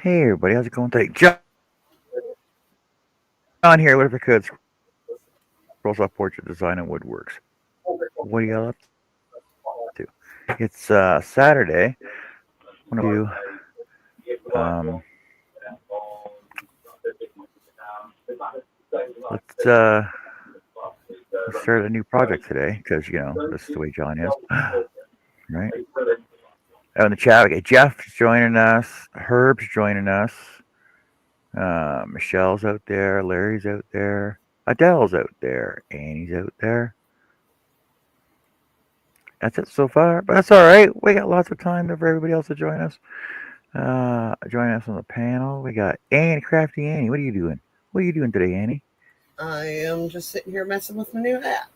Hey everybody, how's it going today? John here, whatever could scrolls off portrait design and woodworks. What are y'all up to? It's Saturday. Want to let's start a new project today because this is the way John is, right? Oh, in the chat, okay, Jeff's joining us, Herb's joining us, Michelle's out there, Larry's out there, Adele's out there, Annie's out there. That's it so far, but that's all right. We got lots of time for everybody else to join us. Joining us on the panel, we got Annie, Crafty Annie. What are you doing? What are you doing today, Annie? I am just sitting here messing with my new hat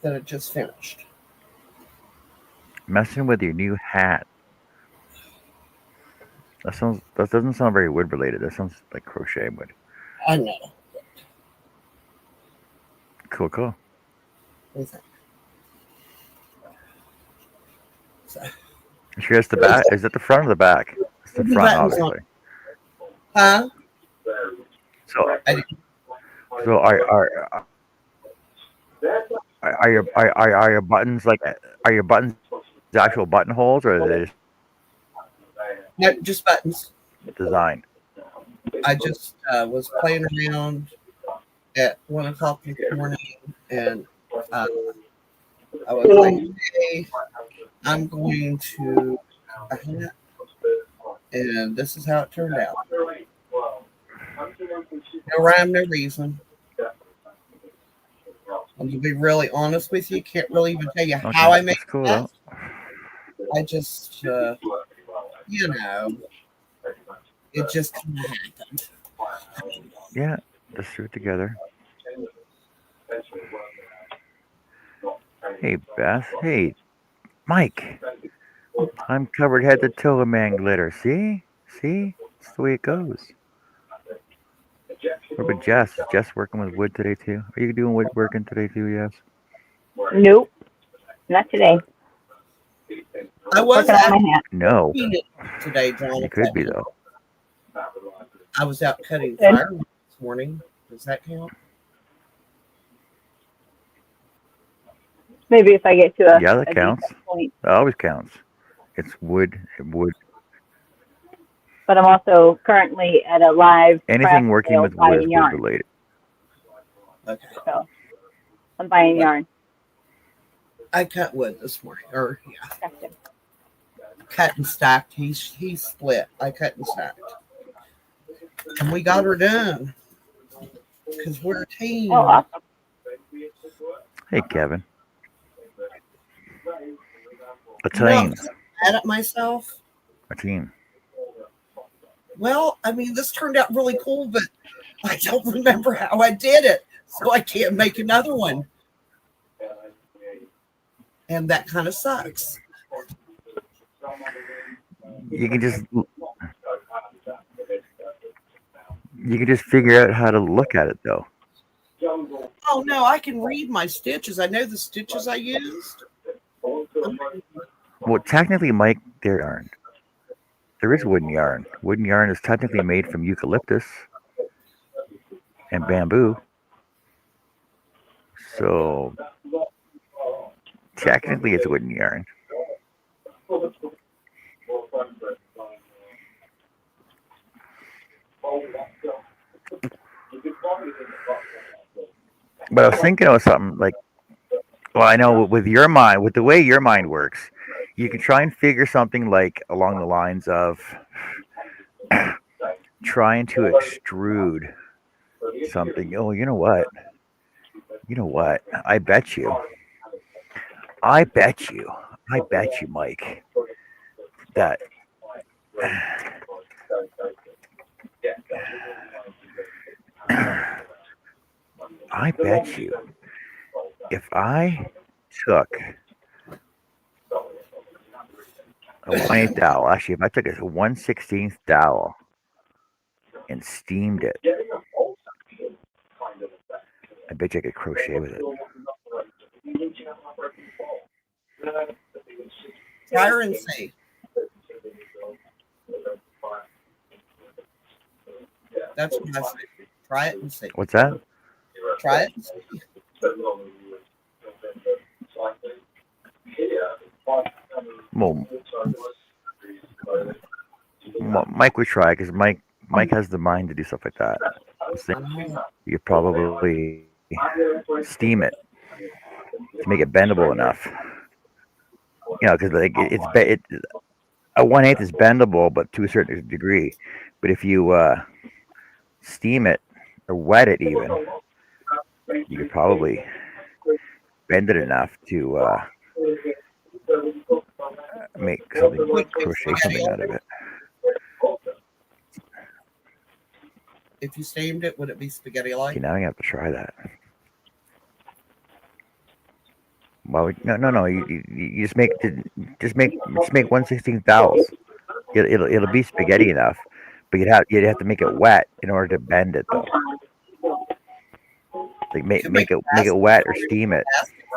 that I just finished. Messing with your new hat. That doesn't sound very wood related. That sounds like crochet wood. I know. Cool. So, you sure it's the back? Is it the front or the back? It's the front, obviously. Huh? So are your buttons the actual buttonholes, or are they just No, just buttons. Design? I just was playing around at 1 o'clock in the morning, and I was like, hey, I'm going to a hat, and this is how it turned out. No rhyme, no reason. And to be really honest with you, can't really even tell you how I made that. I just, it just kind of happened. Yeah, let's do it together. Hey, Beth. Hey, Mike. I'm covered head to toe in man glitter. See? That's the way it goes. What about Jess? Is Jess working with wood today too? Are you doing woodworking today too, Jess? Nope, not today. I was working on my hat. No. Today, John. It could be though. I was out cutting firewood this morning. Does that count? Maybe if I get to a that counts. Point. That always counts. It's wood. But I'm also currently at a live. Anything working with wood is wood related. Okay. So I'm buying yarn. I cut wood this morning, Gotcha. Cut and stacked. He split. I cut and stacked, and we got her done because we're a team. Oh, awesome. Hey, Kevin. A team. Mad at myself. A team. Well, I mean, this turned out really cool, but I don't remember how I did it, so I can't make another one. And that kind of sucks. You can just figure out how to look at it, though. Oh, no, I can read my stitches. I know the stitches I used. Well, technically, Mike, there aren't. There is wooden yarn. Wooden yarn is technically made from eucalyptus and bamboo. So, technically, it's wooden yarn. But I was thinking of something like, well, I know with your mind, with the way your mind works, you can try and figure something like along the lines of trying to extrude something. Oh, you know what? I bet you, Mike, that I bet you if I took a 1/8 dowel, actually, if I took a 1/16 dowel and steamed it, I bet you I could crochet with it. Try her and see. That's what I say. Try it and see. What's that? Try it and see. Well, Mike would try because Mike has the mind to do stuff like that. You could probably steam it to make it bendable enough. You know, because like a 1/8 is bendable, but to a certain degree. But if you steam it or wet it, even you could probably bend it enough to make something, crochet something out of it. If you steamed it, would it be spaghetti-like? Okay, now I have to try that. Well, no. You just make 1/16 dowels. It'll be spaghetti enough, but you'd have to make it wet in order to bend it though. Like make it wet or steam it.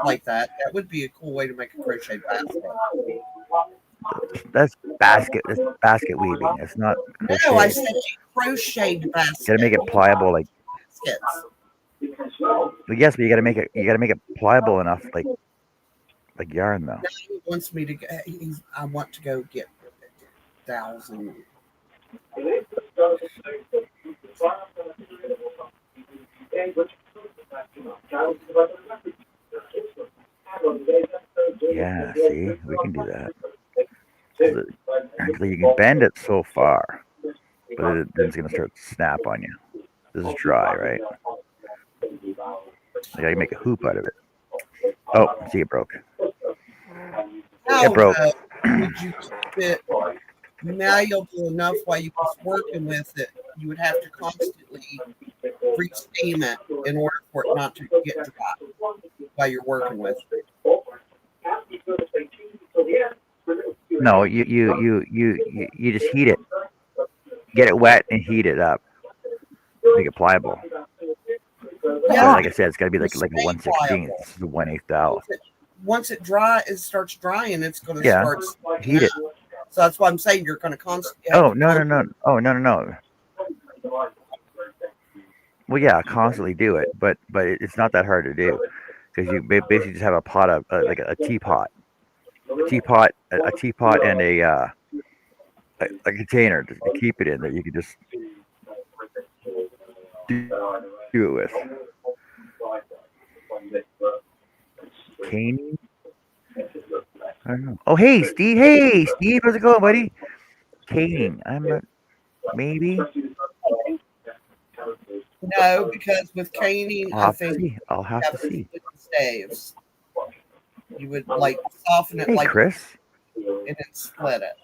Like that. That would be a cool way to make a crochet basket. That's basket weaving. It's not crochet. No, I said crocheted basket. You gotta make it pliable, like baskets. But yes, but you gotta make it pliable enough, like yarn though. Now he wants me to. I want to go get 1,000. Yeah, see, we can do that. Actually, you can bend it so far, but then it's gonna start to snap on you. This is dry, right? I gotta make a hoop out of it. Oh, see, it broke. It broke. Would you keep it malleable enough while you was working with it? You would have to constantly re-steam it in order for it not to get dry while you're working with it. No, you just heat it. Get it wet and heat it up. Make it pliable. Yeah. Like I said, it's got to be like a 1/16. This is a 1/8 dowel. Once it starts drying, it's going to Yeah, start heat it. So that's why I'm saying you're going to constantly. Oh no. Oh no. Well, yeah, constantly do it, but it's not that hard to do because you basically just have a pot of like a teapot, a teapot, and a container to keep it in that you can just do it with. Caning? I don't know. Oh, hey, Steve. Hey, Steve. How's it going, buddy? Caning. I'm not. Maybe. No, because with caning, I think I'll have to see. Staves. You would like soften it, Hey, like Chris. and then split it.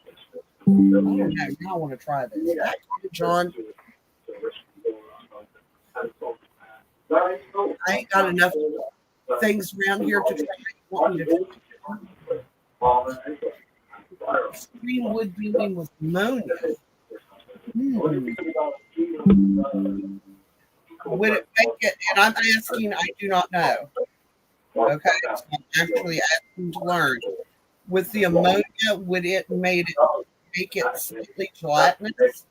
I don't know. Now I want to try this. John, I ain't got enough things around here to try. Want me to Green wood building with ammonia. Would it make it? And I'm asking. I do not know. Okay, so I'm actually asking to learn. With the ammonia, would it make it slightly gelatinous?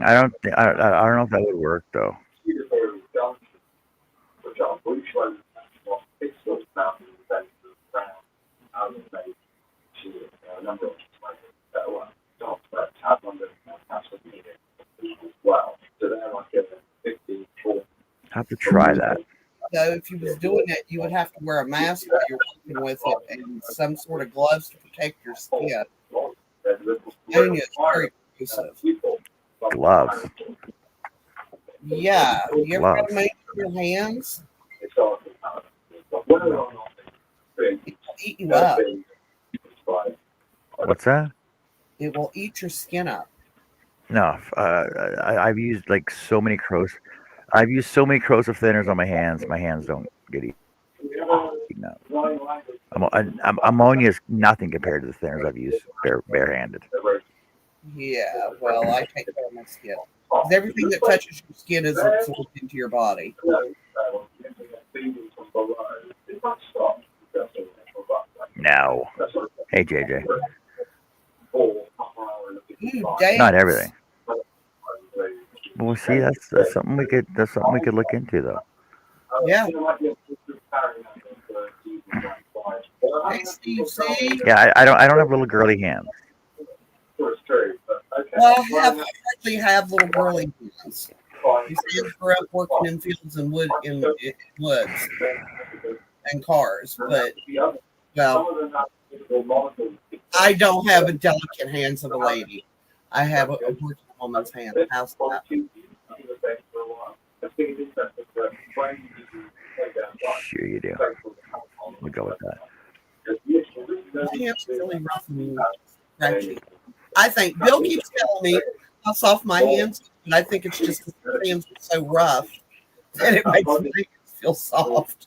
I don't know. I don't know if that would work though. Have to try that. So if you was doing it, you would have to wear a mask while you're working with it and some sort of gloves to protect your skin. Ammonia is very corrosive. Gloves. Yeah. You ever got Gloves. ammonia in your hands? It will eat you up. What's that? It will eat your skin up. No, I've used like so many crows. I've used so many corrosive thinners on my hands. My hands don't get eaten up. Ammonia is nothing compared to the thinners I've used barehanded. Yeah, well, I take care of my skin. 'Cause everything that touches your skin is absorbed into your body. No. Hey, JJ. Dang. Not everything. Well, see, that's something we could look into, though. Yeah. Hey, Steve, see? Yeah, I don't have little girly hands. Well, I hardly have little girly hands. These kids grew up working in fields and woods and cars, but well, I don't have a delicate hands of a lady. I have a working woman's hand. How's that? Sure you do. We'll go with that. My hands are really rough and scratchy. I think Bill keeps telling me how soft my hands are, but I think it's just because my hands are so rough that it makes my hands feel soft.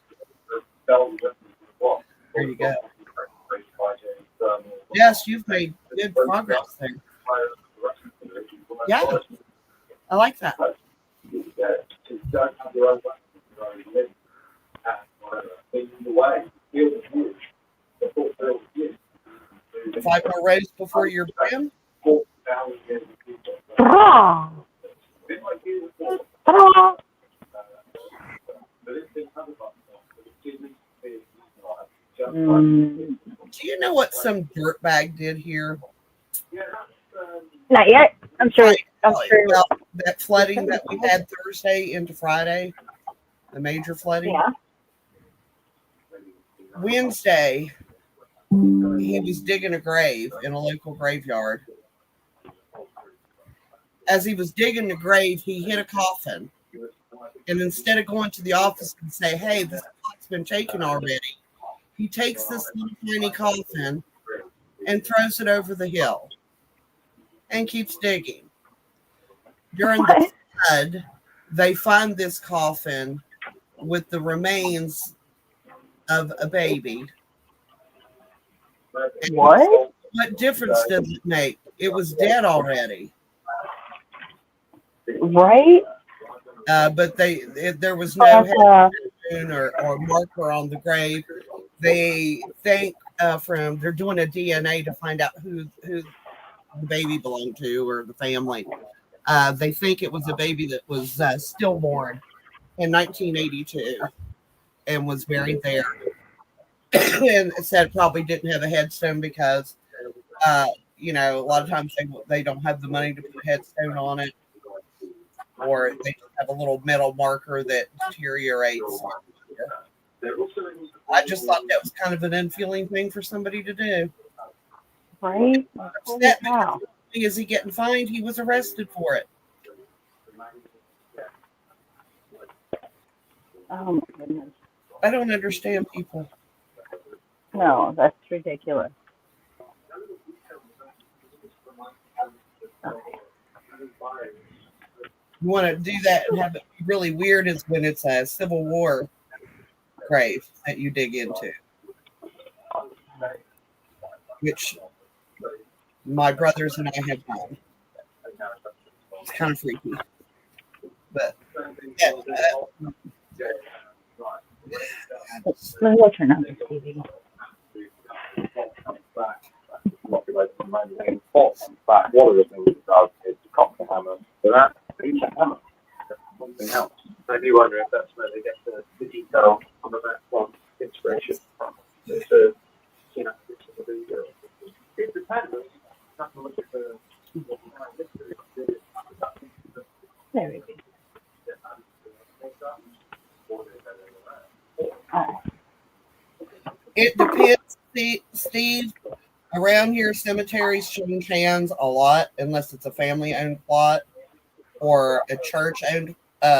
There you go. Yes, you've made good progress there. Yeah, I like that. 5 more rows before you're done. Do you know what some dirtbag did here? Not yet. I'm sure. I'm sure. Well, that flooding that we had Thursday into Friday, the major flooding. Yeah. Wednesday, he was digging a grave in a local graveyard. As he was digging the grave, he hit a coffin. And instead of going to the office and say, hey, this pot's been taken already, he takes this little tiny coffin and throws it over the hill and keeps digging. During the flood, they find this coffin with the remains of a baby. And What? what difference does it make? It was dead already. Right? But there was no headstone or marker on the grave. They think they're doing a DNA to find out who the baby belonged to or the family. They think it was a baby that was stillborn in 1982 and was buried there. And it said probably didn't have a headstone because, a lot of times they don't have the money to put a headstone on it, or they just have a little metal marker that deteriorates. I just thought that was kind of an unfeeling thing for somebody to do. Right? Upset because is he getting fined? He was arrested for it. Oh my goodness. I don't understand people. No, that's ridiculous. Okay. You want to do that and have it be really weird is when it's a Civil War grave that you dig into, which my brothers and I have done. It's kind of freaky, but yeah. Let me go turn on this TV. One of the things it does is to cock the hammer. So that is a hammer. Something else. I do wonder if that's where they get the detail on the back one inspiration from. It's a, it depends. Have to look at the. There we go. It depends, Steve. Around here, cemeteries change hands a lot unless it's a family-owned plot or a church-owned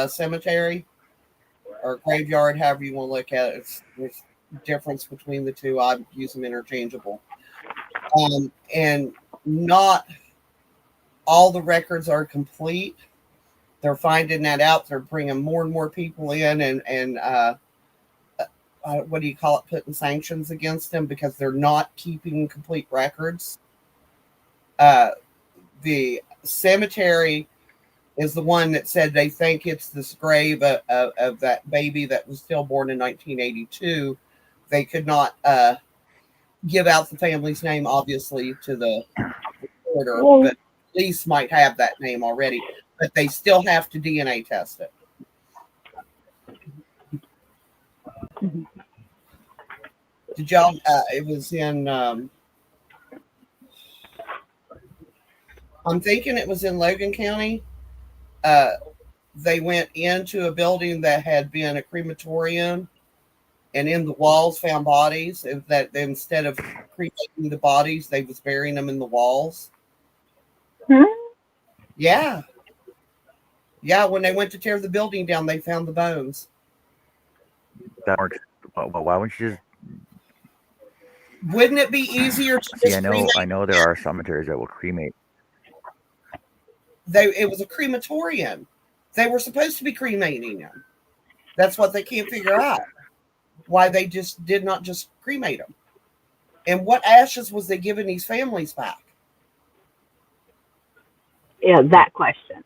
cemetery or graveyard, however you want to look at it. There's difference between the two. I use them interchangeable. And not all the records are complete. They're finding that out. They're bringing more and more people in, and what do you call it? Putting sanctions against them because they're not keeping complete records. The cemetery is the one that said they think it's this grave of that baby that was stillborn in 1982. They could not give out the family's name, obviously, to the reporter, but police might have that name already. But they still have to DNA test it. Did y'all? It was in. I'm thinking it was in Logan County. They went into a building that had been a crematorium, and in the walls found bodies. That instead of cremating the bodies, they was burying them in the walls. Yeah. Yeah, when they went to tear the building down, they found the bones. That works. Well, why wouldn't you just? Wouldn't it be easier to See, just I know there are cemeteries that will cremate. It was a crematorium. They were supposed to be cremating them. That's what they can't figure out. Why they just did not just cremate them. And what ashes was they giving these families back? Yeah, that question.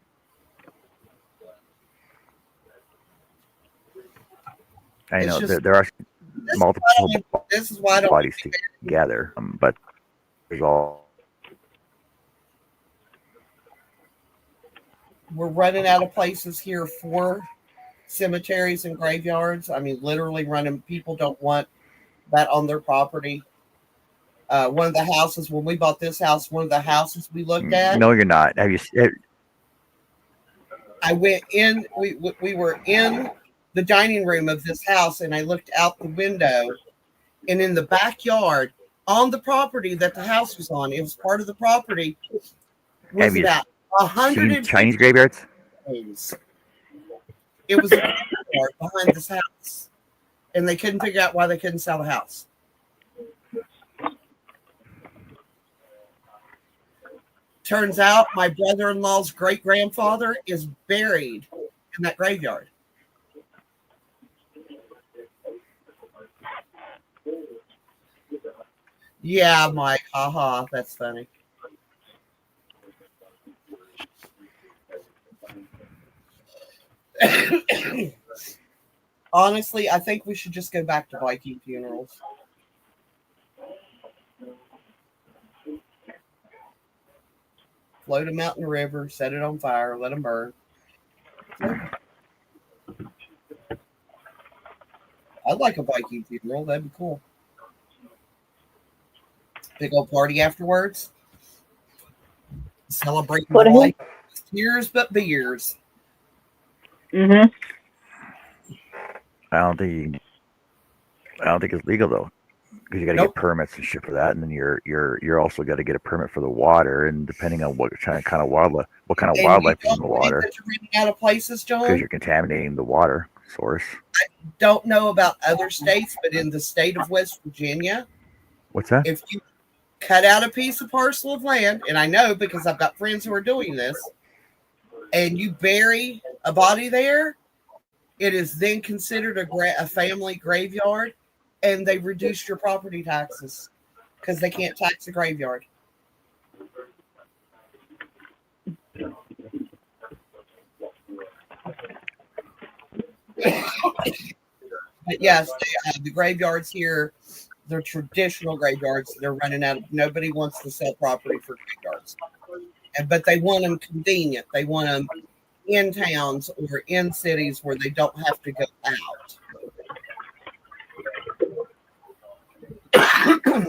I know just- there are multiple This is why I don't bodies together, but there's all. We're running out of places here for cemeteries and graveyards. I mean, literally running. People don't want that on their property. One of the houses, when we bought this house, one of the houses we looked at. No, you're not. Have you? I went in. We were in the dining room of this house, and I looked out the window, and in the backyard on the property that the house was on, it was part of the property. Was about 100 Chinese graveyards? It was a graveyard behind this house, and they couldn't figure out why they couldn't sell the house. Turns out my brother-in-law's great-grandfather is buried in that graveyard. Yeah, Mike. Haha, that's funny. Honestly, I think we should just go back to Viking funerals. Float them out in the river, set it on fire, let them burn. I'd like a Viking funeral. That'd be cool. Big old party afterwards. Celebrate my life. Tears but beers. Mm-hmm. I don't think it's legal though, because you got to get permits and shit for that, and then you're also got to get a permit for the water, and depending on what kind of wildlife is in the water. You're running out of places, John. Because you're contaminating the water source. I don't know about other states, but in the state of West Virginia, what's that? If you cut out a piece of parcel of land, and I know because I've got friends who are doing this, and you bury a body there, it is then considered a family graveyard, and they reduce your property taxes because they can't tax a graveyard. But yes, the graveyards here, they're traditional graveyards. They're running out. Nobody wants to sell property for graveyards, but they want them convenient. They want them in towns or in cities where they don't have to go out.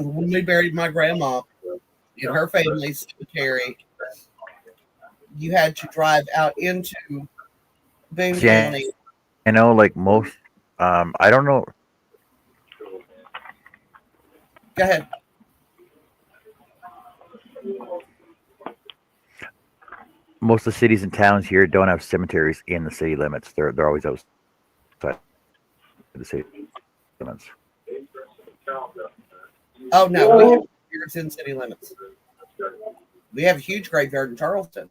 When we buried my grandma in her family's cemetery, you had to drive out into Boone County. I know, like most, I don't know. Go ahead. Most of the cities and towns here don't have cemeteries in the city limits. They're always outside the city limits. Oh no, we have graveyards in city limits. We have a huge graveyard in Charleston.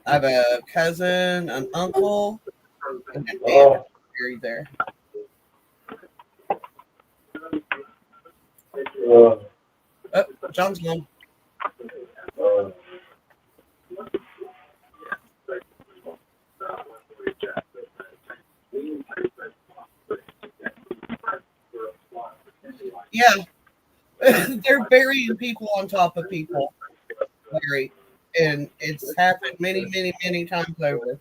I have a cousin, an uncle, and an aunt buried there. Oh, John's gone. Yeah. They're burying people on top of people, Larry. And it's happened many, many, many times over.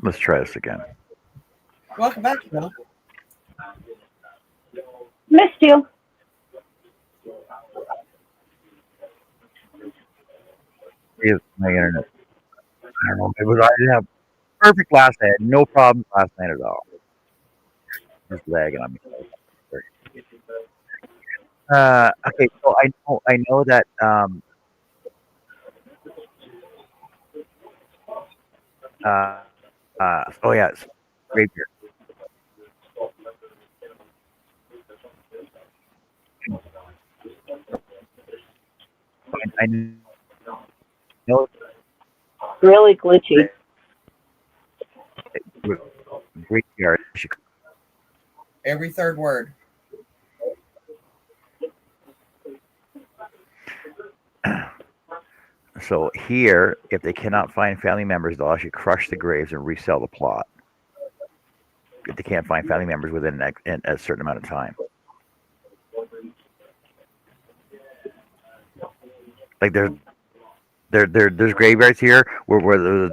Let's try this again. Welcome back, John. Missed you. Here's my internet. I don't know. I didn't have perfect last night. No problem last night at all. Just lagging on me. Okay, so I know that oh yeah, it's graveyard. I know Really glitchy. graveyard. Every third word. So here, if they cannot find family members, they'll actually crush the graves and resell the plot. If they can't find family members within a certain amount of time. Like there's graveyards here where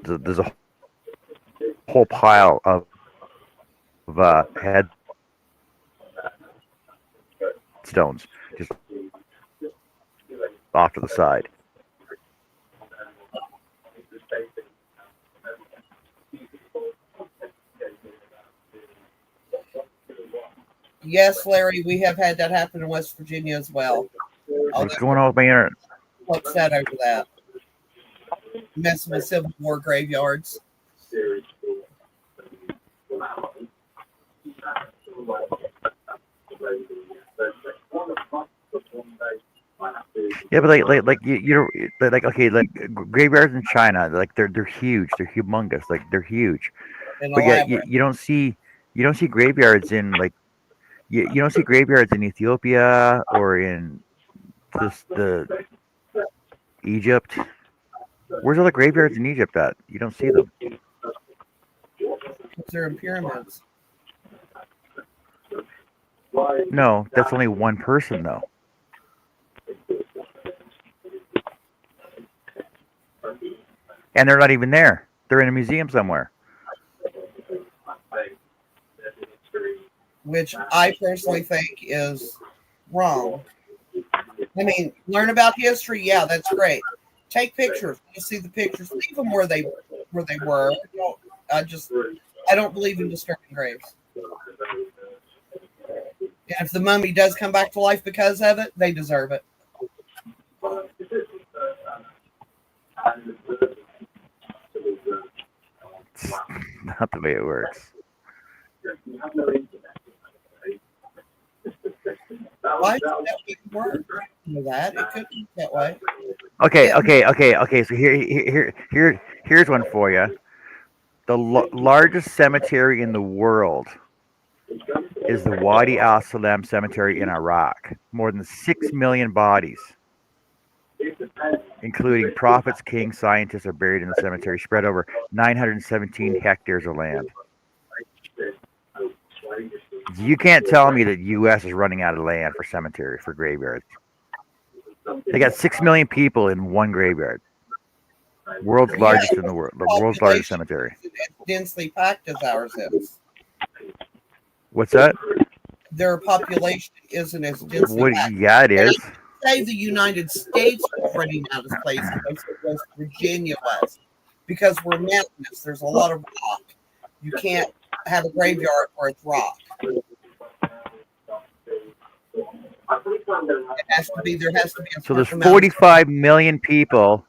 there's a whole pile of headstones just off to the side. Yes, Larry, we have had that happen in West Virginia as well. What's going on with my internet? Upset over that. Messing with Civil War graveyards. Yeah, but like okay, like graveyards in China, like they're huge, they're humongous, like they're huge. And But yet you don't see graveyards in like you don't see graveyards in Ethiopia or in the Egypt. Where's all the graveyards in Egypt at? You don't see them. they're in pyramids. No, that's only one person though. And they're not even there. They're in a museum somewhere. Which I personally think is wrong. I mean, learn about history. Yeah, that's great. Take pictures. You see the pictures. Leave them where they were. I don't believe in disturbing graves. And if the mummy does come back to life because of it, they deserve it. It's not the way it works. Why does that even work? You know that it could be that way. Okay. So here's one for you. The largest cemetery in the world is the Wadi Al Salam Cemetery in Iraq. More than 6 million bodies, including prophets, kings, scientists, are buried in the cemetery, spread over 917 hectares of land. You can't tell me that the U.S. is running out of land for cemeteries, for graveyards. They got 6 million people in one graveyard. World's largest in the world. The world's largest cemetery. As densely packed as ours is. What's that? Their population isn't as densely packed. Yeah, it is. Say the United States was running out of space as West Virginia was. Because we're mountainous. There's a lot of rock. You can't have a graveyard where it's rock. It has to be. There has to be a So there's certain amount. 45 million people.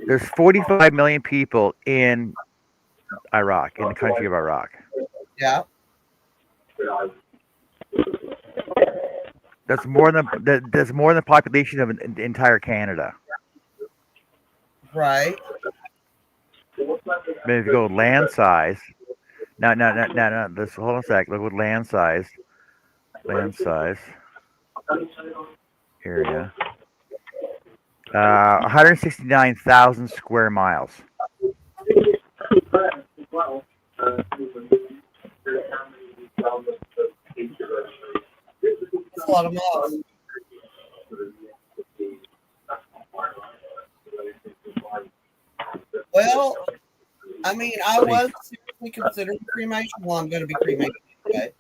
There's 45 million people in Iraq, in the country of Iraq. Yeah. That's more than the population of the entire Canada. Right. But if you go land size, no. This hold on a sec. Look with land size. Land size. Area. 169,000 square miles. That's a lot of miles. Well, I mean, I was seriously considering cremation. Well, I'm going to be cremated anyway.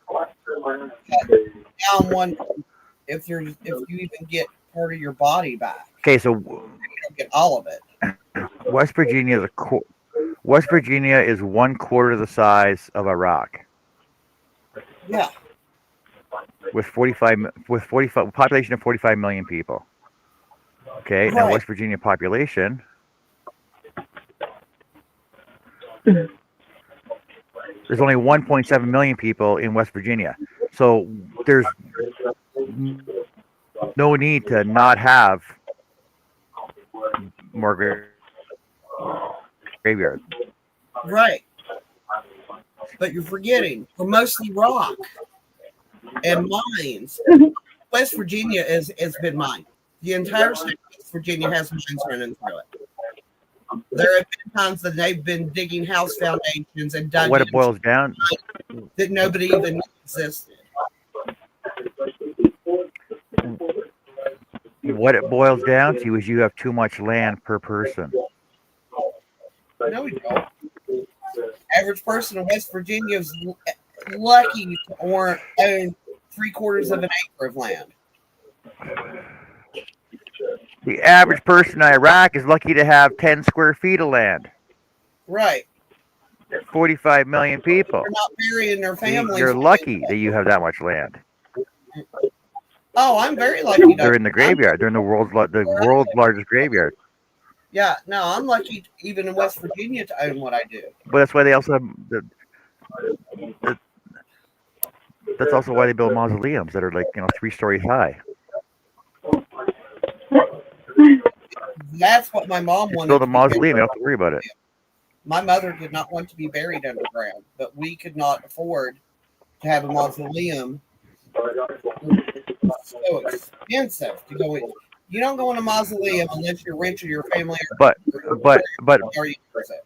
Now I'm wondering if you even get part of your body back. Okay, so You don't get all of it. West Virginia is West Virginia is 1/4 the size of Iraq, Yeah. with 45 population of 45 million people. Okay, now Right. West Virginia population. There's only 1.7 million people in West Virginia, so there's no need to not have more graveyards. Right. But you're forgetting, we're mostly rock and mines. West Virginia has been mined. The entire state of West Virginia has mines running through it. There have been times that they've been digging house foundations and dug What it boils down, that nobody even knew existed. what it boils down to is you have too much land per person. No, we don't. Average person in West Virginia is lucky to own 3/4 of an acre of land. The average person in Iraq is lucky to have 10 square feet of land. Right. 45 million people. They're not burying their families. You're lucky that you have that much land. Oh, I'm very lucky. They're in the graveyard. They're in the world's largest graveyard. Yeah, no, I'm lucky even in West Virginia to own what I do. But that's why they also have that's also why they build mausoleums that are like 3 stories high. That's what my mom wanted. Build a to be mausoleum, buried. you don't have to worry about it. My mother did not want to be buried underground, but we could not afford to have a mausoleum. It's so expensive to go in. You don't go in a mausoleum unless you're rich or your family. But Already use it.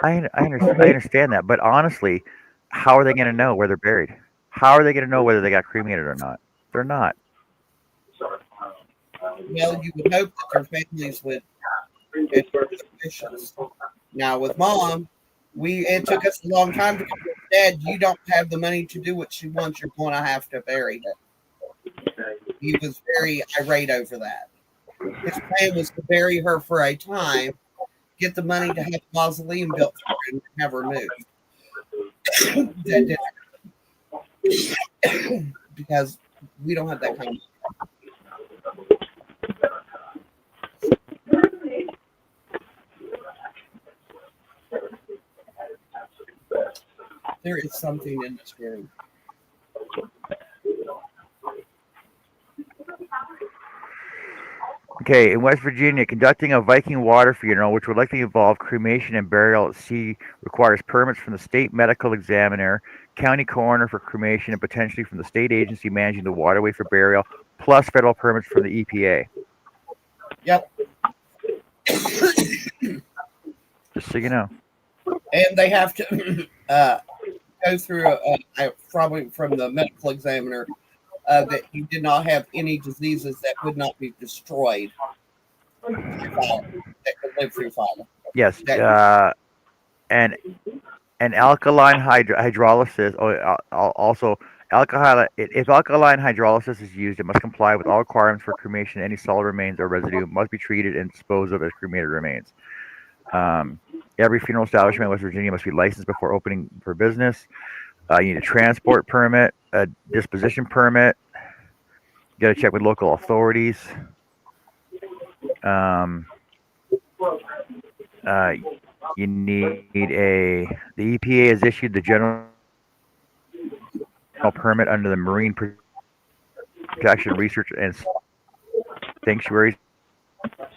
I understand that. But honestly, how are they going to know where they're buried? How are they going to know whether they got cremated or not? They're not. Well, you would hope that their families would get wishes. Now, with Mom, it took us a long time to come to Dad. You don't have the money to do what she wants. You're going to have to bury her. He was very irate over that. His plan was to bury her for a time, get the money to have a mausoleum built for her, and have her moved. That didn't because we don't have that kind of money. There is something in this room. Okay, in West Virginia, conducting a Viking water funeral, which would likely involve cremation and burial at sea, requires permits from the state medical examiner, county coroner for cremation, and potentially from the state agency managing the waterway for burial, plus federal permits from the EPA. Yep. Just so you know. And they have to go through probably from the medical examiner that you did not have any diseases that would not be destroyed that could live through fire. Yes. And alkaline hydrolysis. Also, if alkaline hydrolysis is used, it must comply with all requirements for cremation. Any solid remains or residue must be treated and disposed of as cremated remains. Every funeral establishment in West Virginia must be licensed before opening for business. You need a transport permit, a disposition permit. You got to check with local authorities. You need the EPA has issued the general permit under the Marine Protection Research and Sanctuaries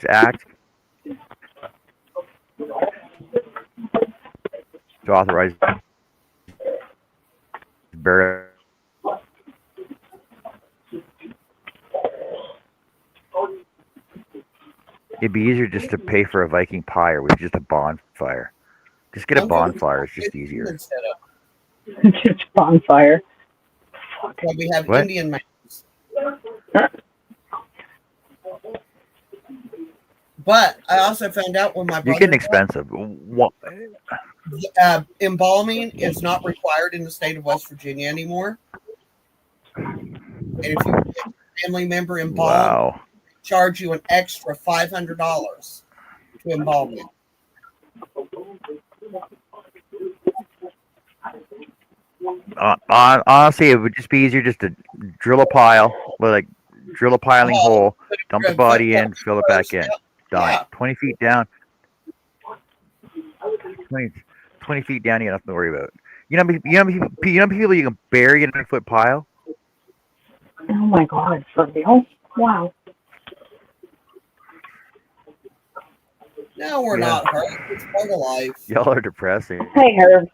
Act to authorize burial. It'd be easier just to pay for a Viking pyre with just a bonfire. Just get a bonfire. It's just easier. Instead of, Just bonfire. well, we have What? Indian mountains. But I also found out when my You're brother getting expensive. What? embalming is not required in the state of West Virginia anymore. And if you get a family member embalmed, Wow. charge you an extra $500 to embalm them. Honestly, it would just be easier just to drill a pile, like drill a piling hole, dump the body in, fill it back in. Done. Yeah. 20 feet down. 20 feet down, you got nothing to worry about. You know how many people you can bury in a 9-foot pile? Oh my God, for real? Wow. No, we're Yeah. not hurt. It's part of life. Y'all are depressing. Hey, Herb.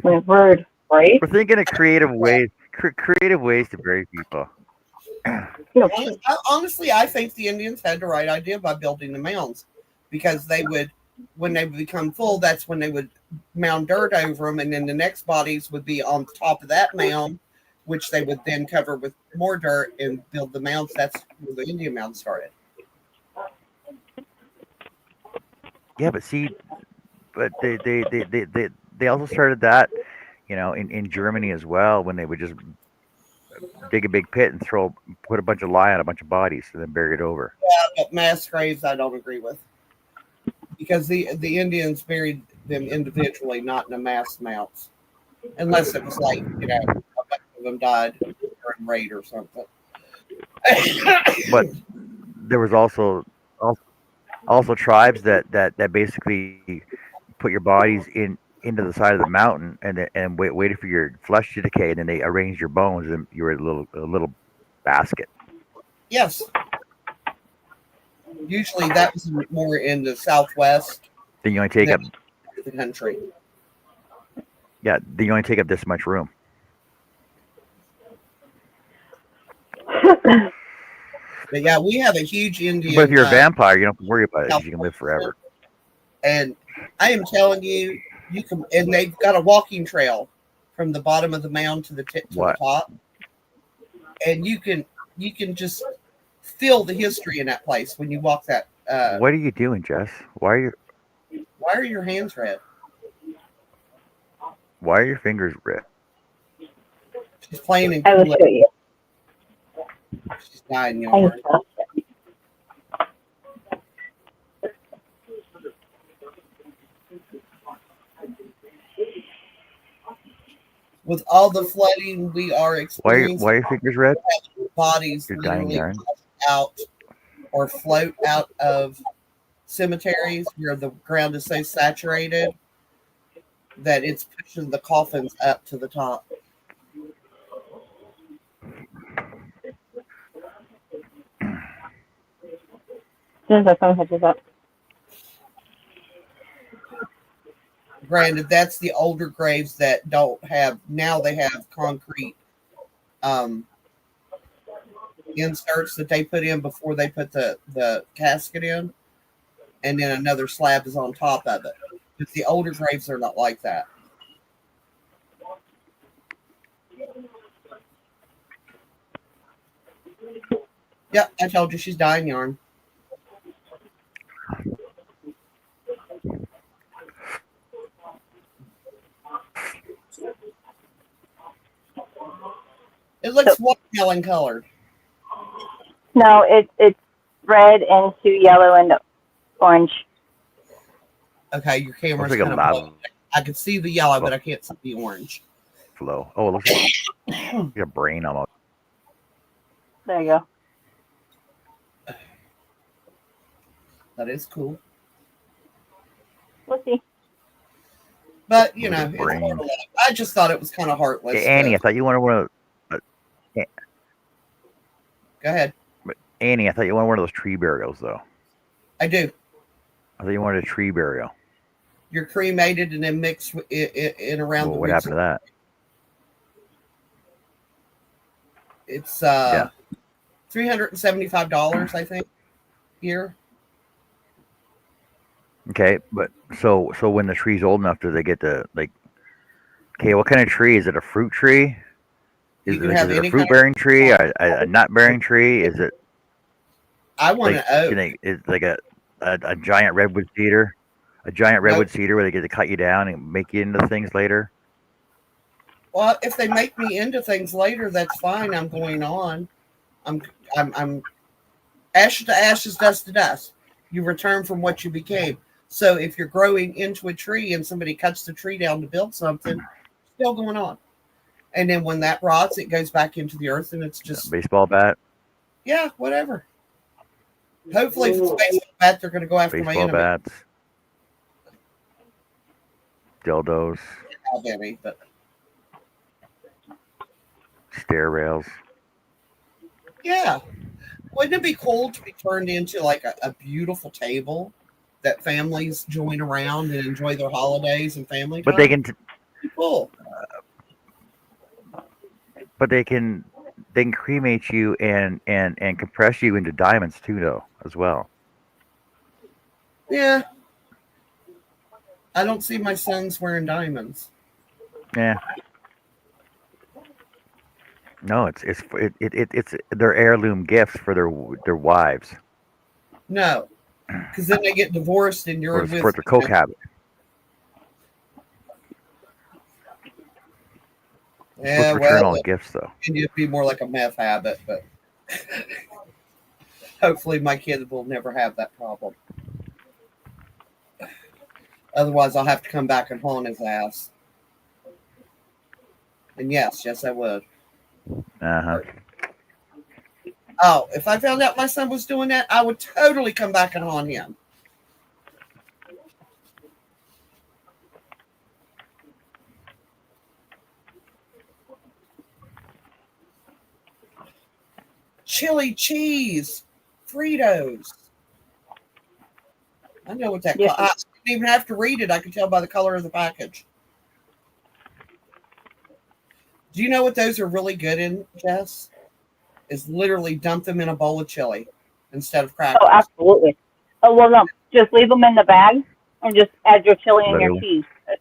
My word, right? We're thinking of creative ways to bury people. No, Honestly, I think the Indians had the right idea by building the mounds, because they would, when they would become full, that's when they would mound dirt over them, and then the next bodies would be on top of that mound, which they would then cover with more dirt and build the mounds. That's where the Indian mound started. Yeah, but see, but they also started that, in Germany as well, when they would just dig a big pit and put a bunch of lye on a bunch of bodies and then bury it over. Yeah, but mass graves I don't agree with, because the Indians buried them individually, not in a mass mounds, unless it was like, a bunch of them died during raid or something. But there was also tribes that basically put your bodies into the side of the mountain and waited for your flesh to decay, and then they arranged your bones and you were a little basket. Yes. Usually that was more in the southwest Then you only take up of the country. then you only take up this much room. But yeah, we have a huge Indian. But if you're a vampire, you don't have to worry about it because you can live forever. And I am telling you, you can, and they've got a walking trail from the bottom of the mound to the the top, and you can just feel the history in that place when you walk that. What are you doing, Jess? Why are your hands red? Why are your fingers red? She's playing in I will show you. She's dying I yarn. will. With all the flooding we are experiencing, Why are your fingers red? bodies You're dying literally yarn. out or float out of cemeteries where the ground is so saturated that it's pushing the coffins up to the top. As soon as that phone catches up. Granted, that's the older graves that don't have, now they have concrete inserts that they put in before they put the casket in, and then another slab is on top of it. But the older graves are not like that. Yep, I told you she's dying yarn. It looks watermelon colored. No, it's red into yellow and orange. Okay, your camera's Looks like kind a of lava. blurry. I can see the yellow, but I can't see the orange. flow. Oh, it looks like a brain almost. There you go. That is cool. Let's see. But, you With a know, it's brain. part of life. I just thought it was kind of heartless. Hey, Annie, I thought you wanted one of. Go ahead. Annie, I thought you wanted one of those tree burials, though. I do. I thought you wanted a tree burial. You're cremated and then mixed in around Well, the what roots. happened to that? It's Yeah. $375, I think, here. Okay, but so when the tree's old enough, do they get to like? Okay, what kind of tree is it? A fruit tree? You Is can it, have is it a any fruit kind bearing tree? A nut bearing tree? Is it I want like an oak. is like a giant redwood cedar? A giant Nope. redwood cedar where they get to cut you down and make you into things later? Well, if they make me into things later, that's fine. I'm going on. I'm ashes to ashes, dust to dust. You return from what you became. So if you're growing into a tree and somebody cuts the tree down to build something, still going on. And then when that rots, it goes back into the earth and it's just, Baseball bat, yeah, whatever. Hopefully, if it's a baseball bat, they're going to go after my baseball enemy. bats, dildos, How many, but stair rails. yeah. Wouldn't it be cool to be turned into like a beautiful table that families join around and enjoy their holidays and family time? But they can, Cool. but they can cremate you and compress you into diamonds too, though, as well. Yeah. I don't see my sons wearing diamonds. Yeah. No, it's their heirloom gifts for their wives No. Because then they get divorced and you're for, with for their coke habit. Yeah, Supposed to return all well, the gifts, though. it'd be more like a meth habit, but hopefully my kid will never have that problem. Otherwise, I'll have to come back and haunt his ass. And yes, I would. Uh-huh. Oh, if I found out my son was doing that, I would totally come back and haunt him. Chili cheese, Fritos. I know what that. Yes. I didn't even have to read it. I could tell by the color of the package. Do you know what those are really good in, Jess? Is literally dump them in a bowl of chili instead of crackers. Oh, absolutely. Oh, well, no. Just leave them in the bag and just add your chili and your Literally. cheese.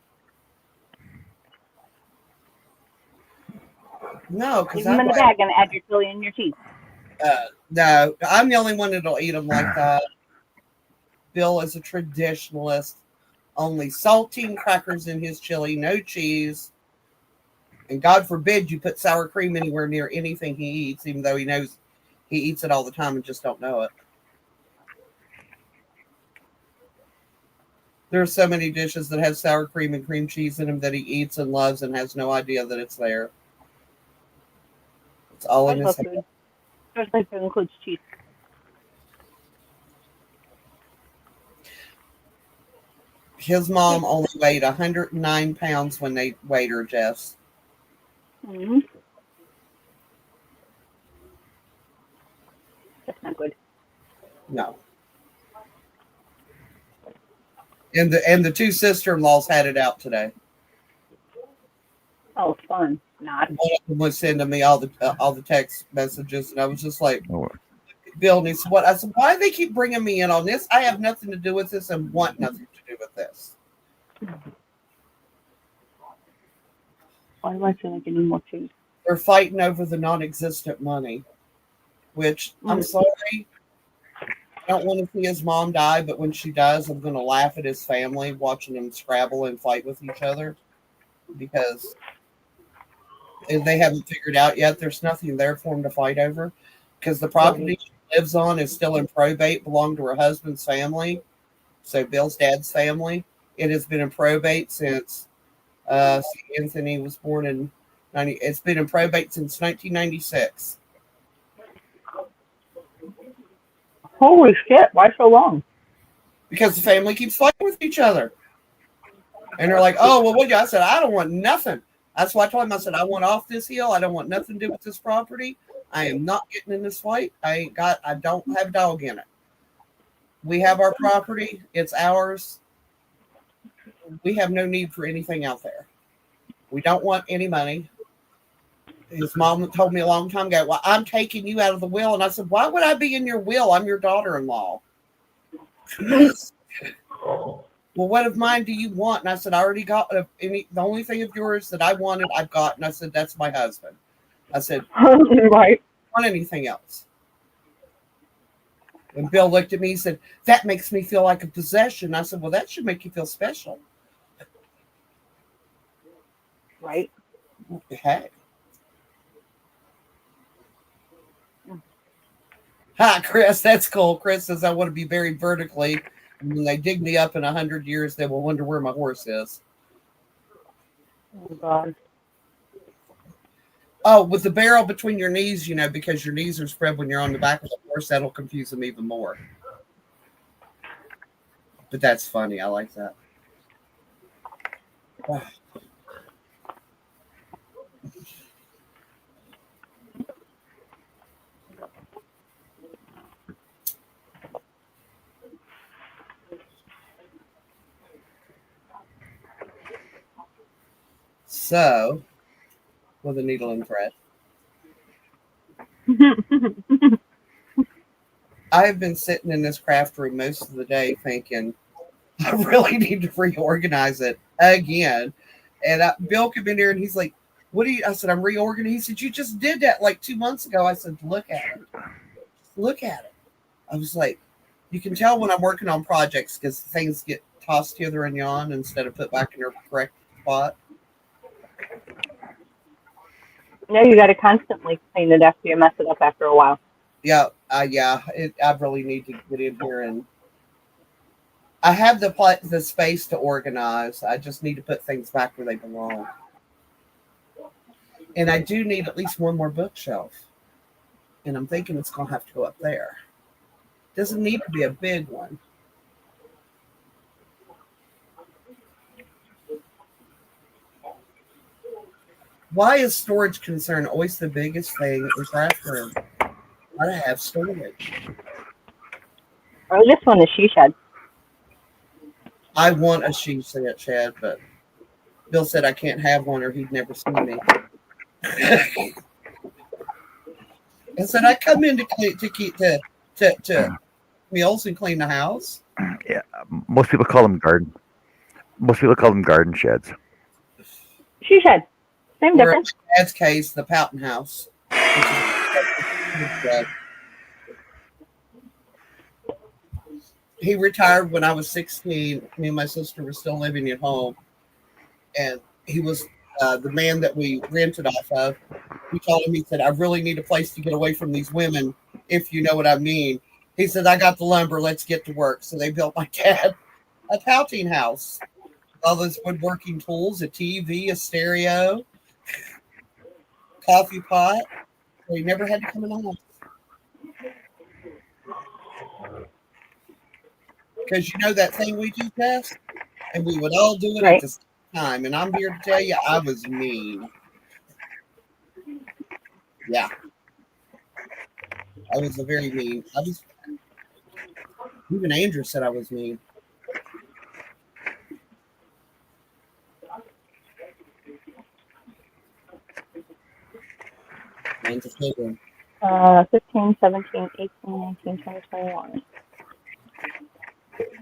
No, because Leave them in the bag and add your chili and your cheese. no, I'm the only one that'll eat them like that. Bill is a traditionalist. Only saltine crackers in his chili, no cheese. And God forbid you put sour cream anywhere near anything he eats, even though he knows he eats it all the time and just don't know it. There are so many dishes that have sour cream and cream cheese in them that he eats and loves and has no idea that it's there. It's all in his head. Food. Especially if it includes cheese. His mom only weighed 109 pounds when they weighed her, Jess. Mm-hmm. That's not good. No. And the two sister-in-laws had it out today. Oh, fun. Not. One of them was sending me all the text messages, and I was just like, Oh, Bill, and he said, "What?" I said, "Why do they keep bringing me in on this? I have nothing to do with this and want nothing to do with this." Why do I feel like I need more cheese? They're fighting over the non-existent money, which I'm sorry. I don't want to see his mom die, but when she does, I'm going to laugh at his family watching them scrabble and fight with each other because they haven't figured out yet. There's nothing there for them to fight over because the property she lives on is still in probate, belonged to her husband's family, so Bill's dad's family. It has been in probate since Anthony was born in It's been in probate since 1996 Holy shit! Why so long? because the family keeps fighting with each other. And they're like, "Oh, well, what?" I said, "I don't want nothing." That's why I told him. I said, "I want off this hill. I don't want nothing to do with this property. I am not getting in this fight. I don't have a dog in it. We have our property. It's ours. We have no need for anything out there. We don't want any money." His mom told me a long time ago, "Well, I'm taking you out of the will." And I said, "Why would I be in your will? I'm your daughter-in-law." "Well, what of mine do you want?" And I said, "I already got the only thing of yours that I wanted, I've got." And I said, "That's my husband." I said, Right. "Want anything else?" And Bill looked at me and said, "That makes me feel like a possession." I said, "Well, that should make you feel special." Right. Hey. Hi, Chris. That's cool. Chris says, "I want to be buried vertically. And when they dig me up in 100 years, they will wonder where my horse is." Oh God. Oh, with the barrel between your knees, because your knees are spread when you're on the back of the horse, that'll confuse them even more. But that's funny. I like that. So, with a needle and thread, I've been sitting in this craft room most of the day thinking, I really need to reorganize it again. And Bill came in here and he's like, "What do you?" I said, "I'm reorganizing." He said, "You just did that like 2 months ago." I said, "Look at it. Look at it." I was like, you can tell when I'm working on projects because things get tossed hither and yon instead of put back in their correct spot. No, you got to constantly clean it after you mess it up after a while. Yeah. I really need to get in here and I have the space to organize. I just need to put things back where they belong. And I do need at least one more bookshelf. And I'm thinking it's going to have to go up there. Doesn't need to be a big one. Why is storage concern always the biggest thing in craft room? Gotta have storage. Or this one is she shed. I want a she shed, but Bill said I can't have one or he'd never see me. I said I come in to meals and clean the house. Yeah, most people call them garden. Most people call them garden sheds. She shed. Same Or in difference. my dad's case, the Poughton House. He retired when I was 16. Me and my sister were still living at home. And he was the man that we rented off of. We told him, he said, "I really need a place to get away from these women, if you know what I mean." He said, "I got the lumber. Let's get to work." So they built my dad a Poughton house. All those woodworking tools, a TV, a stereo, coffee pot. So he never had to come in the house. Because that thing we do best? And we would all do it Right. at the same time. And I'm here to tell you, I was mean. Yeah. I was a very mean. Even Andrew said I was mean. Mine's a children. 15, 17, 18, 19, 20, 21.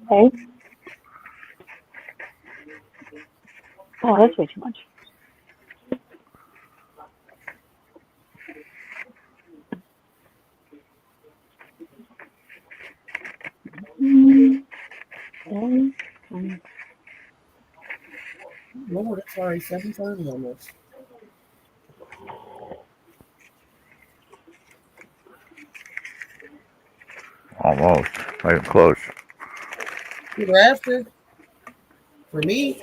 Okay. Oh, that's way too much. Lord, it's already 7:30 almost. Almost. Not even close. You're after. For me.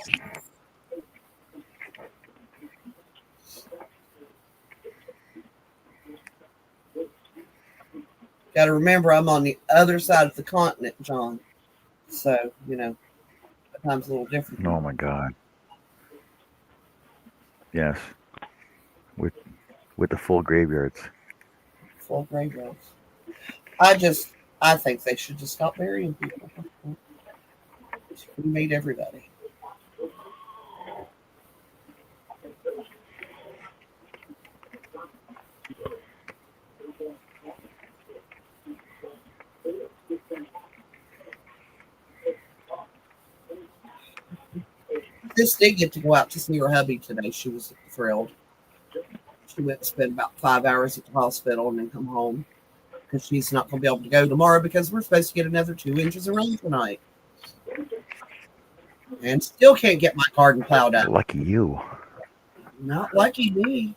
Got to remember, I'm on the other side of the continent, John. So, the time's a little different. Oh my God. Yes. With the full graveyards. Full graveyards. I think they should just stop burying people. We made everybody. This did get to go out to see her hubby today. She was thrilled. She went and spent about 5 hours at the hospital and then come home because she's not going to be able to go tomorrow because we're supposed to get another 2 inches of rain tonight. And still can't get my garden plowed up. Lucky you. Not lucky me.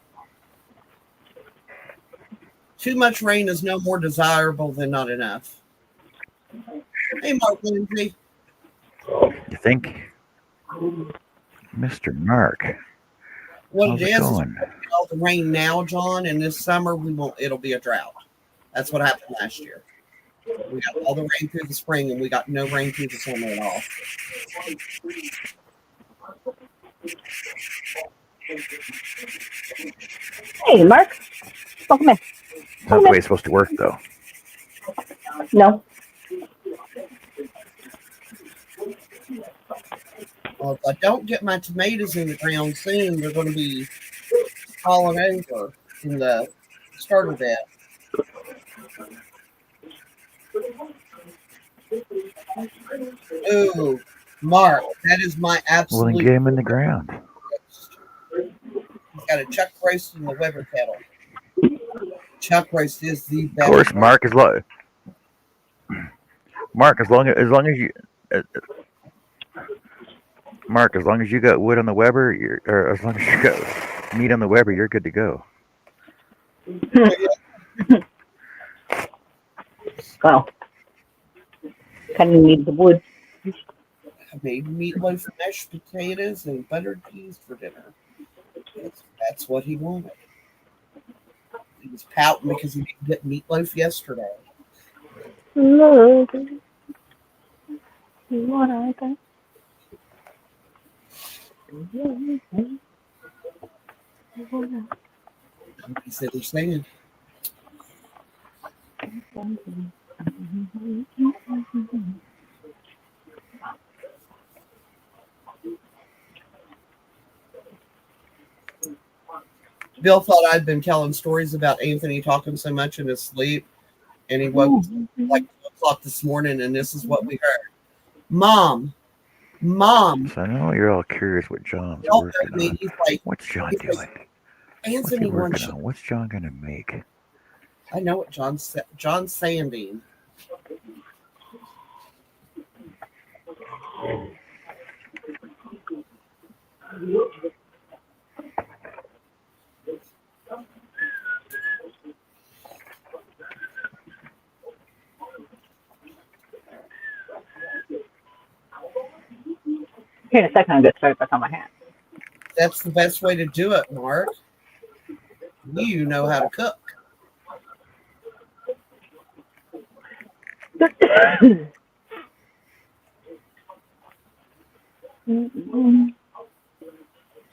Too much rain is no more desirable than not enough. Hey, Mark Lindsay. You think? Mr. Mark. What How's it it is going? all the rain now, John, and this summer it'll be a drought. That's what happened last year. We got all the rain through the spring and we got no rain through the summer at all. Hey, Mark. Welcome in. That's the way it's supposed to work, though. No. Well, if I don't get my tomatoes in the ground soon, they're going to be falling over in the starter bed. Ooh, Mark, that is my Well, absolute. then get him in the ground. He's got a chuck roast in the Weber kettle. Chuck roast is the Of best. course, Mark, as long as you. Mark, as long as you got wood on the Weber, or as long as you got meat on the Weber, you're good to go. Well, kind of need the wood. I made meatloaf, mashed potatoes, and buttered peas for dinner. That's what he wanted. He was pouting because he didn't get meatloaf yesterday. Love. What I got. He said they're singing. Bill thought I'd been telling stories about Anthony talking so much in his sleep, and he woke like 2 o'clock this morning, and this is what we heard. Mom. So I know you're all curious what John's working on. He's like, What's John he's doing? like, What's he Anthony wants working on? What's John gonna make? I know what John's sanding. Here in a second, I'll get started back on my hat. That's the best way to do it, Mark. You know how to cook.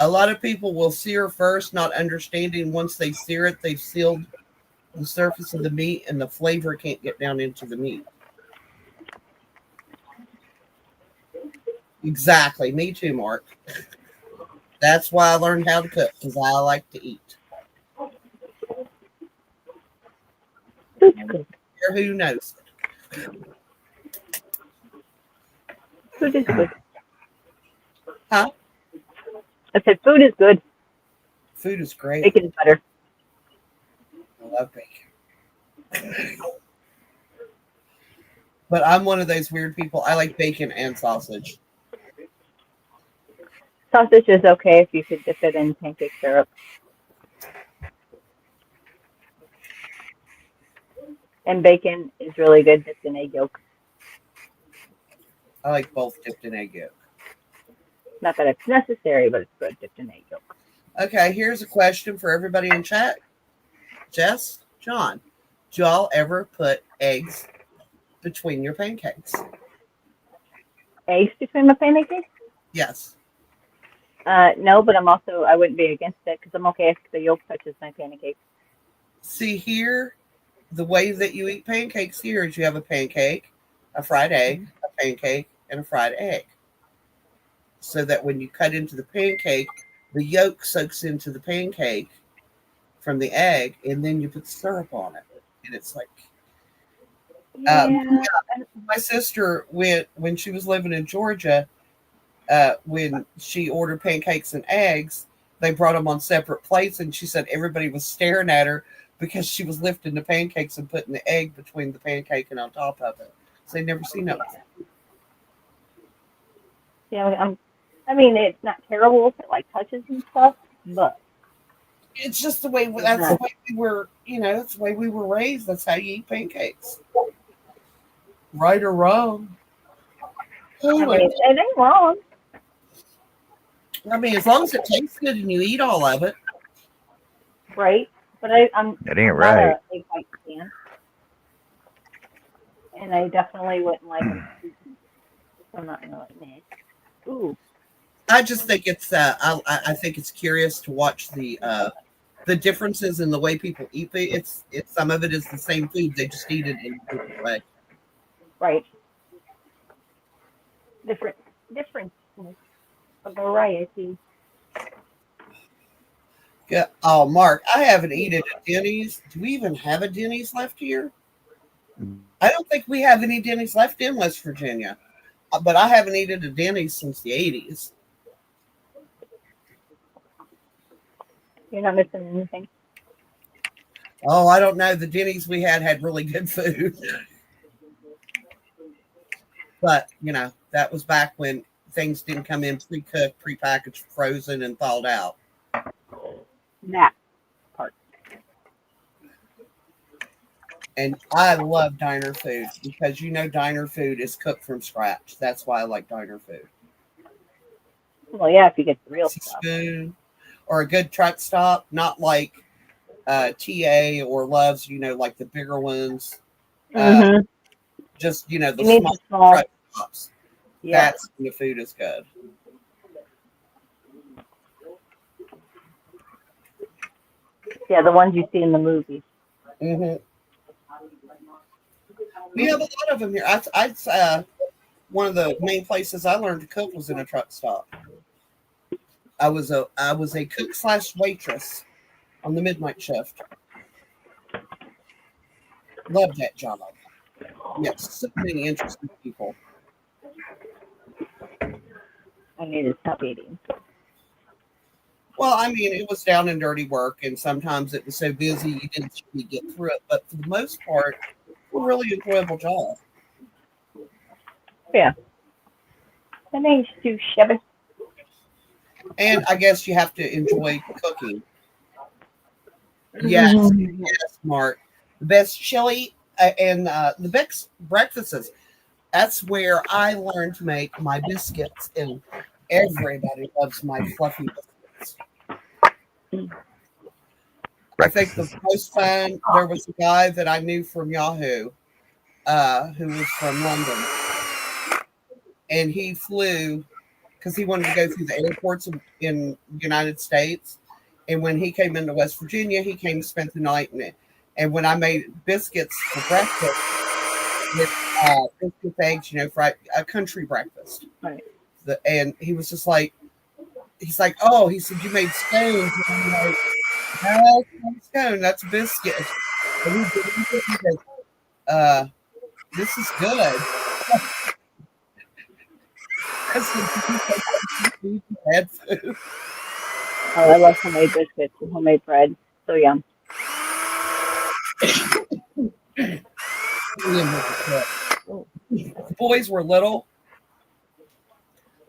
A lot of people will sear first, not understanding once they sear it, they've sealed the surface of the meat and the flavor can't get down into the meat. Exactly. Me too, Mark. That's why I learned how to cook, because I like to eat. Who knows? Food is good. Huh? I said food is good. Food is great. Bacon is better. I love bacon. But I'm one of those weird people. I like bacon and sausage. Sausage is okay if you could dip it in pancake syrup. And bacon is really good dipped in egg yolk. I like both dipped in egg yolk. Not that it's necessary, but it's good dipped in egg yolk. Okay, here's a question for everybody in chat. Jess, John, Do y'all ever put eggs between your pancakes? Eggs between my pancakes? Yes. No, but I wouldn't be against it because I'm okay if the yolk touches my pancakes. See here, the way that you eat pancakes here is you have a pancake, a fried egg, a pancake, and a fried egg. So that when you cut into the pancake, the yolk soaks into the pancake from the egg, and then you put syrup on it. And it's like, Yeah. my sister went when she was living in Georgia. When she ordered pancakes and eggs, they brought them on separate plates, and she said everybody was staring at her because she was lifting the pancakes and putting the egg between the pancake and on top of it. So they'd never seen it. Yeah, I mean, it's not terrible if it like touches and stuff, but It's just the way that's the way we were. That's the way we were raised. That's how you eat pancakes, right or wrong. I mean, it ain't wrong. I mean, as long as it tastes good and you eat all of it. Right? But I'm It ain't not right. a egg white fan. And I definitely wouldn't like them sweetened. I'm not gonna like me. Ooh. I just think it's I think it's curious to watch the differences in the way people eat it. It's some of it is the same food, they just eat it in a different way. Right. Different a variety. Yeah. Oh, Mark, I haven't eaten at Denny's. Do we even have a Denny's left here? I don't think we have any Denny's left in West Virginia, but I haven't eaten at Denny's since the 80s. You're not missing anything. Oh, I don't know. The Denny's we had really good food. But, that was back when things didn't come in pre-cooked, pre-packaged, frozen, and thawed out. That part. And I love diner food because diner food is cooked from scratch. That's why I like diner food. Well, yeah, if you get the real stuff. Spoon or a good truck stop, not like TA or Love's, like the bigger ones. Just, the small truck stops. Yeah. That's when the food is good. Yeah, the ones you see in the movies. Mm-hmm. We have a lot of them here. I one of the main places I learned to cook was in a truck stop. I was a cook / waitress on the midnight shift. Loved that job. Yes, so many interesting people. I need to stop eating. Well, I mean, it was down and dirty work, and sometimes it was so busy you didn't really get through it. But for the most part, it was a really enjoyable job. Yeah. That makes you shabby. And I guess you have to enjoy cooking. Yes, yes, Mark. The best chili and the best breakfasts. That's where I learned to make my biscuits, and everybody loves my fluffy biscuits. I think the most fun, there was a guy that I knew from Yahoo who was from London. And he flew because he wanted to go through the airports in the United States. And when he came into West Virginia, he came to spend the night in it. And when I made biscuits for breakfast, with biscuits, eggs, fried a country breakfast. Right. And he was just like, he's like, oh, he said, you made scones. And I'm like, no, that's not a scone, that's a biscuit. And he goes, this is good. Bad food. Oh, I love homemade biscuits and homemade bread. So yum. The boys were little.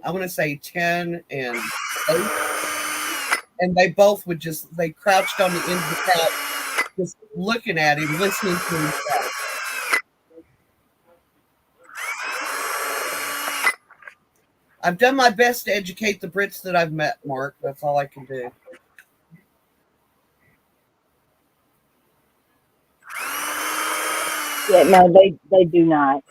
I want to say 10 and 8. And they both they crouched on the end of the couch, just looking at him, listening to him talk. I've done my best to educate the Brits that I've met, Mark. That's all I can do. Yeah, no, they do not.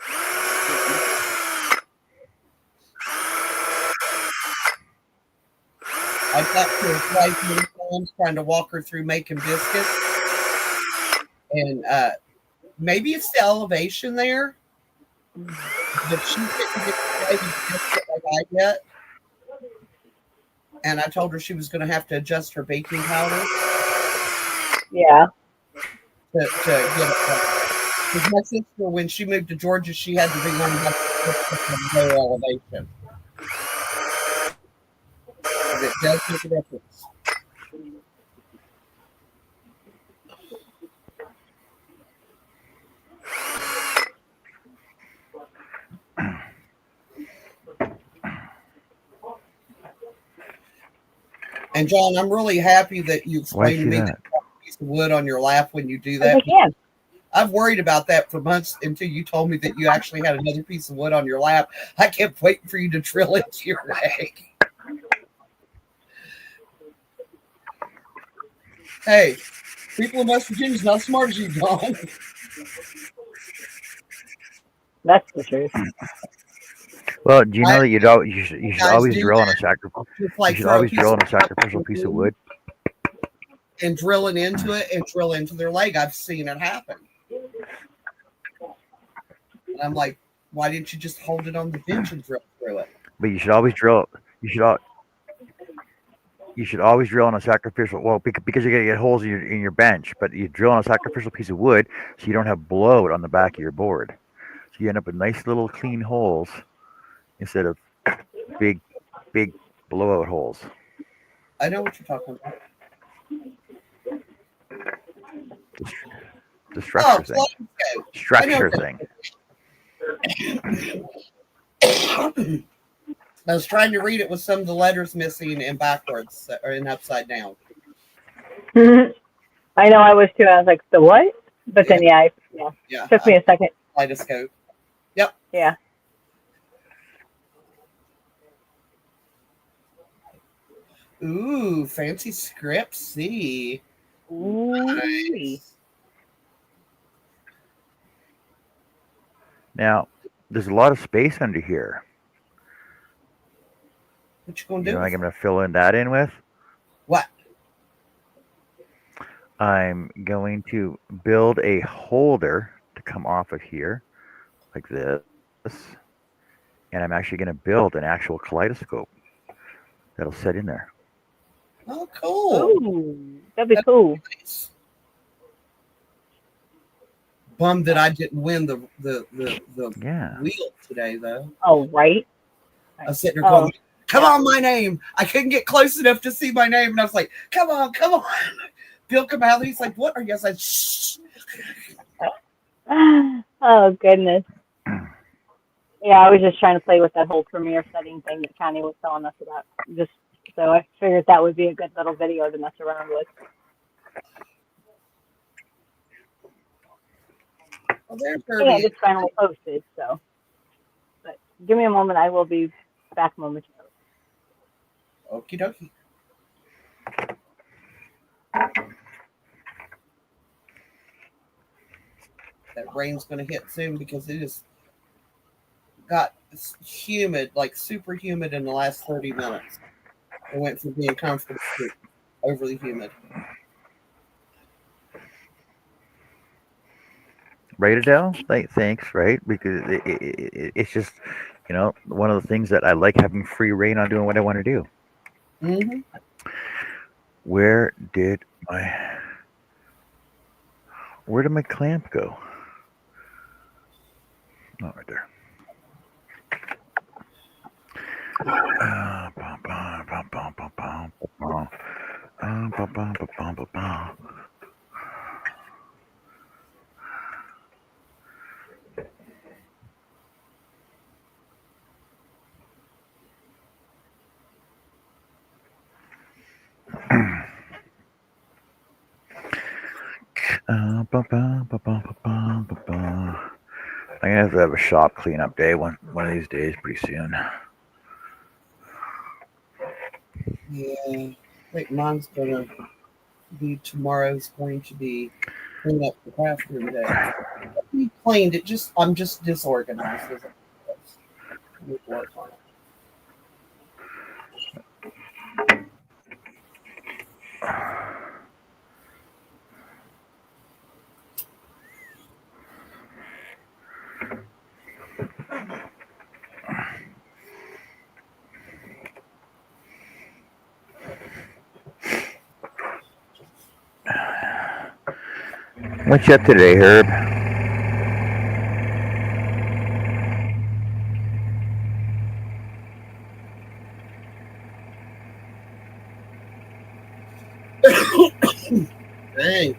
I talked to his wife many times trying to walk her through making biscuits. And maybe it's the elevation there, but she couldn't get the baby biscuit like I get. And I told her she was going to have to adjust her baking powder Yeah. to get it right. Because my sister, when she moved to Georgia, she had to relearn how to cook from low elevation. Because it does make a difference. And John, I'm really happy that you Why explained to see me that? that you have a piece of wood on your lap when you do Because that. they can. I've worried about that for months until you told me that you actually had another piece of wood on your lap. I kept waiting for you to drill into your leg. Hey, people in West Virginia's not as smart as you, John. That's the truth. Well, do you know that you should Guys always do drill on a that. sacrificial. Just You like should throw a always piece drill of on a sacrificial piece of wood. and drilling into it and drill into their leg. I've seen it happen. And I'm like, why didn't you just hold it on the bench and drill through it? But you should always drill. You should always drill on a sacrificial. Well, because you're gonna get holes in your bench, but you drill on a sacrificial piece of wood, so you don't have blowout on the back of your board. So you end up with nice little clean holes instead of big blowout holes. I know what you're talking about. The structure thing. Flushco. Structure thing. I was trying to read it with some of the letters missing and backwards or in upside down. I know I was too. I was like, the what? But then, yeah, Yeah. took me a second. Kaleidoscope. Yeah. Ooh, fancy script C. Ooh. Nice. Now, there's a lot of space under here. What you gonna You do? know what with I'm going to fill that in with? What? I'm going to build a holder to come off of here, like this. And I'm actually going to build an actual kaleidoscope that'll sit in there. Oh, cool. Ooh, that'd be cool. Nice. Bummed that I didn't win the Yeah. wheel today, though. Oh, right. I was sitting there Oh, going, come on, my name. I couldn't get close enough to see my name. And I was like, come on. Bill Kamali, like, what are you? I said, shh. oh goodness. Yeah, I was just trying to play with that whole premiere setting thing that Connie was telling us about. Just so I figured that would be a good little video to mess around with. Well, there's And Herbie. it's finally posted, so. But give me a moment. I will be back momentarily. Okie dokie. That rain's going to hit soon because it has got humid, like super humid in the last 30 minutes. It went from being comfortable to overly humid. Right, Adele? Thanks, right? Because it's just, one of the things that I like having free reign on doing what I want to do. Mm-hmm. Where did my clamp go? Oh, right there. I'm gonna have to have a shop cleanup day one of these days, pretty soon. Yeah, I think mine's going to be tomorrow's going to be clean up the craft room day. cleaned. I'm just disorganized. As it is. I need to work on it. What's up today, Herb? Dang.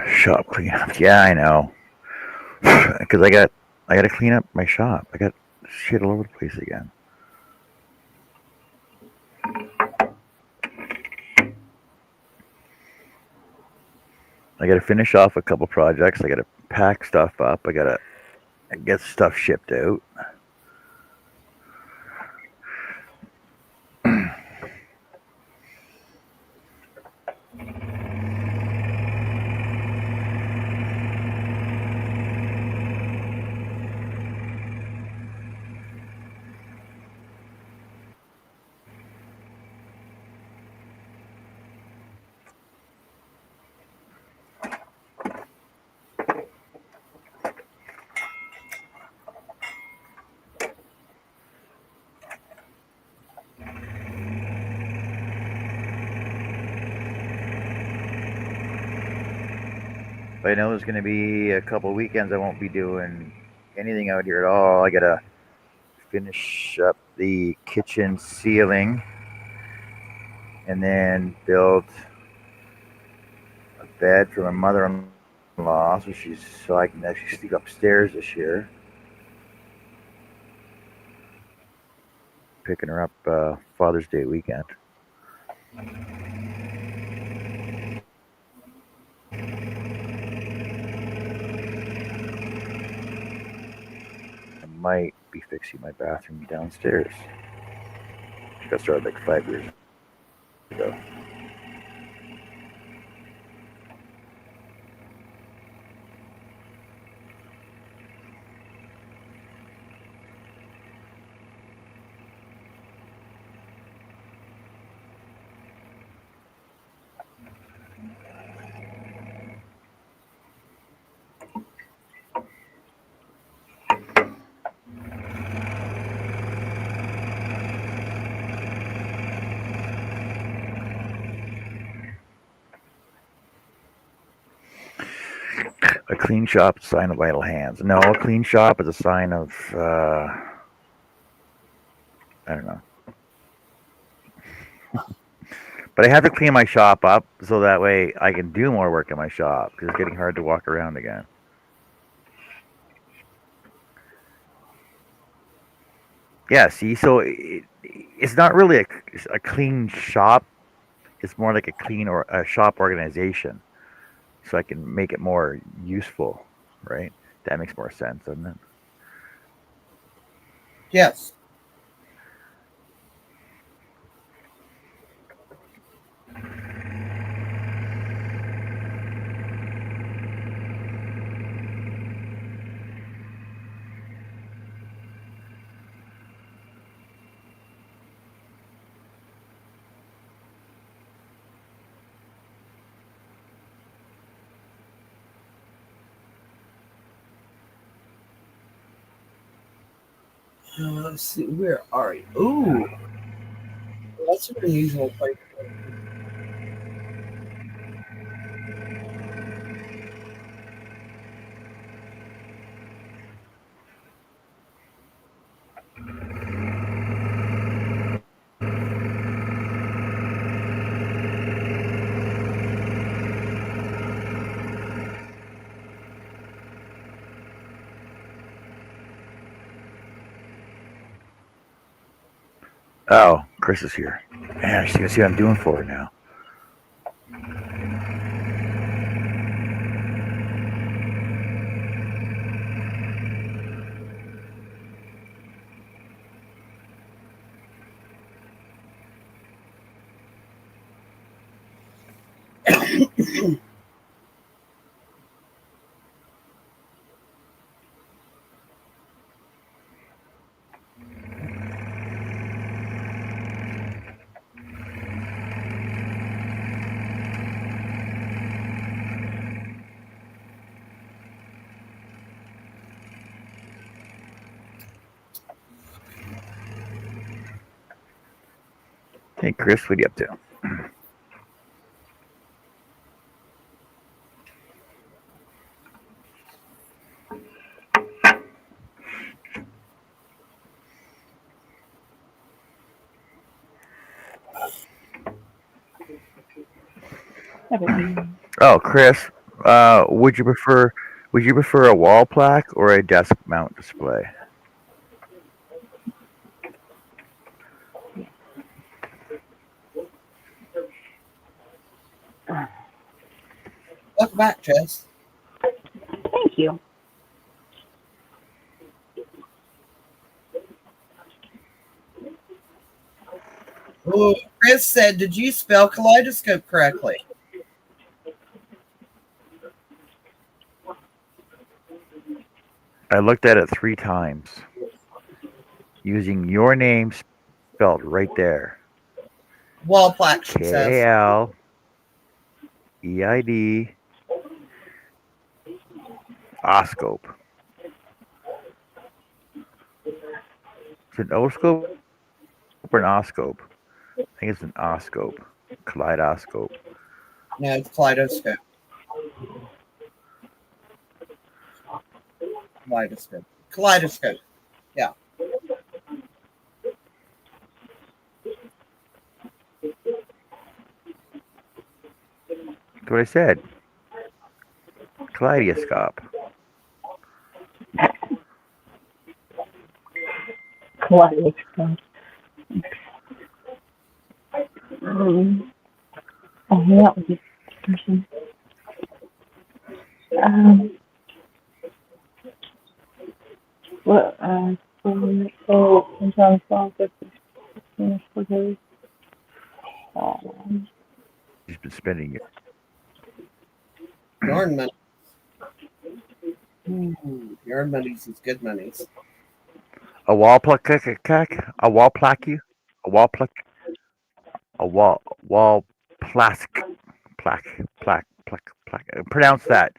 Shop cleanup. Yeah, I know. Because I got to clean up my shop. I got shit all over the place again. I got to finish off a couple projects. I got to pack stuff up. I got to get stuff shipped out. But I know there's going to be a couple weekends I won't be doing anything out here at all. I got to finish up the kitchen ceiling and then build a bed for my mother-in-law so I can actually sleep upstairs this year. Picking her up Father's Day weekend. I might be fixing my bathroom downstairs. I got started like 5 years ago. A clean shop is a sign of idle hands. No, a clean shop is a sign of, I don't know. But I have to clean my shop up so that way I can do more work in my shop because it's getting hard to walk around again. Yeah, see, so it's not really a clean shop. It's more like a clean or a shop organization, so I can make it more useful, right? That makes more sense, doesn't it? Yes. Let's see, where are you? Ooh, that's an unusual place. Oh, Chris is here. Man, I see what I'm doing for it now. Hey, Chris, what are you up to? Oh, Chris, would you prefer a wall plaque or a desk mount display? Welcome back, Jess. Thank you. Oh, Chris said, did you spell kaleidoscope correctly? I looked at it 3 times using your name spelled right there. Wall plaque, she says. KLEID oscope. Is it an oscope or an oscope? I think it's an oscope. Kaleidoscope. No, it's kaleidoscope. Kaleidoscope. Kaleidoscope. Yeah. That's what I said. Kaleidoscope. Kaleidoscope. Oh, that was a person. What? He's been spending it. Yarn money. Yarn monies is good monies. A wall plaque. A wall plaque. You. A wall plaque. A wall plaque. Plaque. Pronounce that.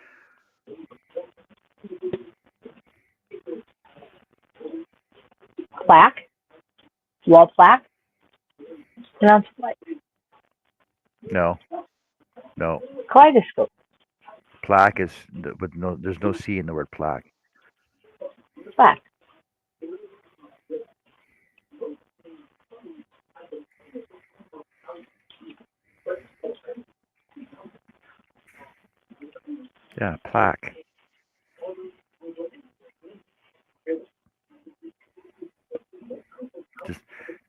Plaque? Wall plaque? Pronounced like No. kaleidoscope. Plaque is with no. There's no C in the word plaque. Plaque. Yeah, plaque.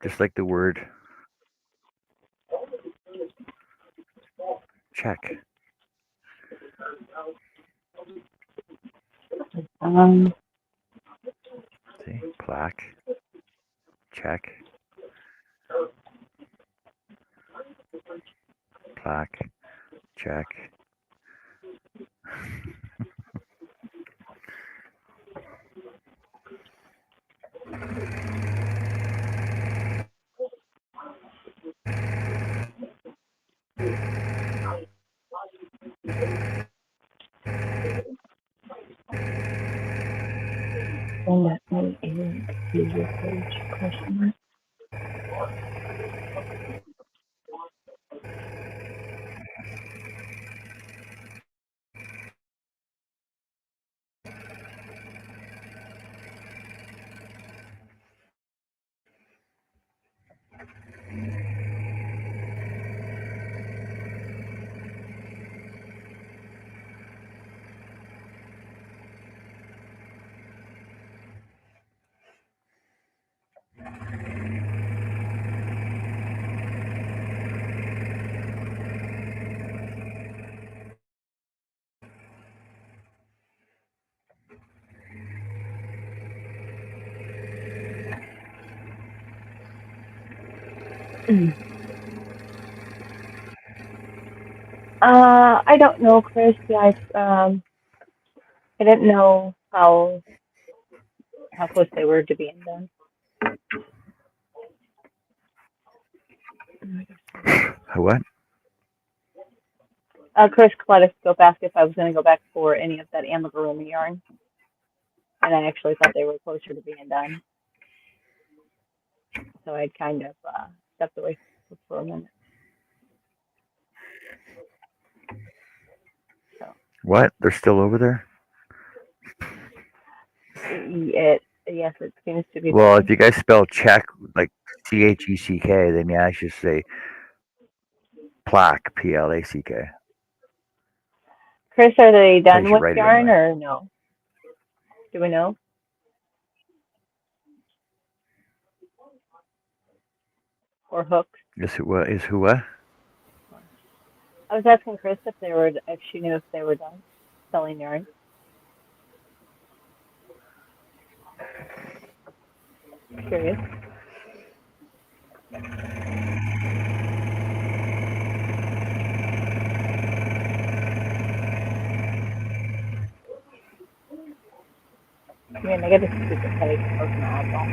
Just like the word check. See, plaque, check, plaque, check. User page question. I don't know, Chris. Yeah, I didn't know how close they were to being done. What? Chris Kaleidoscope asked if I was going to go back for any of that amigurumi yarn, and I actually thought they were closer to being done. So I'd kind of stepped away for a minute. So What? They're still over there? yes, it seems to be. Well, done. if you guys spell check like CHECK, then yeah, I should say plaque, PLACK. Chris, are they done should with write it yarn anyway. or no? Do we know? Or hooks? Is who what? I was asking Chris if she knew if they were done selling yarn. Curious. Man, I get a stupid headache from the eyeball.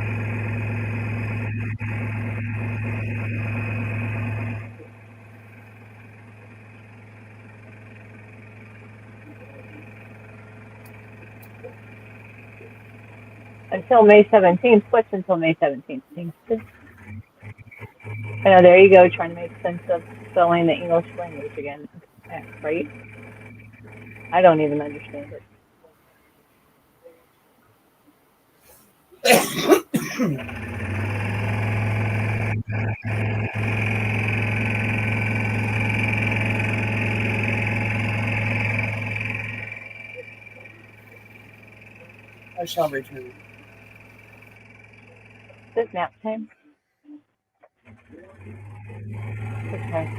Until May 17th. What's until May 17th? I know, there you go, trying to make sense of spelling the English language again, right? I don't even understand it. I shall return. Is it nap time? Okay.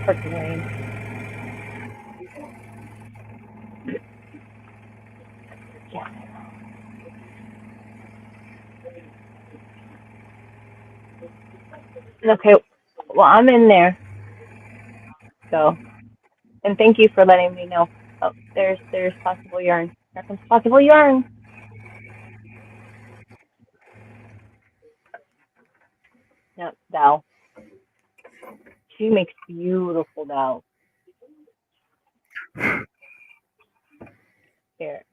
Freaking rain. Yeah. Okay, well, I'm in there. So, and thank you for letting me know. Oh, there's possible yarn. There comes possible yarn. Yep, dowel. She makes beautiful dowels. Here.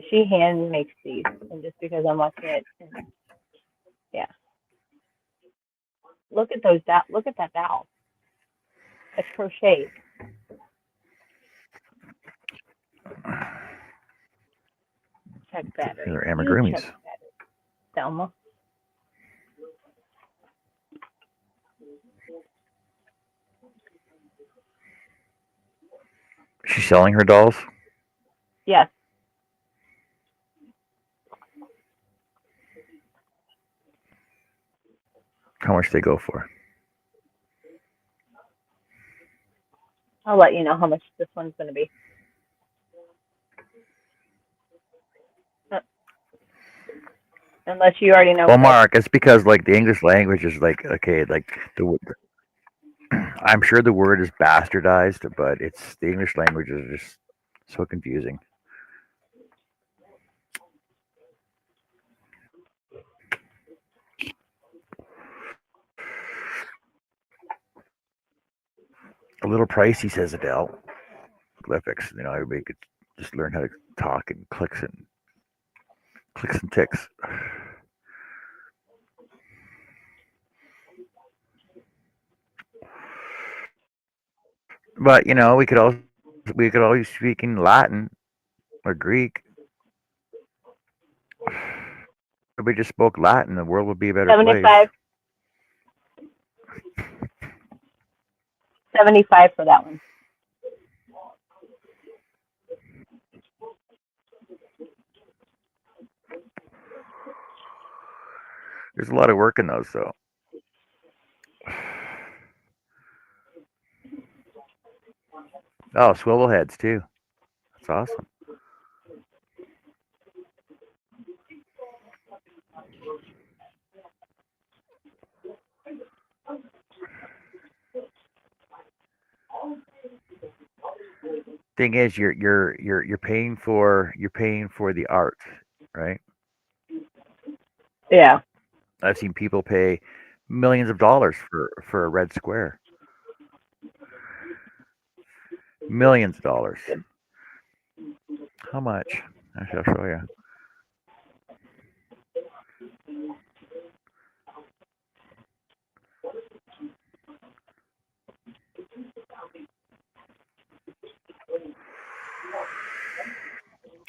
She hand makes these, and just because I'm watching it, yeah. Look at those look at that dowel. It's crocheted. Check battery. They're You amigurumis. check battery. Selma. She's selling her dolls? Yes. How much they go for? I'll let you know how much this one's going to be. Unless you already know. Well, Mark, it's because like the English language is like okay, like I'm sure the word is bastardized, but it's the English language is just so confusing. A little pricey, says Adele. Glyphics, everybody could just learn how to talk and clicks and Clicks and ticks. But we could always speak in Latin or Greek. If we just spoke Latin, the world would be a better place. 75 for that one. There's a lot of work in those, though. Oh, swivel heads too. That's awesome. Thing is, you're paying for the art, right? Yeah. I've seen people pay millions of dollars for a red square. Millions of dollars. How much? Actually, I'll show you.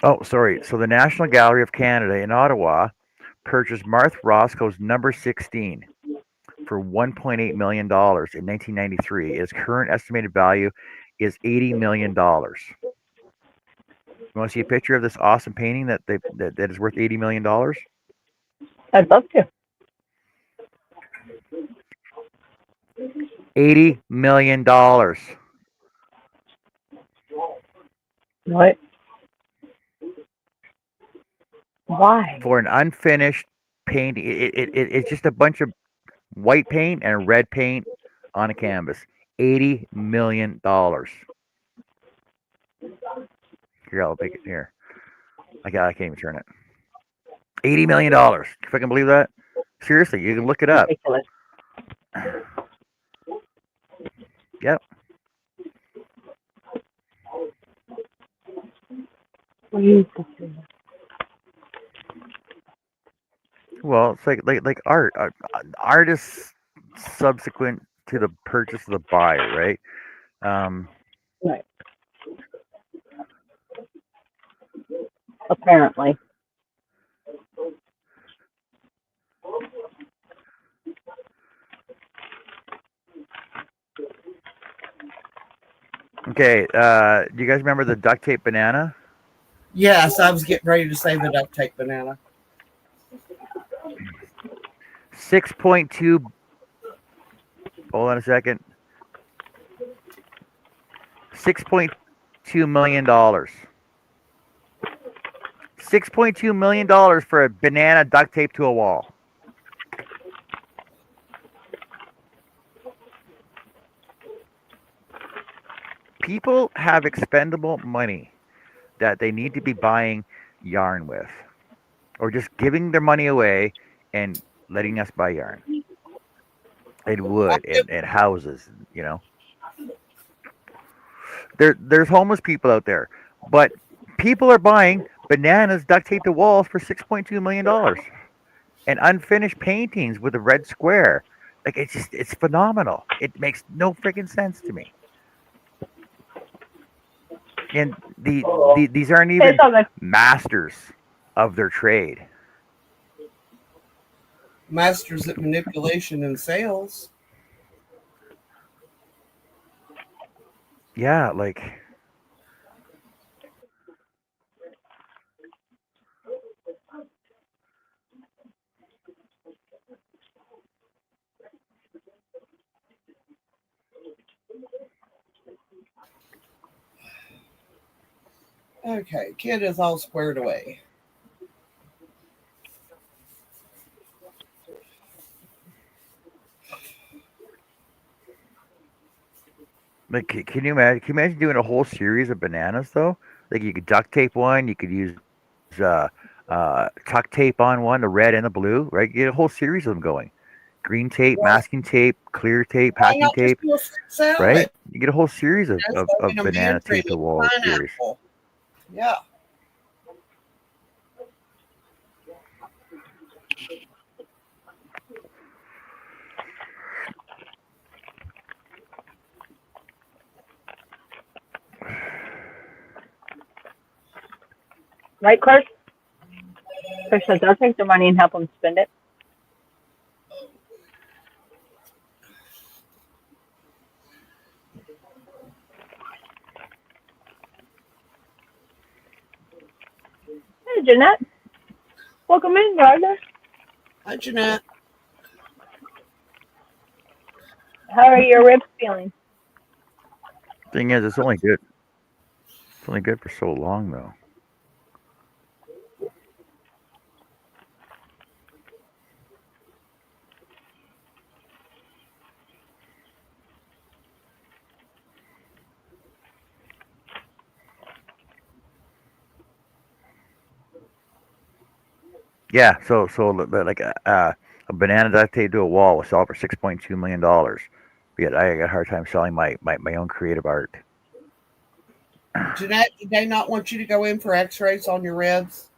Oh, sorry. So the National Gallery of Canada in Ottawa purchased Martha Roscoe's number 16 for $1.8 million in 1993. Its current estimated value is $80 million. You want to see a picture of this awesome painting that is worth $80 million? I'd love to. $80 million. What? Why? For an unfinished painting. It's just a bunch of white paint and red paint on a canvas. $80 million. Here, I'll take it here. I can't even turn it. $80 million. If I can believe that. Seriously, you can look it up. Ridiculous. Yep. Well, it's like art. Art is subsequent to the purchase of the buyer, right? Right. Apparently. Okay. Do you guys remember the duct tape banana? Yes, I was getting ready to say the duct tape banana. 6.2. Hold on a second. $6.2 million. $6.2 million for a banana duct taped to a wall. People have expendable money that they need to be buying yarn with, or just giving their money away and letting us buy yarn and wood and houses. There's homeless people out there, but people are buying bananas duct taped to walls for $6.2 million and unfinished paintings with a red square. Like, it's phenomenal. It makes no freaking sense to me. And these aren't even masters of their trade. Masters at manipulation and sales. Yeah, like. Okay, kid is all squared away. Like, can you imagine doing a whole series of bananas though? Like, you could duct tape one, you could use tuck tape on one, the red and the blue, right? You get a whole series of them going. Green tape, masking tape, clear tape, packing tape, right? You get a whole series of banana tape to wall series. Yeah. Right, Clark? Chris says they'll take their money and help them spend it. Hey, Jeanette. Welcome in, Gardner. Hi, Jeanette. How are your ribs feeling? Thing is, it's only good. It's only good for so long, though. Yeah, so like a banana duct tape to a wall was sold for $6.2 million. Yet I got a hard time selling my own creative art. Jeanette, did they not want you to go in for x-rays on your ribs?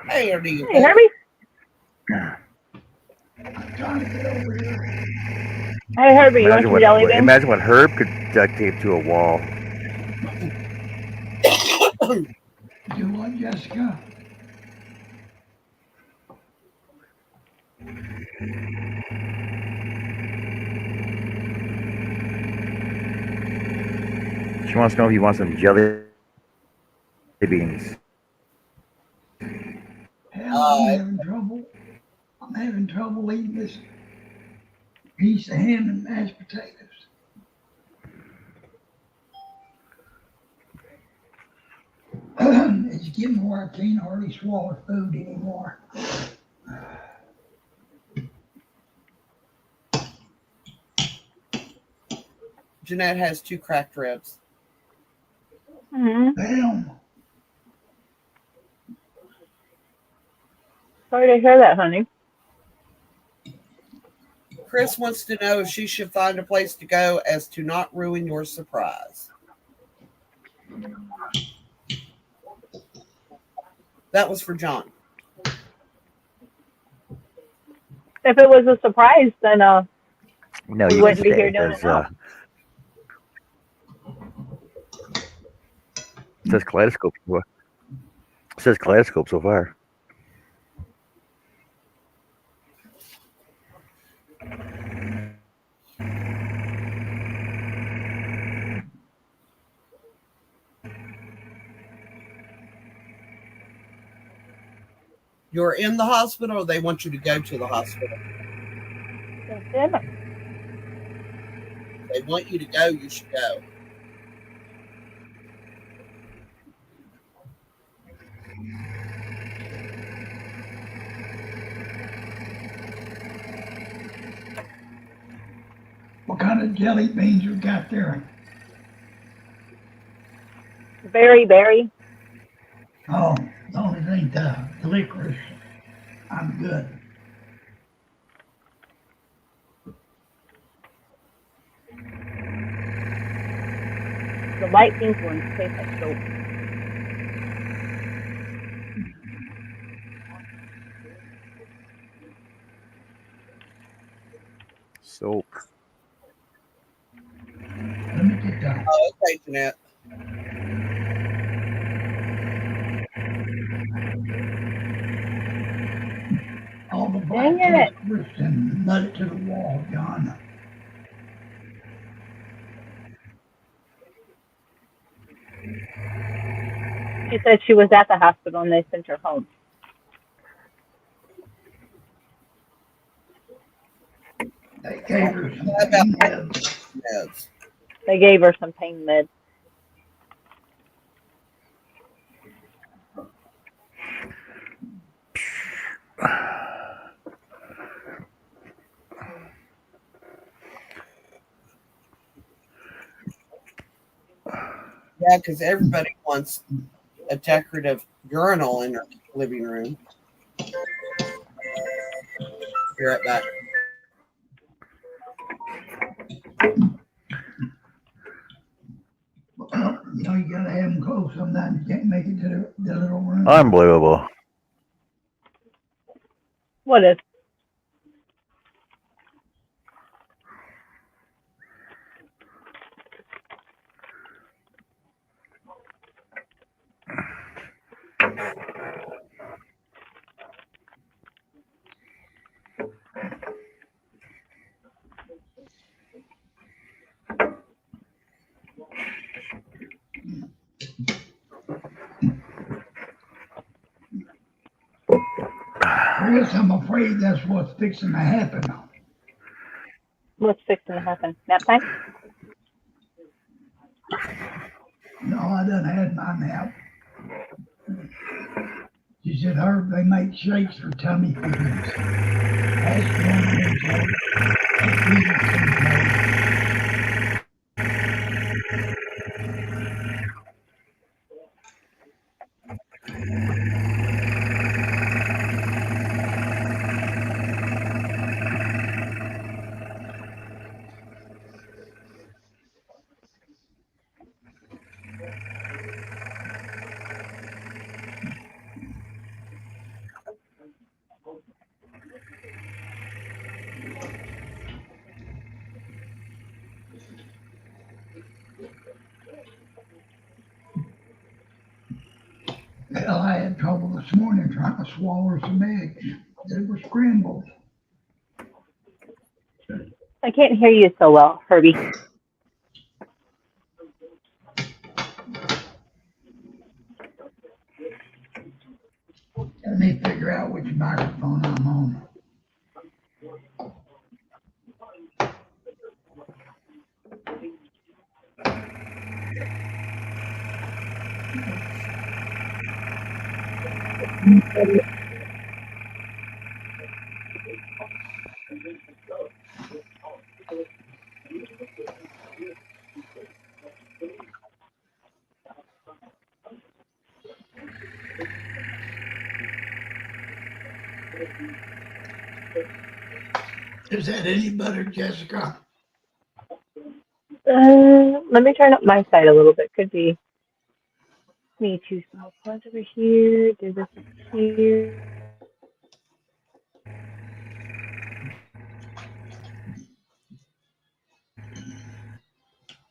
Hey, Ernie. Hey, Herbie. Hey, Herbie, you want some jelly beans? Imagine what Herb could duct tape to a wall. Do what, Jessica? She wants to know if you want some jelly beans. Hell, I'm having trouble eating this piece of ham and mashed potatoes. It's getting where I can't hardly swallow food anymore. Jeanette has 2 cracked ribs. Mm-hmm. Damn. Sorry to hear that, honey. Chris wants to know if she should find a place to go as to not ruin your surprise. That was for John. If it was a surprise, then No, we you wouldn't can be stay here doing it because now. it says kaleidoscope. It says kaleidoscope so far. You're in the hospital, or they want you to go to the hospital? Damn it. If they want you to go, you should go. What kind of jelly beans you got there? Berry. Oh, as long as it ain't licorice, I'm good. The light pink ones taste like soap. Soap. Let me get down. Oh, okay, Jeanette. All the black Dang it. licorice and nut it to the wall, John. She said she was at the hospital and they sent her home. They gave her some What about pain meds. meds? They gave her some pain meds. Yeah, because everybody wants a decorative urinal in their living room. Be right back. Well, you know, you gotta have them close. Sometimes you can't make it to the little room. Unbelievable. What is? Chris, I'm afraid that's what's fixing to happen. What's fixing to happen? Nap time? No, I done had my nap. She said, Herb, they make shakes for tummy feelings. Ask one of them, that feels control. Hell, I had trouble this morning trying to swallow some eggs. They were scrambled. I can't hear you so well, Herbie. Let me figure out which microphone I'm on. Is that any better, Jessica? Let me turn up my side a little bit. Could be me too small. Plunge over here. Do this here.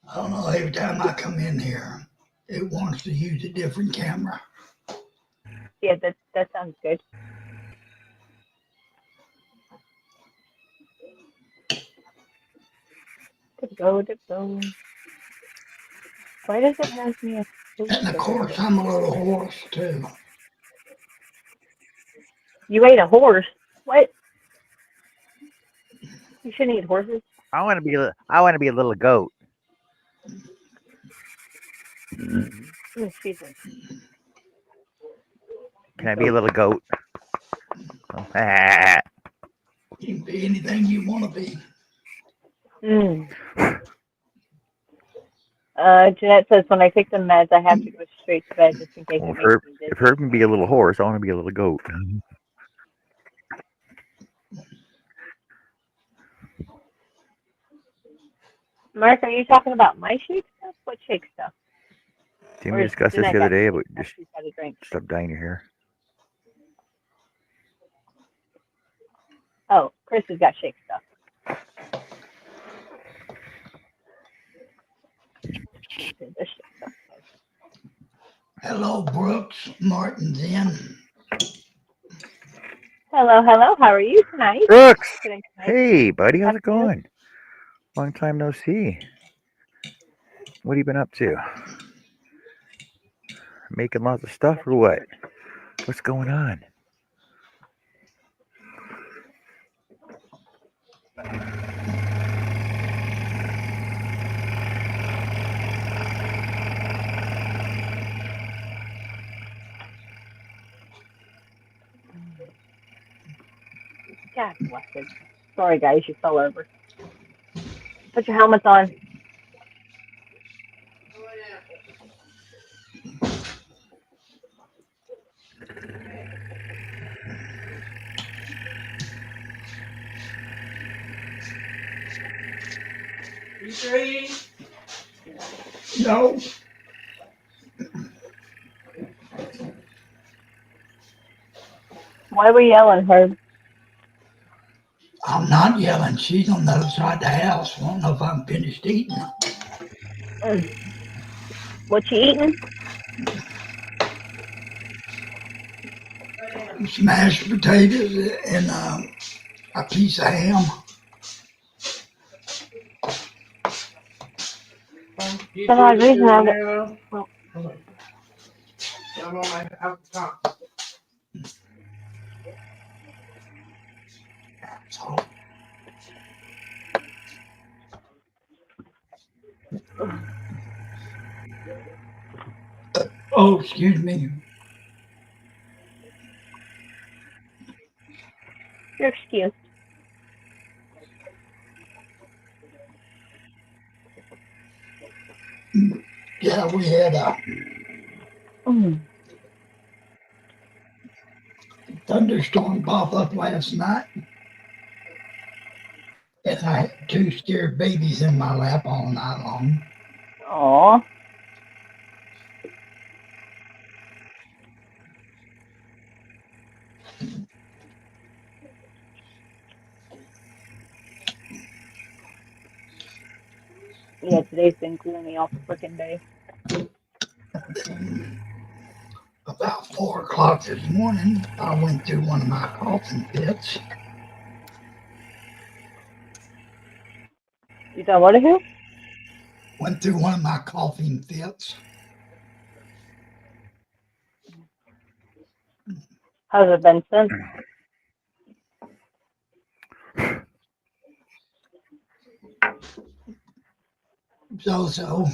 I don't know, every time I come in here, it wants to use a different camera. Yeah, that sounds good. Go. Why does it have me a And of course, I'm a little hoarse too. You ate a horse? What? You shouldn't eat horses. I want to be a little goat. Oh, Jesus. Can I be a little goat? You can be anything you want to be. Jeanette says when I take the meds, I have to go straight to bed just in case Well, it makes me if dizzy. Herb can be a little horse, I want to be a little goat. Mark, are you talking about my shake stuff? What shake stuff? Didn't Or we is discuss this Jeanette the other got day shake about stuff just she's got to drink? stop dyeing your hair? Oh, Chris has got shake stuff. This shake stuff. Hello, Brooks. Martin's in. Hello. How are you tonight? Brooks! Tonight? Hey, buddy, how's it Afternoon? going? Long time no see. What have you been up to? Making lots of stuff or what? What's going on? God bless it. Sorry, guys, you fell over. Put your helmets on. No. Why were you yelling, Herb? I'm not yelling. She's on the other side of the house. I don't know if I'm finished eating. What you eating? Mashed potatoes and a piece of ham. For that reason, So, oh, excuse me. You're excused. Yeah, we had a thunderstorm pop up last night. And I had two scared babies in my lap all night long. Aw. Yeah, today's been gloomy all freaking day. About 4 o'clock this morning, I went through one of my coughing fits. You done what, who? Went through one of my coughing fits. How's it been since? So.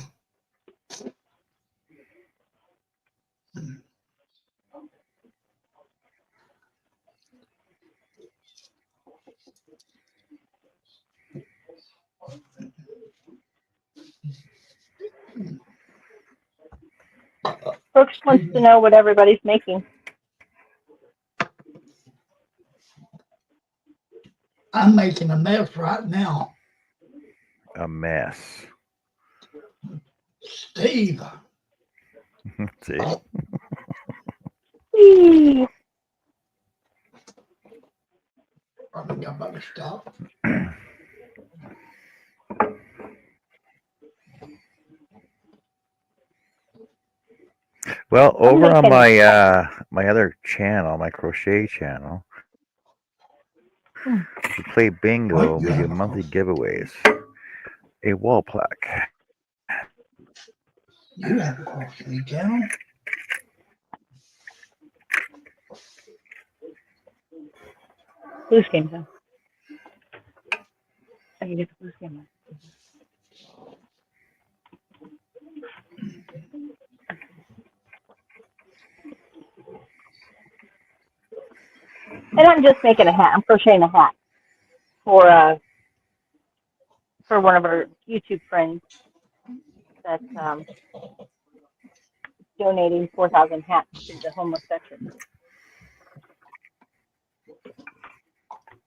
Brooks wants to know what everybody's making. I'm making a mess right now. A mess. Steve. See? Whee! Probably got better stuff. Well, over on making- my my other channel, my crochet channel, we play bingo. We do monthly giveaways. A wall plaque. You have a crochet channel? Blues game, though. I can get the blues game. And I'm just making a hat. I'm crocheting a hat for one of our YouTube friends that's donating 4,000 hats to the homeless veterans.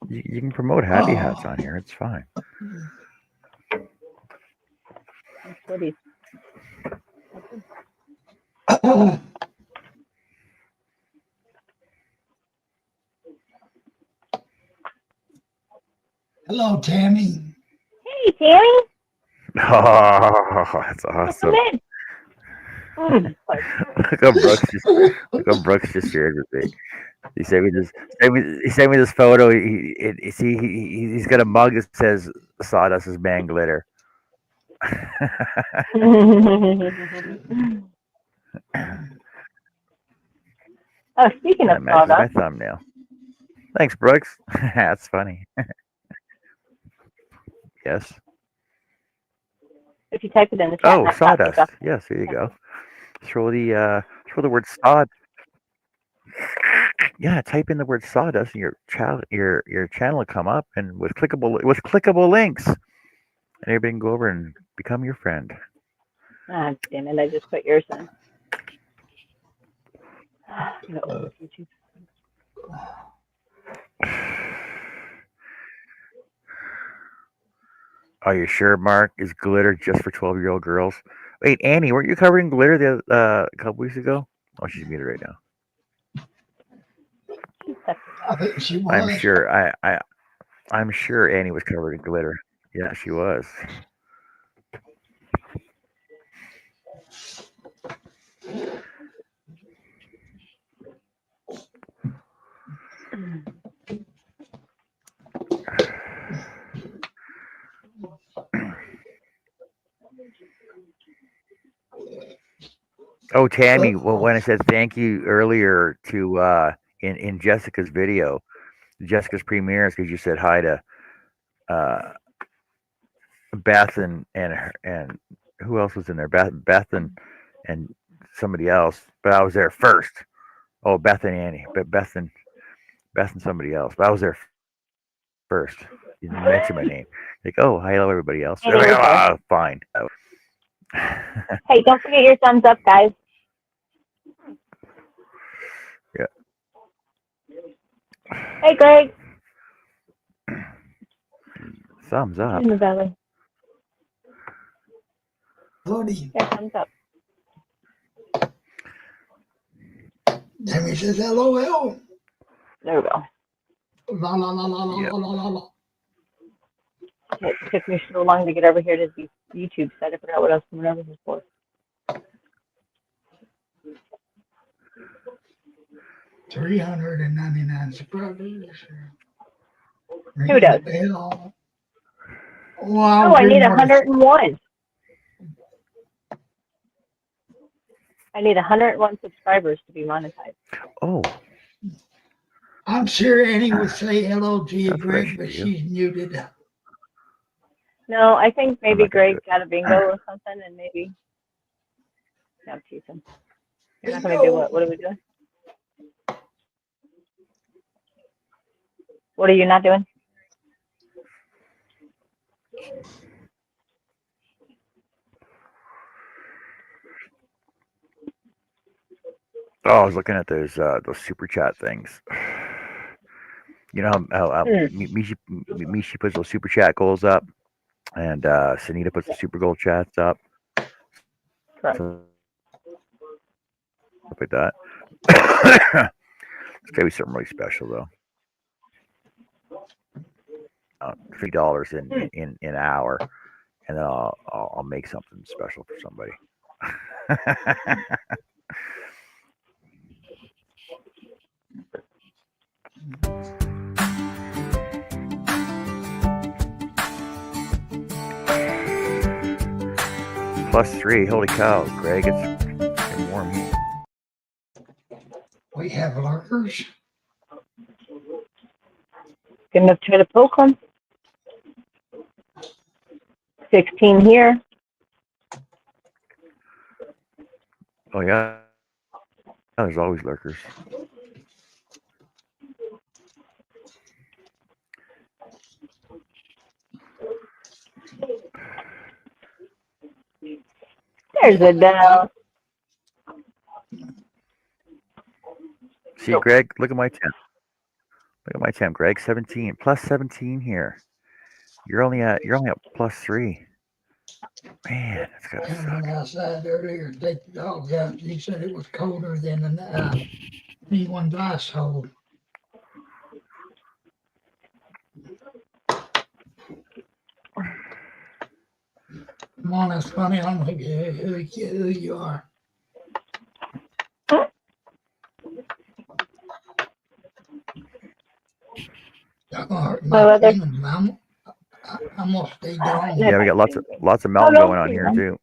You can promote happy hats on here. It's fine. And hoodies. Hello, Tammy. Hey, Tammy. Oh, that's awesome. Come in. Look how Brooks just shared with me. He sent me this photo. He's got a mug that says "Sawdust is man glitter." Oh, speaking of That matches my sawdust, thumbnail. Thanks, Brooks. That's funny. Yes. if you type it in the chat, Oh, that's not sawdust. pickup. Yes, there you go. Throw the word sawd. Yeah, type in the word sawdust, and your channel will come up, and with clickable links, and everybody can go over and become your friend. Ah, damn it! I just put yours in. I'm gonna open YouTube. Are you sure, Mark? Is glitter just for 12-year-old girls? Wait, Annie, weren't you covering glitter a couple weeks ago? Oh, she's muted right now. She's sexy. I think she was. I'm sure. I'm sure Annie was covered in glitter. Yeah, she was. Oh, Tammy, well, when I said thank you earlier to in Jessica's video, Jessica's premieres, because you said hi to uh, Beth and who else was in there? Beth and somebody else, but I was there first. Oh, Beth and Annie, but Beth and somebody else, but I was there first. You didn't mention my name. Like, oh, hello everybody else. Annie was there. Ah, fine. Hey, don't forget your thumbs up, guys. Yeah. Hey, Greg. Thumbs up. In the belly. Buddy, Yeah, thumbs up. Tammy says LOL. There we go. La la la la la Yep. la la la. It took me so long to get over here to the YouTube site. I forgot what else coming over here for. 399 subscribers. Who does? Bell. Oh, Oh, I need 101. I need 101 subscribers to be monetized. Oh, I'm sure Annie would say hello to you, That's what I Greg, should but do. she's muted. No, I think maybe not gonna do Greg got a bingo or something, and maybe. No, teasing. You're not going to do Bingo. what? What are we doing? What are you not doing? oh, I was looking at those super chat things. You know how Mishi puts those super chat goals up, and Sunita puts the super gold chats up. Correct. Stuff like that. It's gotta be something really special though. $3 in an hour, and then I'll make something special for somebody. +3, holy cow, Greg, it's getting warm here. We have lurkers. Good enough to try to poke one. 16 here. Oh yeah, there's always lurkers. There's a down. See, Greg, look at my temp. Look at my temp, Greg. 17 +17 here. You're only at +3. Man, that's gotta I went suck. outside earlier to take the dog out. He said it was colder than anyone's ice hole. Come on, that's funny. I don't think who you are. Y'all gonna hurt Well, my other- feelings, Mama. I'm gonna stay gone. Yeah, we got lots of melon no, going on here man. too.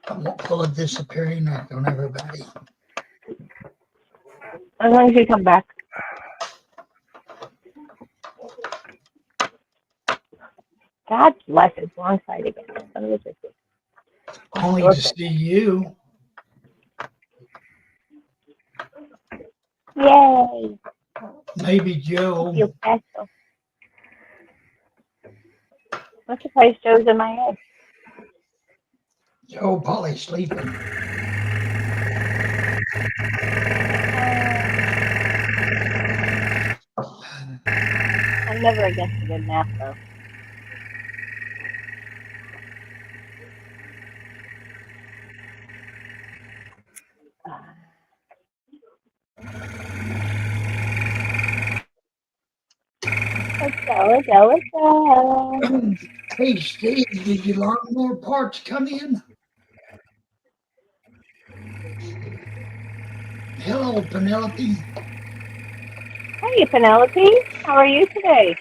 I'm gonna pull a disappearing act on everybody. As long as you come back. God bless his wrong side again. Son of a bitch. Only to see you. Yay! Maybe Joe. Feel special. I'm surprised Joe's in my head. Joe probably sleeping. I'm never against a good nap, though. Let's go. Hey, Steve, did your lawnmower parts come in? Hello, Penelope. Hey, Penelope. How are you today?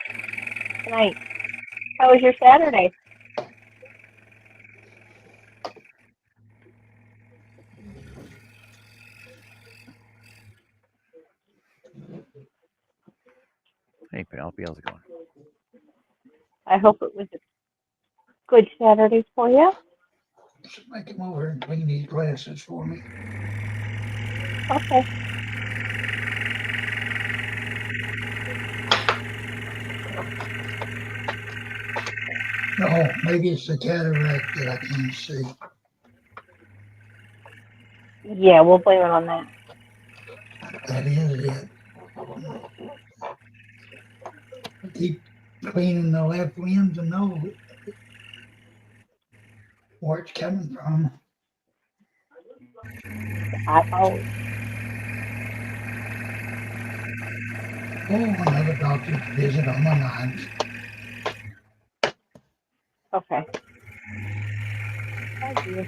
Tonight. How was your Saturday? Hey, Penelope, how's it going? I hope it was a good Saturday for you. Just make him over and clean these glasses for me. Okay. Oh, maybe it's the cataract that I can't see. Yeah, we'll blame it on that. That is it. I keep cleaning the left lens and know where it's coming from. Eyeballs. Oh, another doctor's visit on the 9th. Okay. Oh, dear.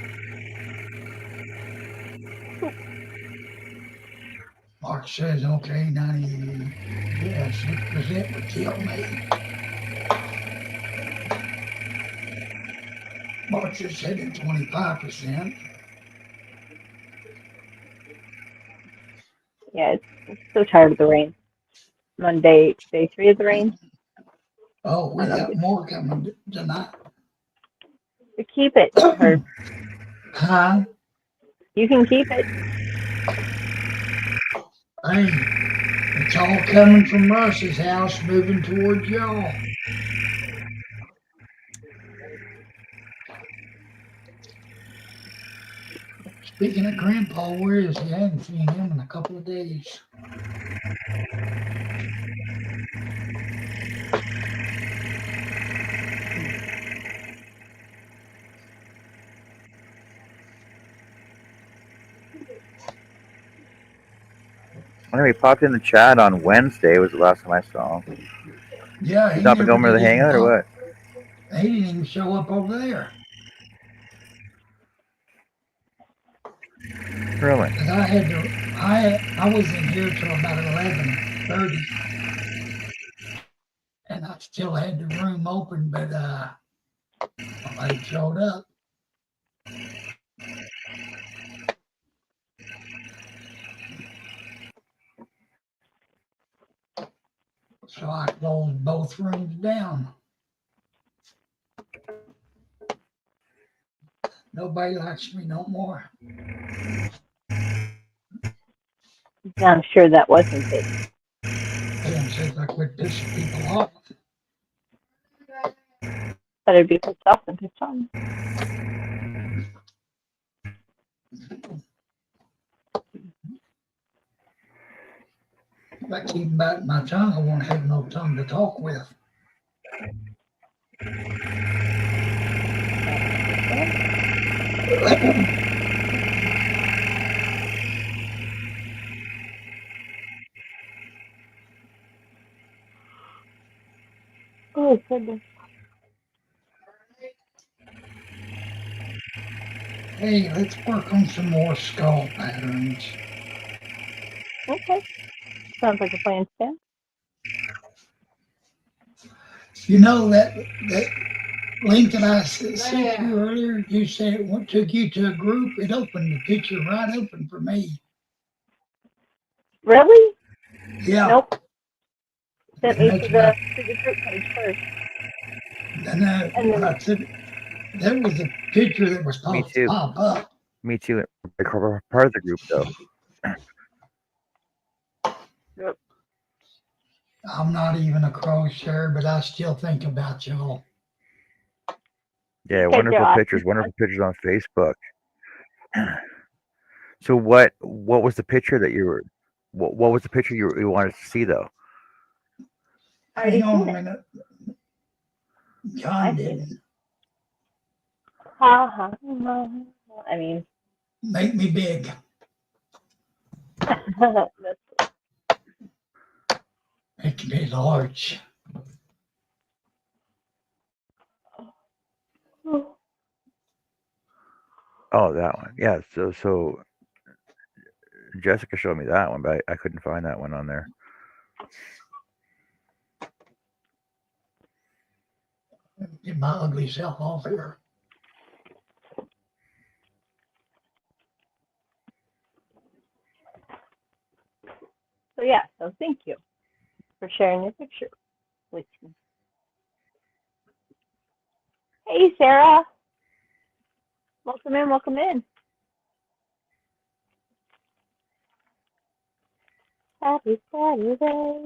Mark says, okay, 90, yeah, 6% would kill me. Mark just said 25%. Yeah, I'm so tired of the rain. I'm on day 3 of the rain. Oh, we I don't got know. more coming tonight. To keep it, or Huh? you can keep it. Hey, it's all coming from Russ's house, moving towards y'all. Speaking of Grandpa, where is he? I haven't seen him in a couple of days. Whenever he popped in the chat on Wednesday was the last time I saw him. Yeah, He's he not been never going to did the even hangout or pop. what? He didn't even show up over there. Really? 'Cause I was in here till about 11:30, and I still had the room open, but nobody showed up. So I closed both rooms down. Nobody likes me no more. I'm sure that wasn't it. Tim says I quit pissing people off. Better be pissed off than pissed on. If I keep biting my tongue, I won't have no tongue to talk with. Oh, goodness. Hey, let's work on some more skull patterns. Okay. Sounds like a plan, Stan. You know that link that I sent you earlier, you said it took you to a group. It opened the picture right open for me. Really? Yeah. Nope. Sent me That's to what the group page first. and And I said that was a picture that was Me supposed to too. pop up. Me too. Part of the group though. Yep. I'm not even a crocheter, but I still think about y'all. Yeah, Okay, wonderful Josh. pictures. Wonderful pictures on Facebook. So what was the picture that you were? What was the picture you wanted to see though? Already Hang on seen a it. minute. I John seen didn't Ha ha. I mean, make me big. that's Make me large. Oh, that one. Yeah. So Jessica showed me that one, but I couldn't find that one on there. Get my ugly self off here. So yeah, so thank you for sharing your picture with me. Hey, Sarah. Welcome in, welcome in. Happy Saturday.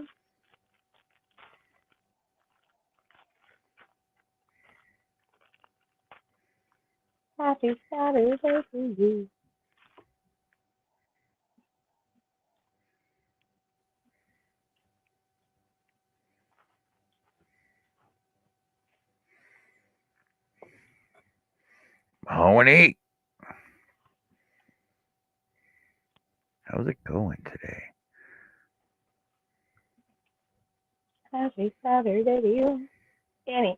Happy Saturday to you. Mahoney, how's it going today? Happy Saturday to you. Annie.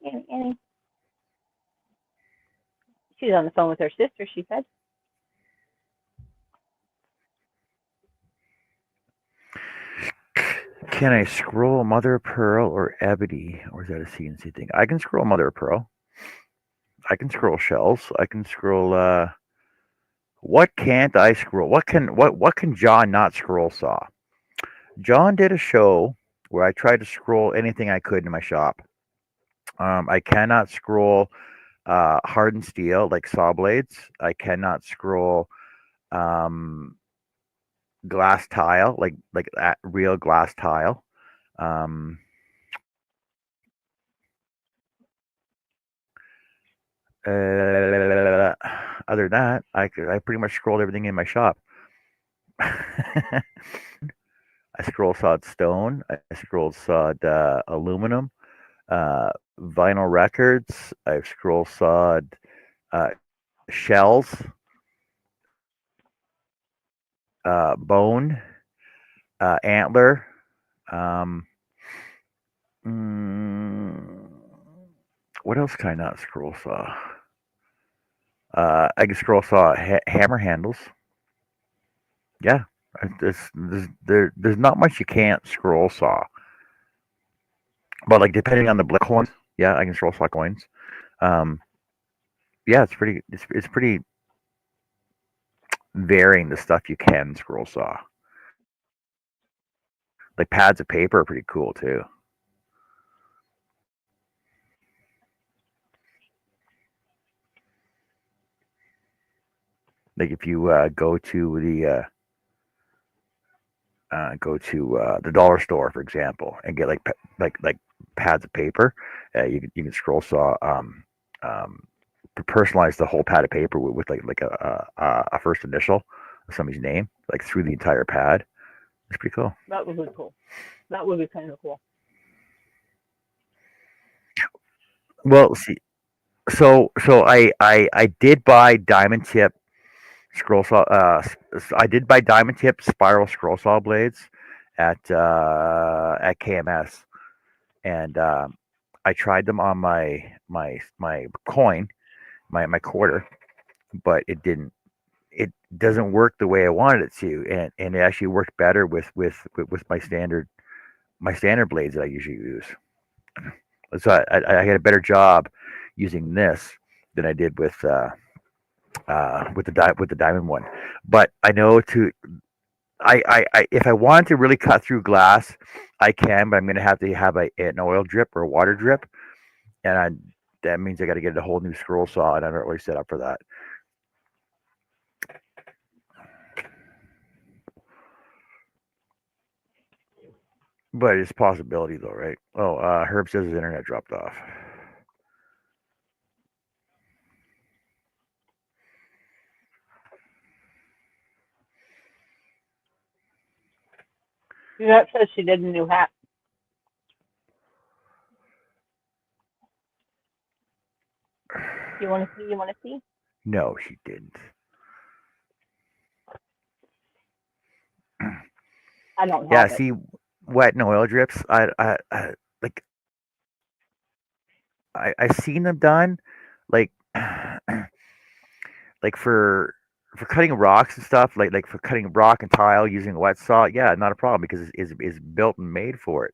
She's on the phone with her sister, she said. Can I scroll Mother of Pearl or Ebony, or is that a CNC thing? I can scroll Mother of Pearl. I can scroll shells. I can scroll. What can't I scroll? What can John not scroll saw? John did a show where I tried to scroll anything I could in my shop. I cannot scroll hardened steel like saw blades. I cannot scroll um, glass tile like real glass tile. Um, Other than that, I pretty much scrolled everything in my shop. I scroll sawed stone. I scroll sawed aluminum, vinyl records. I've scroll sawed uh, shells, bone, antler. Um, mm, what else can I not scroll saw? I can scroll saw hammer handles. Yeah, there's not much you can't scroll saw. But like depending on the black coins, yeah, I can scroll saw coins. Um, yeah, it's pretty varying the stuff you can scroll saw. Like pads of paper are pretty cool too. Like if you go to the dollar store, for example, and get like pads of paper, you can scroll saw um, personalize the whole pad of paper with like a first initial of somebody's name, like through the entire pad. It's pretty cool. That would be cool. That would be kind of cool. Well, see, so I did buy diamond tip scroll saw. I did buy diamond tip spiral scroll saw blades at KMS, and I tried them on my coin, my quarter, but it didn't. It doesn't work the way I wanted it to, and it actually worked better with my standard blades that I usually use. So I had a better job using this than I did with the diamond one. But I know to I if I want to really cut through glass, I can, but I'm gonna have to have an oil drip or a water drip, and that means I got to get a whole new scroll saw, and I'm not really set up for that. But it's a possibility though, right? Oh, Herb says his internet dropped off. That says she did a new hat. You want to see? You want to see? No, she didn't. I don't Yeah, have it. see, wet and oil drips. I like. I seen them done, like like for cutting rocks and stuff, like for cutting rock and tile using a wet saw, yeah, not a problem because it's built and made for it.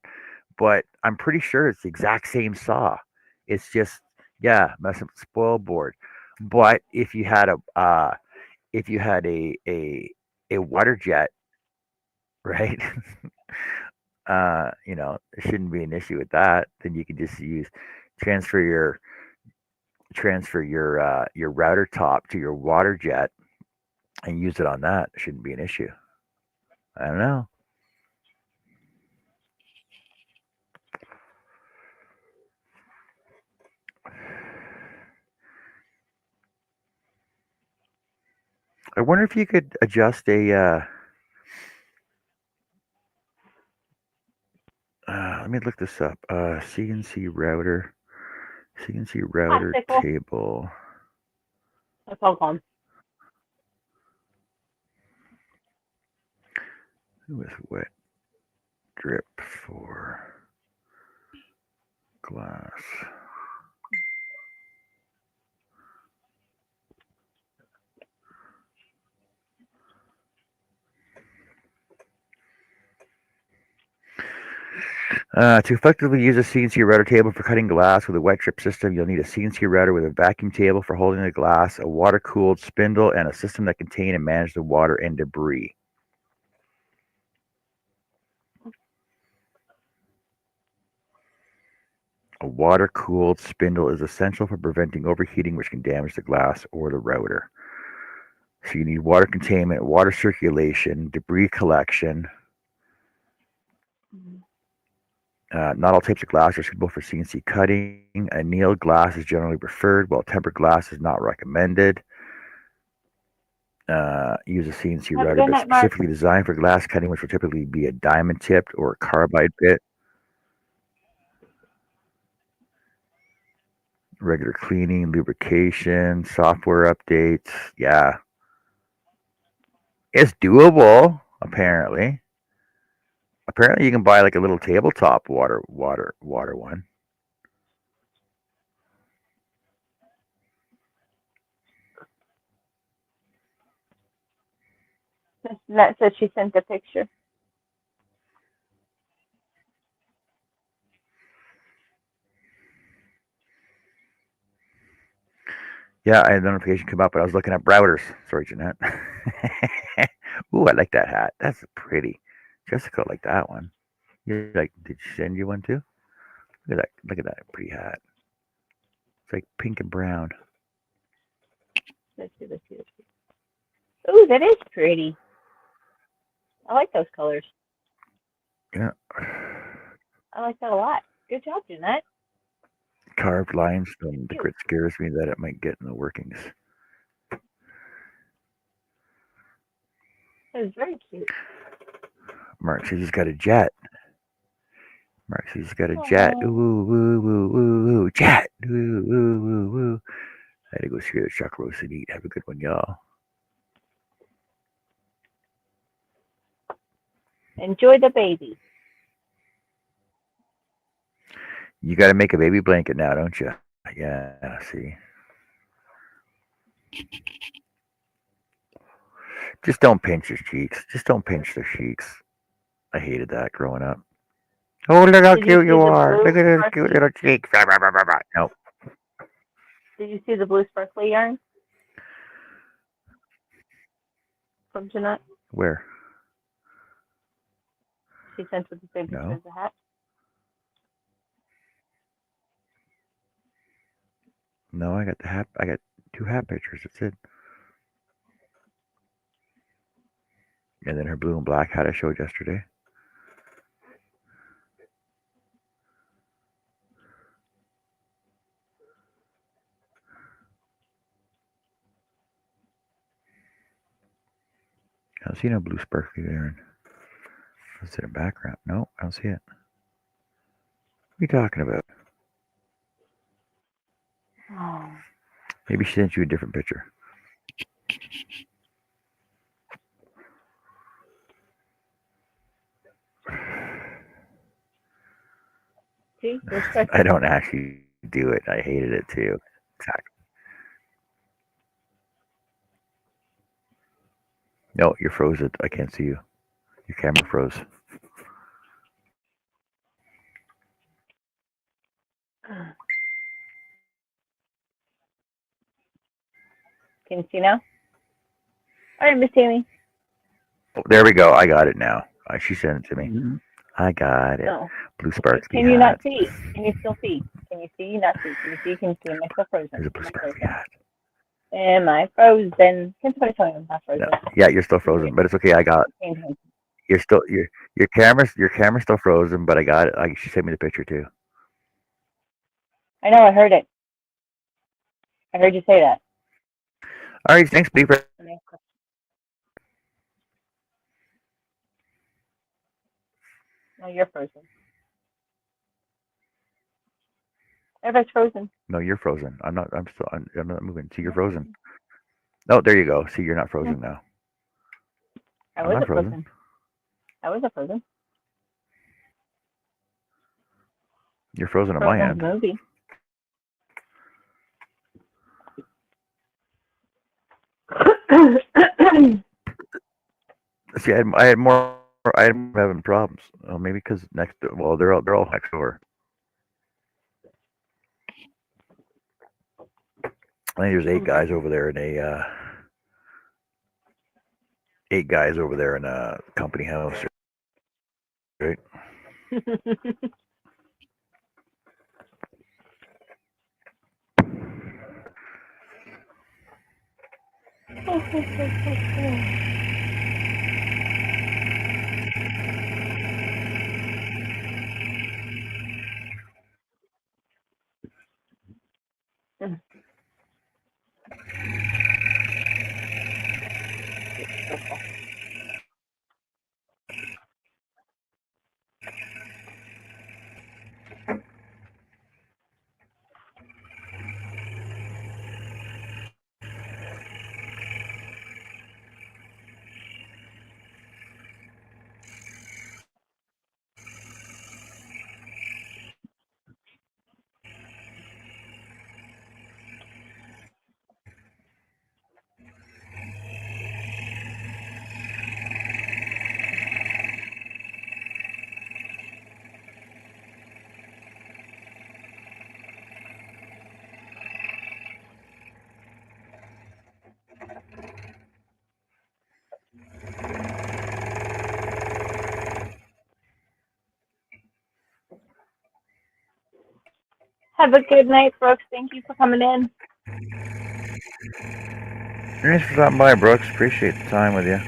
But I'm pretty sure it's the exact same saw. It's just yeah, mess up the spoil board. But if you had a water jet, right? There shouldn't be an issue with that. Then you can just use transfer your your router top to your water jet and use it on that. It shouldn't be an issue. I don't know. I wonder if you could adjust a. Let me look this up. CNC router. CNC router Popsicle. table That's all gone. with wet drip for glass. To effectively use a CNC router table for cutting glass with a wet drip system, you'll need a CNC router with a vacuum table for holding the glass, a water-cooled spindle, and a system that contain and manage the water and debris. A water-cooled spindle is essential for preventing overheating, which can damage the glass or the router. So you need water containment, water circulation, debris collection. Not all types of glass are suitable for CNC cutting. Annealed glass is generally preferred, while tempered glass is not recommended. Use a CNC Have a router good that's night, Mark. specifically designed for glass cutting, which will typically be a diamond tipped or a carbide bit. Regular cleaning, lubrication, software updates. Yeah. It's doable, apparently. Apparently you can buy like a little tabletop water one. That said she sent a picture. Yeah, I had a notification come up, but I was looking at routers. Sorry, Jeanette. Ooh, I like that hat. That's pretty. Jessica liked that one. You're like, did she send you one too? Look at that. Look at that pretty hat. It's like pink and brown. Let's see. Ooh, that is pretty. I like those colors. Yeah. I like that a lot. Good job, Jeanette. Carved limestone. The grit scares me that it might get in the workings. It was very cute. Mark says he's got a jet. Mark says he's got a jet. Ooh, woo, woo, woo, woo. Jet. Woo, woo, woo, woo. I had to go scare the chuck roast and eat. Have a good one, y'all. Enjoy the baby. You got to make a baby blanket now, don't you? Yeah, see. Just don't pinch his cheeks. Just don't pinch their cheeks. I hated that growing up. Oh, look how Did you cute see you the are. blue Look at those sparkly- cute little cheeks. Blah, blah, blah, blah, blah. Nope. Did you see the blue sparkly yarn from Jeanette? Where? She sent with the same picture No. as the hat. No, I got the hat. I got 2 hat pictures. That's it. And then her blue and black hat I showed yesterday. I don't see no blue sparkly there. Is it a background? No, I don't see it. What are you talking about? Oh. Maybe she sent you a different picture. See? Blue sparkly. I don't actually do it. I hated it too. Exactly. No, you're frozen. I can't see you. Your camera froze. Can you see now? All right, Miss Tammy. Oh, there we go. I got it now. She sent it to me. Mhm. I got it. No. Blue sparks Can you not behind. see? Can you still see? Can you see? Not see? Can you see? Can you see? Am I still frozen? There's a blue Am I spark frozen? behind. Am I frozen? Can somebody tell me I'm not frozen? No. Yeah, you're still frozen, but it's okay. I got it. You're still your camera's still frozen, but I got it. She sent me the picture too. I know. I heard it. I heard you say that. All right, thanks, Beaver. No, you're frozen. Everybody's frozen. No, you're frozen. I'm not. I'm still. I'm not moving. See, you're frozen. Oh, there you go. See, you're not frozen now. I I'm wasn't not frozen. frozen. I wasn't frozen. You're frozen on my Frozen end. movie. See, I had more. I had more having problems. Oh, maybe because next. Well, they're all next door. I think there's 8 guys over there in a 8 guys over there in a company house, right? Have a good night, Brooks. Thank you for coming in. Thanks for stopping by, Brooks. Appreciate the time with you.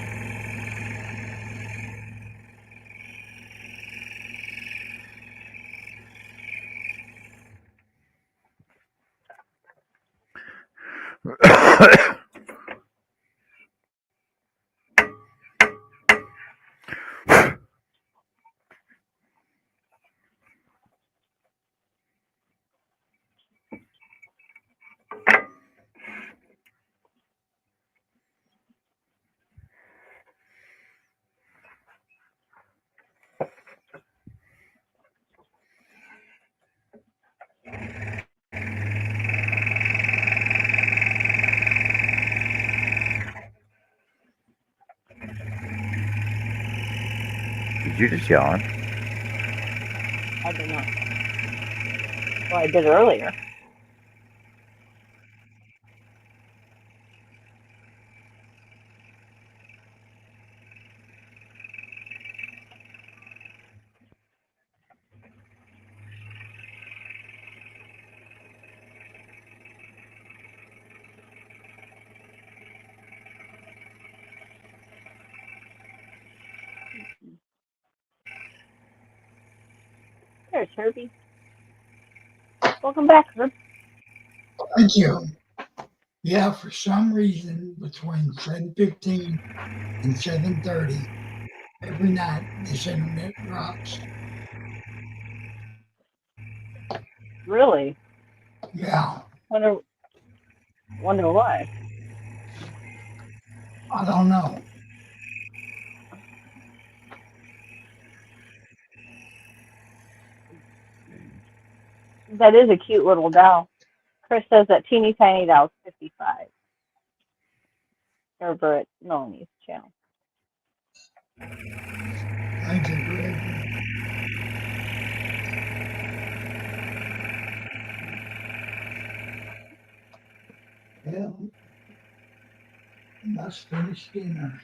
Did you just yawn? I did not. Well, I did earlier. There's Herbie. Welcome back, Herb. Thank you. Yeah, for some reason, between 7:15 and 7:30, every night this internet drops. Really? Yeah, Wonder why. I don't know. That is a cute little doll. Chris says that teeny tiny doll's 55. Over at Melanie's channel. Thank you, Greg. Yeah. Must finish dinner.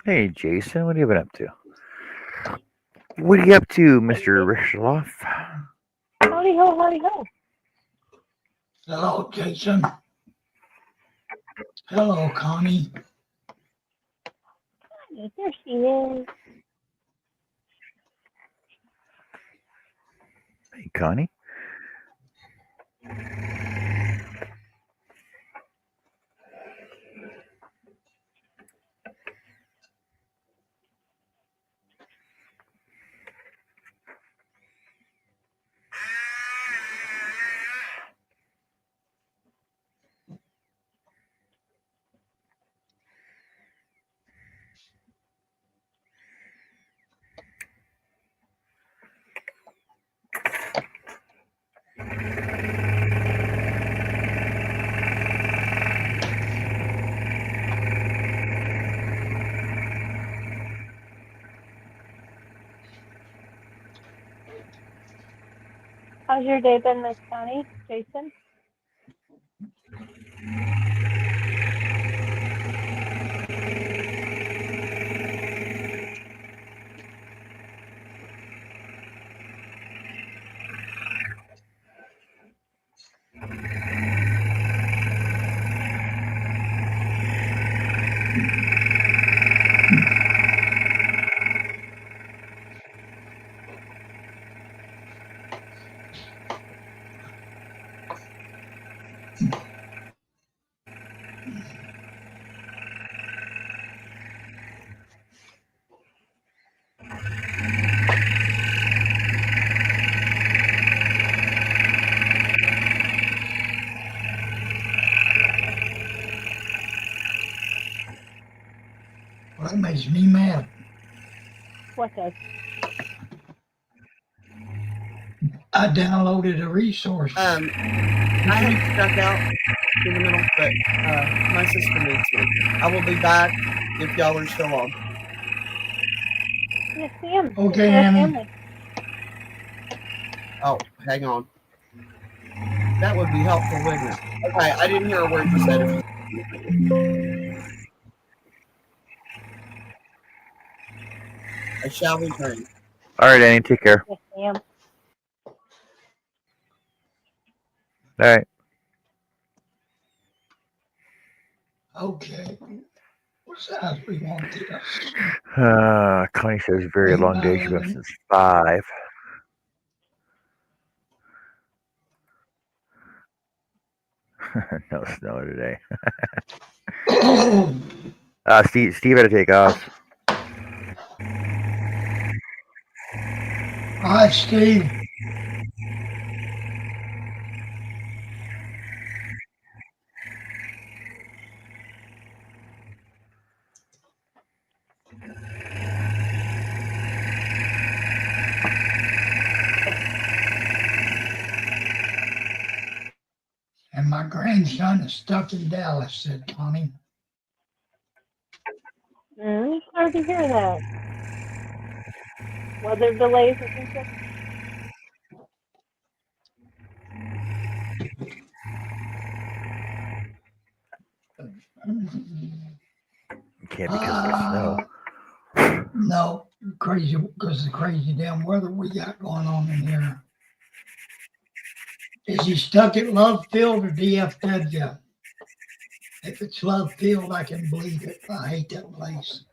Hey, Jason, what have you been up to? What are you up to, Mr. Richloff? Howdy ho, howdy ho. Hello, Jason. Hello, Connie. There she is. Hey, Connie. How's your day been, Miss Connie? Jason? Well, that makes me mad. What does? I downloaded a resource. I have stuck out in the middle, but my sister needs me. I will be back if y'all are still on. Yes, Sam. Okay, It's our Annie. family. Oh, hang on. That would be helpful, wouldn't it? Okay, I didn't hear a word you said. I shall return. All right, Annie, take care. Yes, Sam. All right. Okay. What size we want this? Connie says very long day. She's been up since 5. No snow today. Steve had to take off. All right, Steve. And my grandson is stuck in Dallas, said Connie. Sorry to hear that. Weather delays, I think that's Can't because of the snow. No, crazy, because of the crazy damn weather we got going on in here. Is he stuck at Love Field or DFW? If it's Love Field, I can believe it. I hate that place.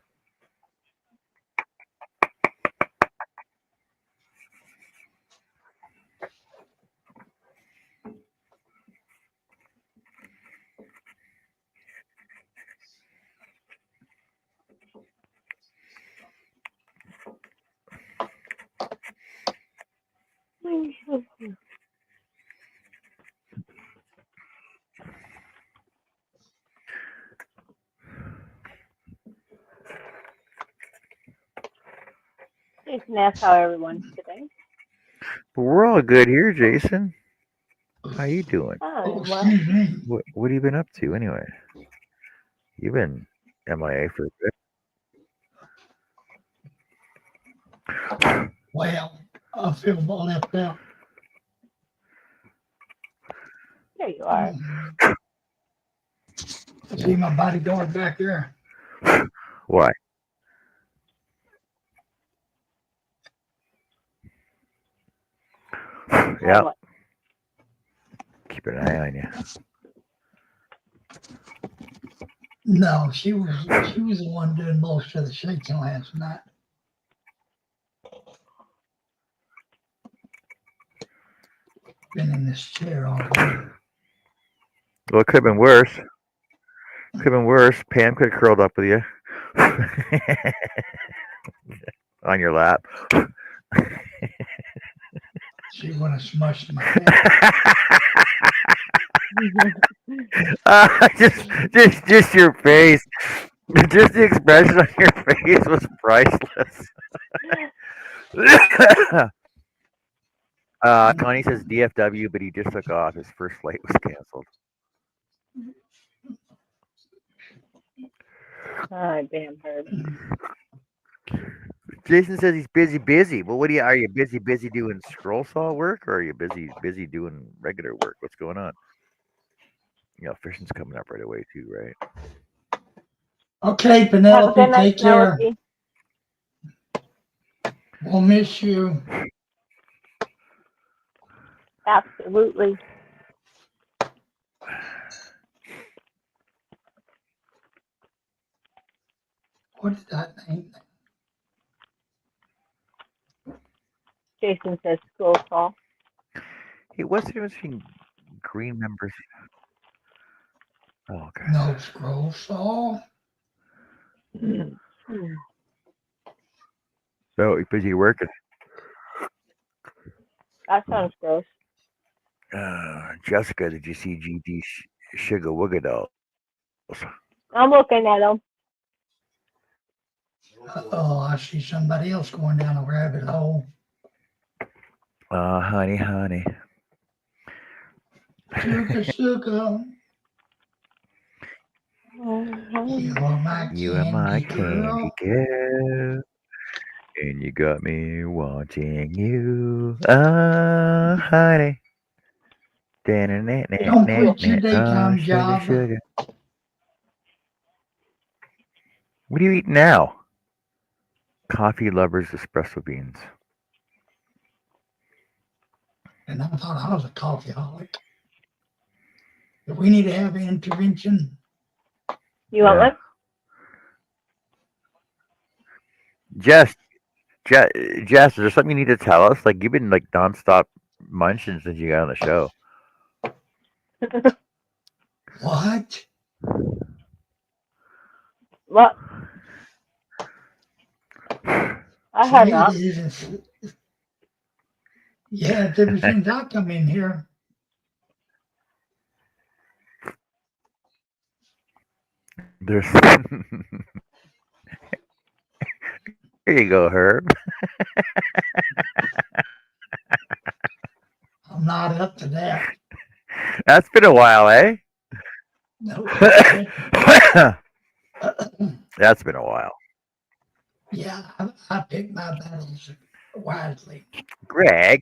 Jason asked how everyone's today. But we're all good here, Jason. How you doing? Oh, Well, excuse me. What have you been up to anyway? You've been MIA for a bit. Well, I feel left out. there you are. See my bodyguard back there? Why? Yeah, What? keep an eye on you. No, she was the one doing most of the shaking last night. Been in this chair all day. Well, it could have been worse. Could have been worse. Pam could have curled up with you on your lap. She would have smushed my head. Just your face. Just the expression on your face was priceless. Connie says DFW, but he just took off. His first flight was canceled. Oh, damn, Herb. Jason says he's busy. Well, what are you busy doing scroll saw work, or are you busy doing regular work? What's going on? You know, fishing's coming up right away too, right? Okay, Have a Penelope, good night, take care. Penelope. We'll miss you. Absolutely. What did that name? Jason says school call. Hey, what's the difference between green members? Oh, okay. No scroll saw. So you're busy working. That sounds gross. Jessica, did you see GD Sugar Wooga Dolls? I'm looking at them. Oh, I see somebody else going down a rabbit hole. Honey. Suka. You are my You are my candy candy girl. girl, and you got me wanting you. Honey. Don't quit your daytime job. Sugar. What do you eat now? Coffee lovers espresso beans. And I thought I was a coffeeholic. Do we need to have an intervention? You want Yeah. one? Jess, is there something you need to tell us? Like, you've been like nonstop munching since you got on the show. What? What? I heard not. Yeah, it's ever since I come in here. There's. Here you go, Herb. I'm not up to that. That's been a while, eh? No. That's been a while. Yeah, I pick my battles wisely. Greg.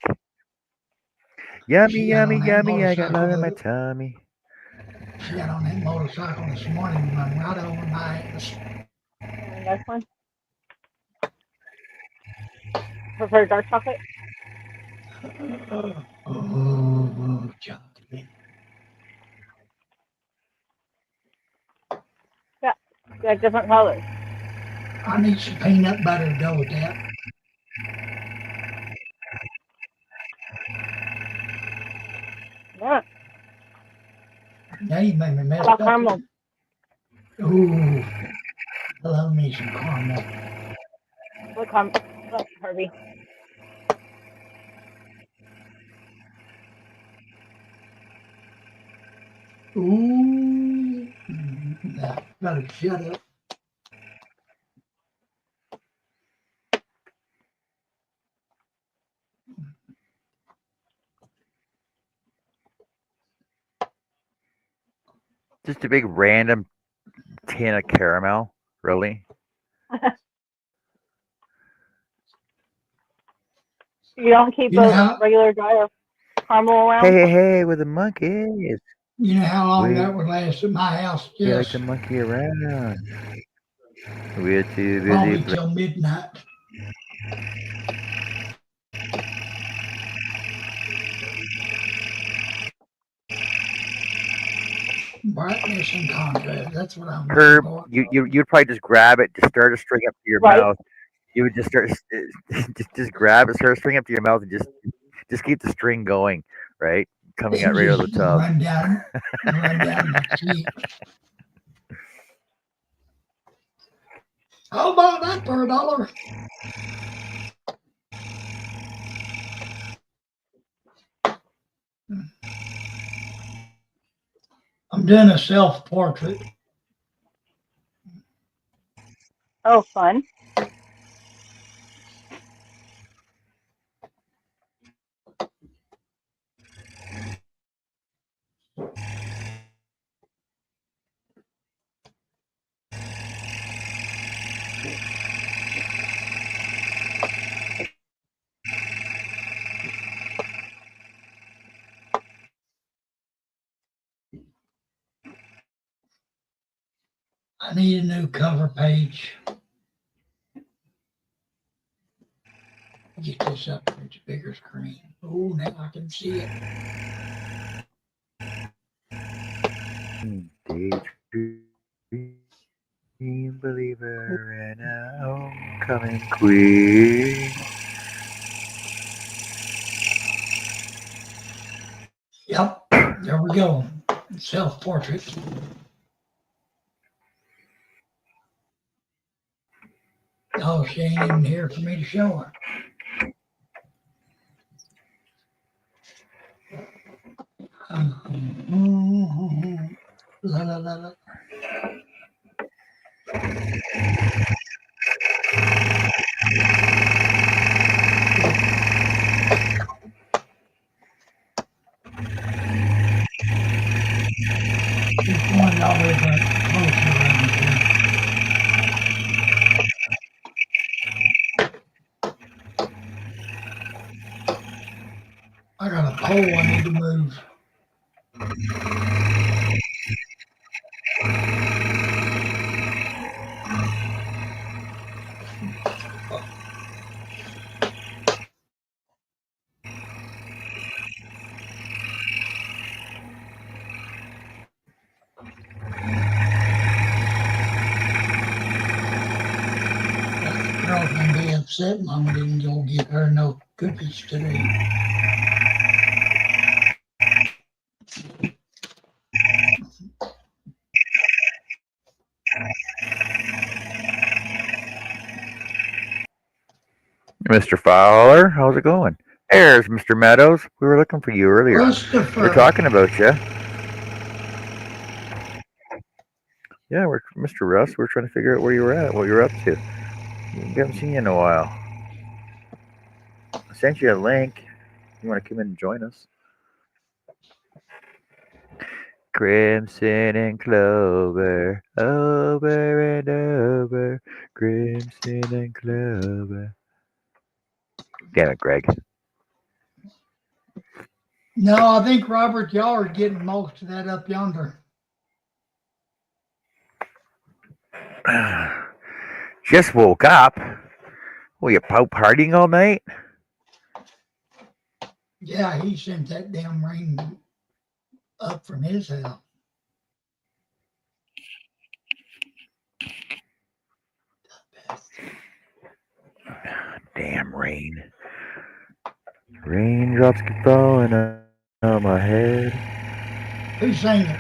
Yummy, She got on that I got love in my motorcycle. tummy. She got on that motorcycle this morning and run right over my ass. Next one. Prefer dark chocolate? Oh, chocolate. You like different colors. I need some peanut butter to go with that. Yeah. Now you made me mess How about up. caramel? Ooh, I love me some caramel. What caramel? Oh, Herbie. Ooh. Nah, gotta shut up. Just a big random tin of caramel. Really? You don't keep You know a how regular jar of caramel Hey, around? hey, hey, with the monkeys. you know how long We that would last at my house? like Just to monkey around. We're too busy probably till midnight. Brightness and contrast. That's what I'm looking Herb, for. you'd probably just grab it, just start a string up to your Right. mouth. You would just start just grab it, start a string up to your mouth, and just keep the string going, right? Coming out And right out of just the tub. run down the cheek. How about that for $1? I'm doing a self-portrait. Oh, fun. I need a new cover page. Get this up to its bigger screen. Oh, now I can see it. Daydream believer and a homecoming queen. Yep, there we go. Self-portrait. Oh, she ain't even here for me to show her. La la la la. Just one y'all live closer around here. I got a pole I need to move. That girl's gonna be upset. Mama didn't go get her no cookies today. Mr. Fowler, how's it going? There's Mr. Meadows. We were looking for you earlier. We're Christopher. talking about you. Yeah, we're Mr. Russ. We're trying to figure out where you were at, what you were up to. We haven't seen you in a while. I sent you a link. You want to come in and join us? Crimson and clover, over and over. Crimson and clover. Damn it, Greg. No, I think Robert, y'all are getting most of that up yonder. Just woke up. Were you partying all night? Yeah, he sent that damn rain up from his house. Damn rain. Raindrops keep falling on my head. Who's saying it?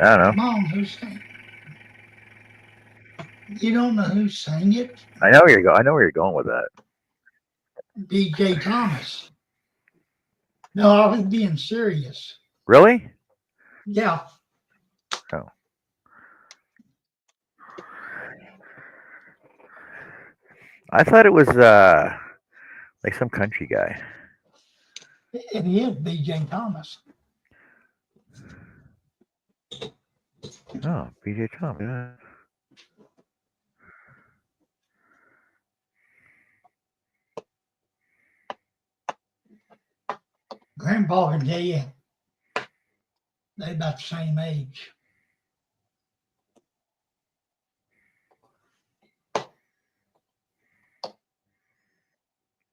I don't know. Come on, who's saying it? You don't know who sang it? I know where you're going with that. B.J. Thomas. No, I was being serious. Really? Yeah. Oh. I thought it was like some country guy. It is BJ Thomas. Oh, BJ Thomas. Yeah. Grandpa can tell you they about the same age.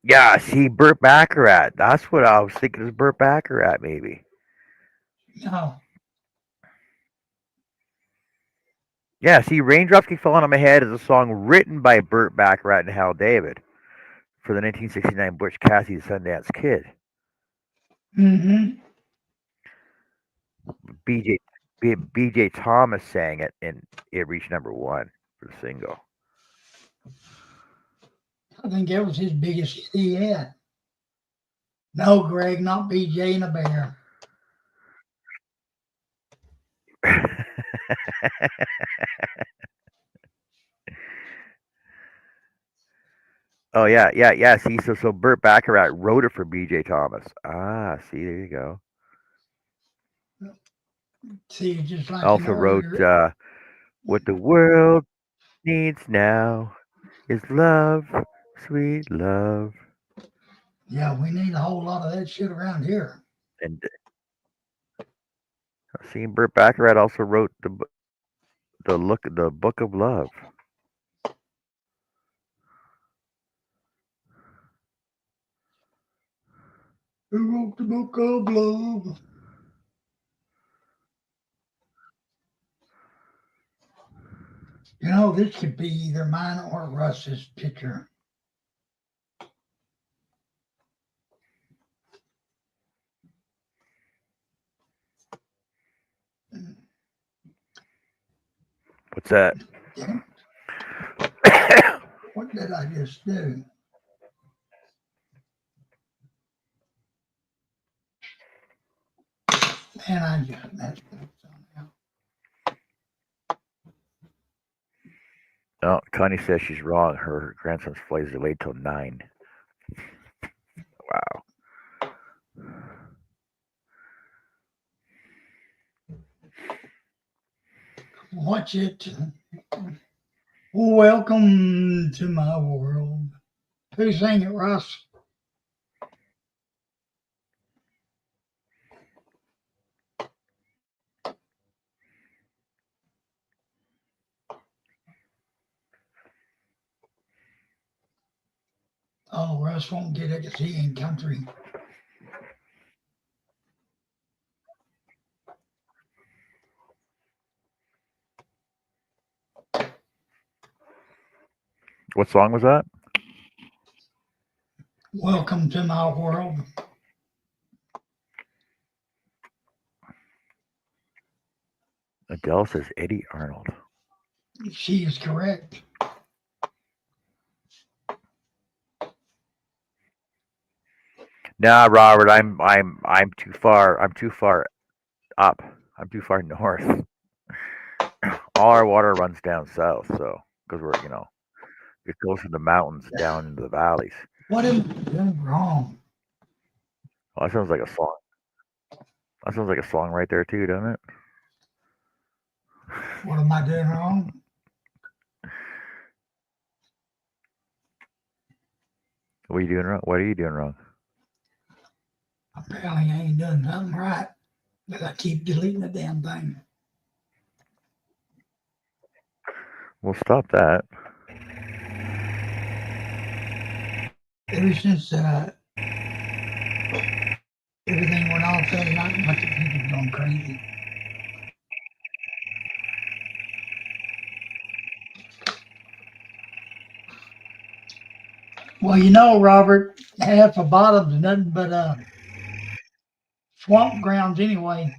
Yeah, see, Burt Bacharach. That's what I was thinking. It was Burt Bacharach, maybe. No. Yeah, see, Raindrops Keep Falling on My Head is a song written by Burt Bacharach and Hal David for the 1969 Butch Cassidy Sundance Kid. Mm-hmm. BJ Thomas sang it, and it reached #1 for the single. I think that was his biggest hit he had. No, Greg, not BJ and a Bear. Oh yeah. See, so Burt Bacharach wrote it for BJ Thomas. Ah, see, there you go. See, just like Also wrote "What the World Needs Now Is Love, Sweet Love." Yeah, we need a whole lot of that shit around here. And see, Burt Bacharach also wrote the Book of Love. Who wrote the Book of Love? You know, this could be either mine or Russ's picture. What's that? Damn it. What did I just do? Man, I just messed up somehow. Oh, Connie says she's wrong. Her grandson's flight is delayed till 9. Wow. Watch it. Welcome to my world. Who sang it, Russ? Oh, Russ won't get it because he ain't country. What song was that? Welcome to my world. Adele says Eddie Arnold. She is correct. Nah, Robert, I'm too far. I'm too far up. I'm too far north. All our water runs down south, so because we're it goes from the mountains down into the valleys. What am I doing wrong? Well, that sounds like a song. That sounds like a song right there too, doesn't it? What am I doing wrong? What are you doing wrong? What are you doing wrong? Apparently I ain't doing nothing right, but I keep deleting the damn thing. Well, stop that. Ever since everything went off that night, my computer's gone crazy. Well, you know, Robert, half of bottom's nothing but swamp grounds anyway.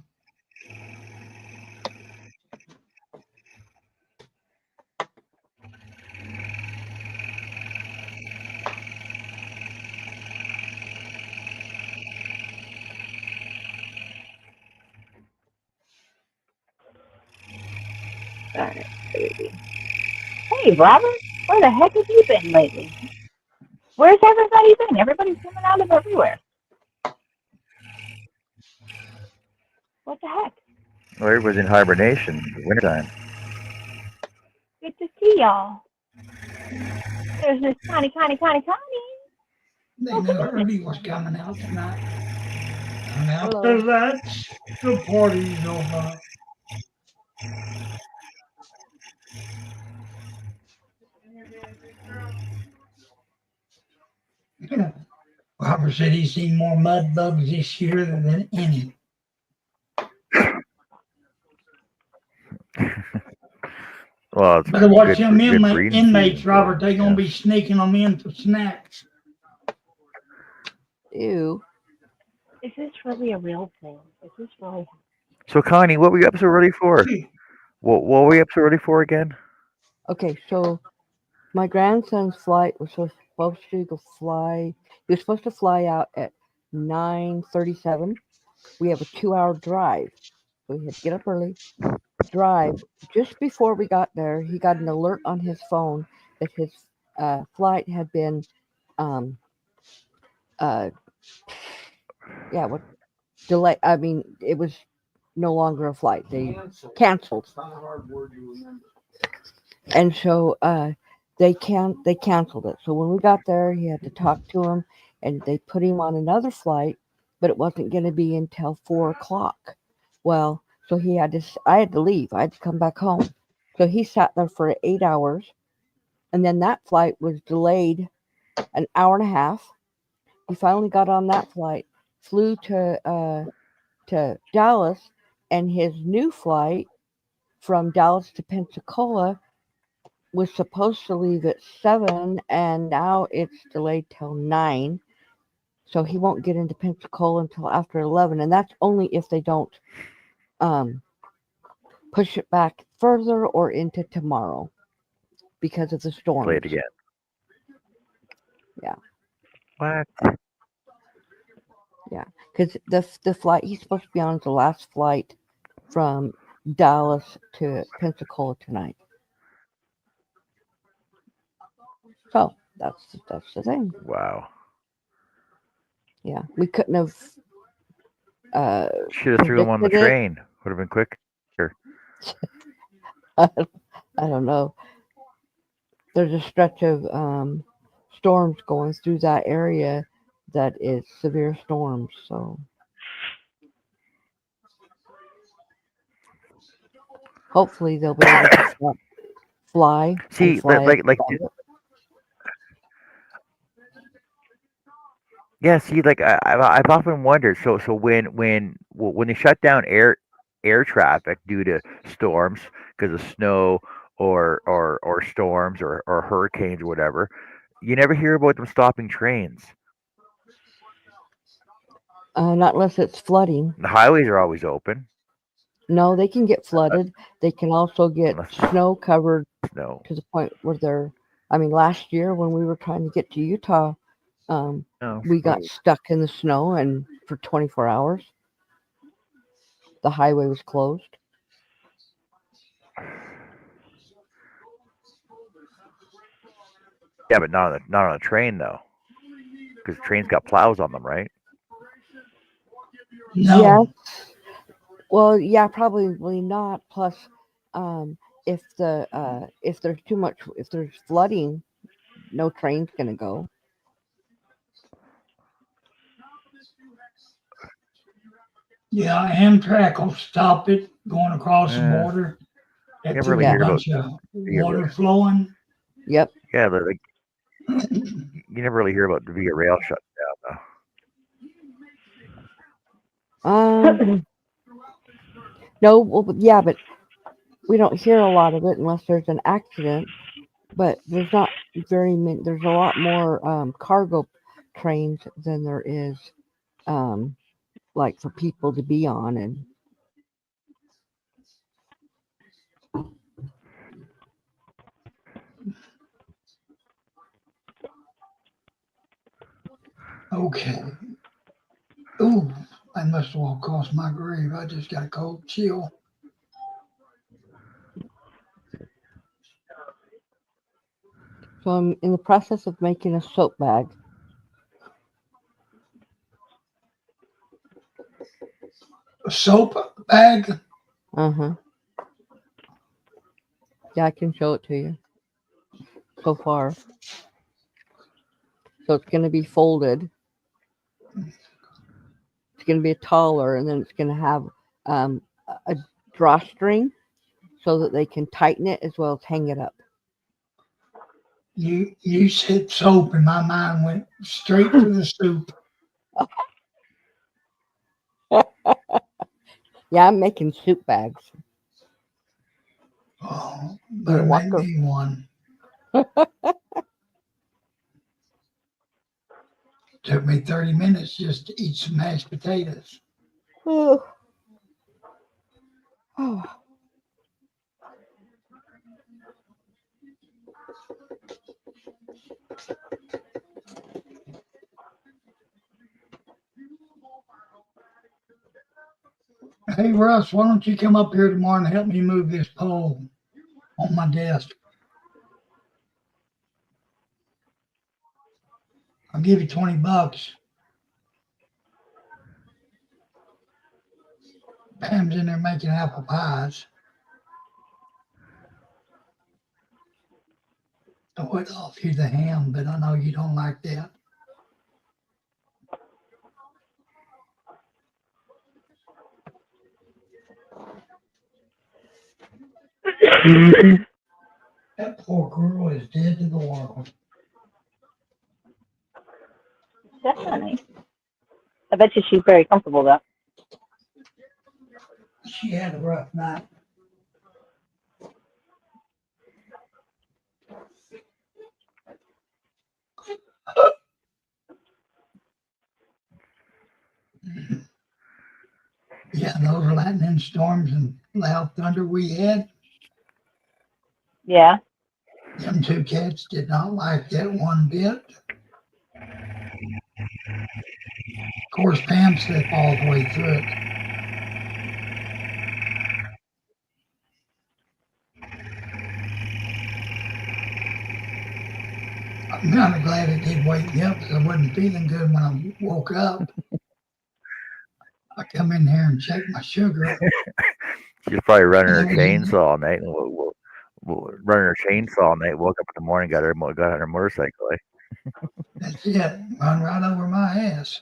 Alright, baby. Hey, Robert, where the heck have you been lately? Where's everybody been? Everybody's coming out of everywhere. What the heck? Well, everybody's in hibernation. Wintertime. Good to see y'all. There's this Connie. They knew Herbie was coming out tonight. And Hello. after that, the party's over. Robert said he's seen more mud bugs this year than any. Well, it's Better watch good them for- good breeding inmates, season, Robert. They're going to yeah. be sneaking them in for snacks. Ew. Is this really a real thing? Is this really? So, Connie, what were you up so early for? What were you up so early for again? Okay, so my grandson's flight was supposed to go fly. He was supposed to fly out at 9:37. We have a 2-hour drive, so we had to get up early, drive. Just before we got there, he got an alert on his phone that his flight had been, delay. I mean, it was no longer a flight. They canceled. And so they canceled it. So when we got there, he had to talk to him, and they put him on another flight, but it wasn't going to be until 4:00. Well, so I had to leave. I had to come back home. So he sat there for 8 hours, and then that flight was delayed an hour and a half. He finally got on that flight, flew to Dallas, and his new flight from Dallas to Pensacola was supposed to leave at 7, and now it's delayed till 9. So he won't get into Pensacola until after 11, and that's only if they don't push it back further or into tomorrow because of the storm. Play it again. Yeah. What? Yeah, because the flight he's supposed to be on is the last flight from Dallas to Pensacola tonight. So that's the thing. Wow. Yeah, we couldn't have. Should have threw him on the predicted it. train. Would have been quick. I don't know. There's a stretch of storms going through that area that is severe storms. So hopefully they'll be able to fly. See, and fly like yeah. See, like I've often wondered. So when they shut down air traffic due to storms because of snow or storms or hurricanes or whatever, you never hear about them stopping trains. not unless it's flooding. The highways are always open. No, they can get flooded. They can also get Unless- snow covered No. to the point where they're. I mean, last year when we were trying to get to Utah, No. we got stuck in the snow and for 24 hours. The highway was closed. Yeah, but not on a train though, because trains got plows on them, right? No. Yes. Well, yeah, probably not. Plus, if there's too much, if there's flooding, no train's gonna go. Yeah, Amtrak will stop it going across the Yeah. border. If Never there's really a hear about bunch of water flowing. Yep. Yeah, you never really hear about the Via Rail shut down though. No. Well, yeah, but we don't hear a lot of it unless there's an accident. But there's not very many. There's a lot more cargo trains than there is, like for people to be on and. Okay. Ooh, I must walk across my grave. I just got a cold chill. So I'm in the process of making a soap bag. A soap bag. Uh-huh. Yeah, I can show it to you so far. So it's going to be folded. It's going to be taller, and then it's going to have a drawstring so that they can tighten it as well as hang it up. You said soap, and my mind went straight to the soup. Yeah, I'm making soup bags. Oh, better make Walker. me one. Took me 30 minutes just to eat some mashed potatoes. Oh. Oh. Hey, Russ, why don't you come up here tomorrow and help me move this pole on my desk? I'll give you $20. Pam's in there making apple pies. I would offer you the ham, but I know you don't like that. That poor girl is dead to the world. Definitely. I bet you she's very comfortable though. She had a rough night. Yeah, those lightning storms and loud thunder we had, Yeah. them two cats did not like that one bit. Of course, Pam slept all the way through it. I'm kind of glad it did wake me up because I wasn't feeling good when I woke up. I come in here and check my sugar. She's probably running her Mhm. chainsaw all night, and running her chainsaw all night. Woke up in the morning, got on her motorcycle. Eh? That's it. Run right over my ass.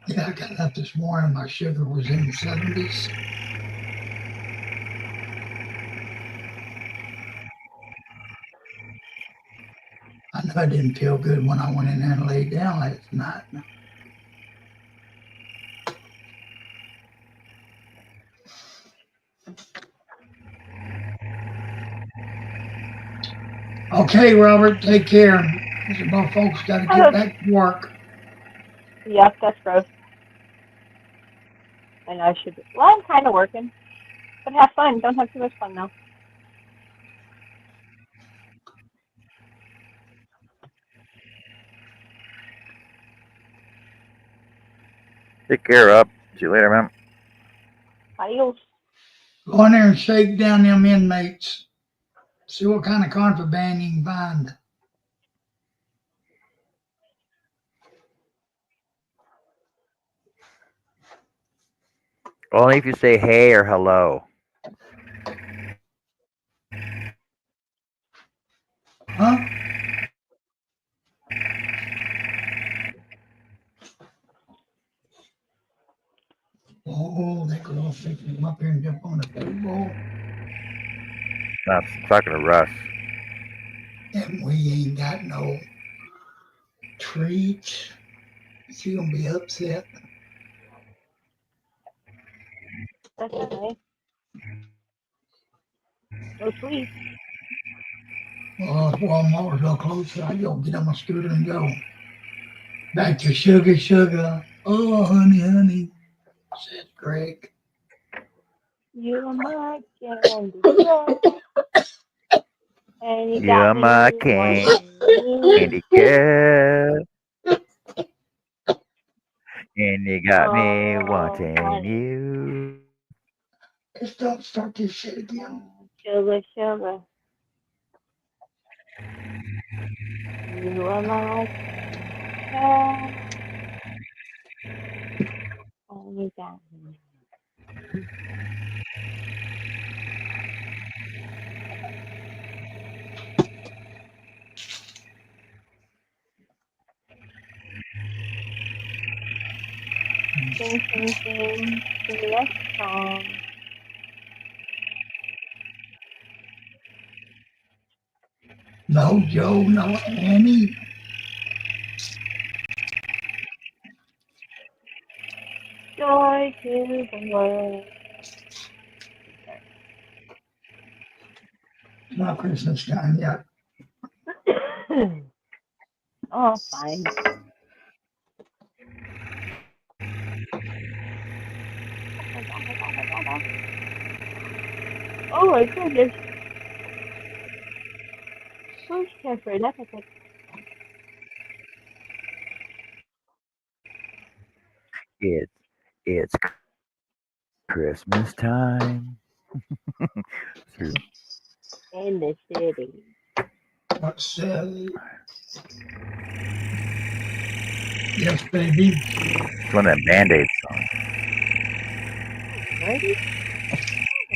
Yeah, I got up this morning. My sugar was in the 70s. I know I didn't feel good when I went in there and laid down last night. Okay, Robert, take care. My folks got to get back to work. Yep, that's gross. I know I should. Well, I'm kind of working, but have fun. Don't have too much fun though. Take care, up. See you later, man. Adios. Go in there and shake down them inmates. See what kind of contraband you can find. Only if you say hey or hello. Huh? Oh, that girl fixing him up here and jump on the table. I'm talking to Russ. And we ain't got no treats. She gonna be upset. That's okay. No sweet. Well, Walmart's real close, so I go get on my scooter and go. Back to sugar, sugar. Oh, honey, honey, says Greg. You're my candy. And you You're got my me king. wanting Candy girl. And you got me oh, wanting honey. you. Just don't start this shit again. Sugar, sugar. You are my king. And you got me. Sing, sing, sing. Sing that song. No Joe, no Annie. Joy to the world. It's not Christmas time yet. Oh, fine. Oh my goodness. Who's Jeffrey? That's a good. It's Christmas time. In the city. What's yes, baby. It's one of them Band-Aid songs. Birdie?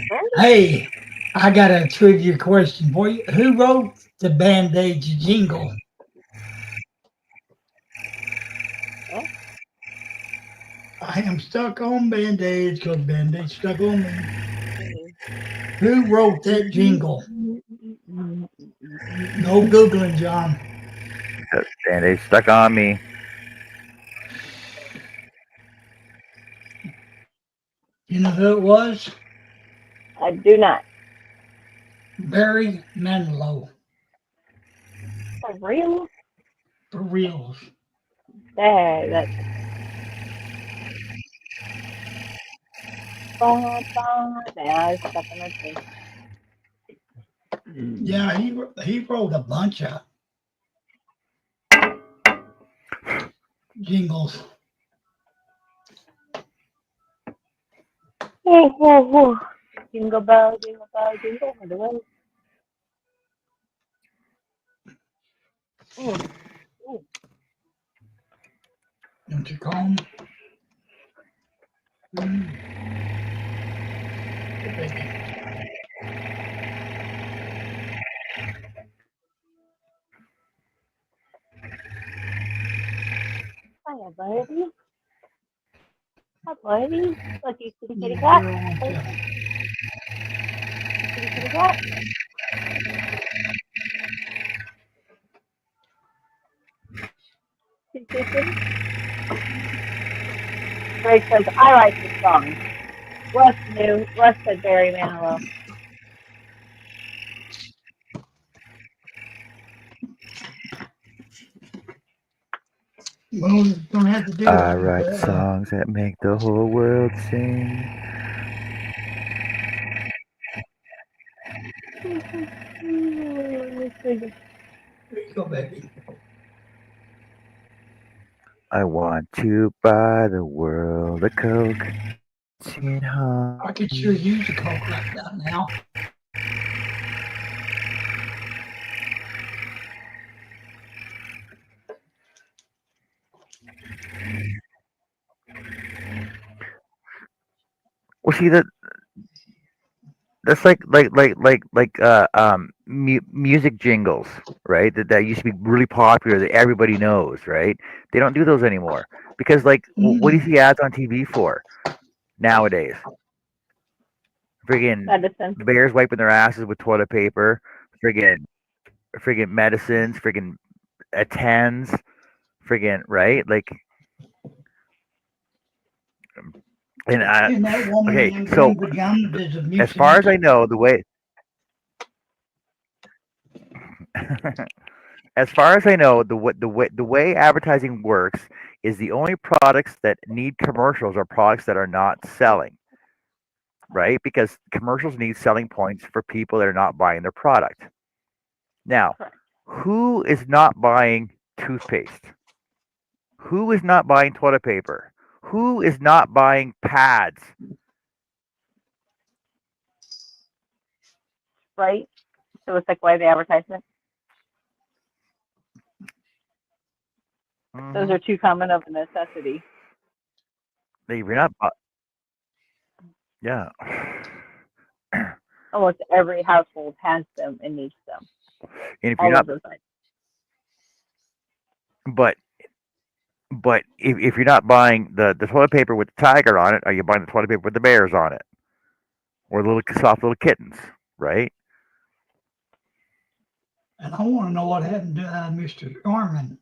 Birdie? Hey, I got a trivia question for you. Who wrote the Band-Aid jingle? What? I am stuck on Band-Aids because Band-Aids stuck on me. Mm. Who wrote that jingle? No Googling, John. Band-Aid stuck on me. You know who it was? I do not. Barry Manilow. For real? For reals. That's yeah, it's stuck in my thing. Yeah, he wrote a bunch of jingles. Jingle bell, jingle bell, jingle all the way. Mm. Don't you call him? Hiya, birdie. Hi, birdie. Look, you kitty kitty Yeah, cat. girl, won't you? Kitty kitty cat. Kitty kitty kitty. Greg says, I like this song. Russ knew. Russ said Barry Manilow. Well, you don't have to do I it. write songs that make the whole world sing. There you go, baby. I want to buy the world a Coke. Sing home. I could sure use a Coke like that now. Well, see that's music jingles, right? That used to be really popular that everybody knows, right? They don't do those anymore because what do you see ads on TV for nowadays? Friggin' Medicine. bears wiping their asses with toilet paper, friggin' medicines, friggin' attends, friggin' right? And And that woman okay, in so green pajamas is a as mucilage. far as I know, the way as far as I know, the way advertising works is the only products that need commercials are products that are not selling, right? Because commercials need selling points for people that are not buying their product. Now, Correct. who is not buying toothpaste? Who is not buying toilet paper? Who is not buying pads? Right? So it's like why the advertisement. Those are too common of a necessity. If you're not, yeah. Almost every household has them and needs them. And if you're All not, of those items. but if you're not buying the toilet paper with the tiger on it, are you buying the toilet paper with the bears on it, or the little soft little kittens? Right? And I want to know what happened to Mr. Norman.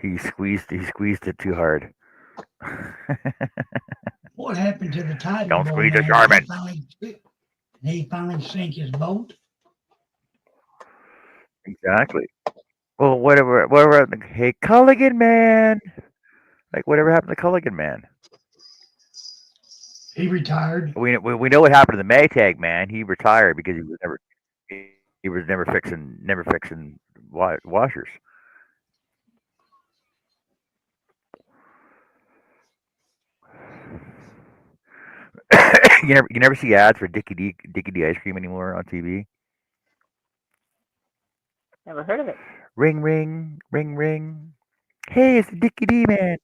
He squeezed it too hard. What happened to the Tiger Don't Boy squeeze the man? Charmin. He finally sank his boat. Exactly. Well, whatever. Hey, Culligan man. Like whatever happened to Culligan man? He retired. We know what happened to the Maytag man. He retired because he was never fixing washers. You never see ads for Dickie D ice cream anymore on TV. Never heard of it. Ring ring ring ring. Hey, it's the Dickie D man.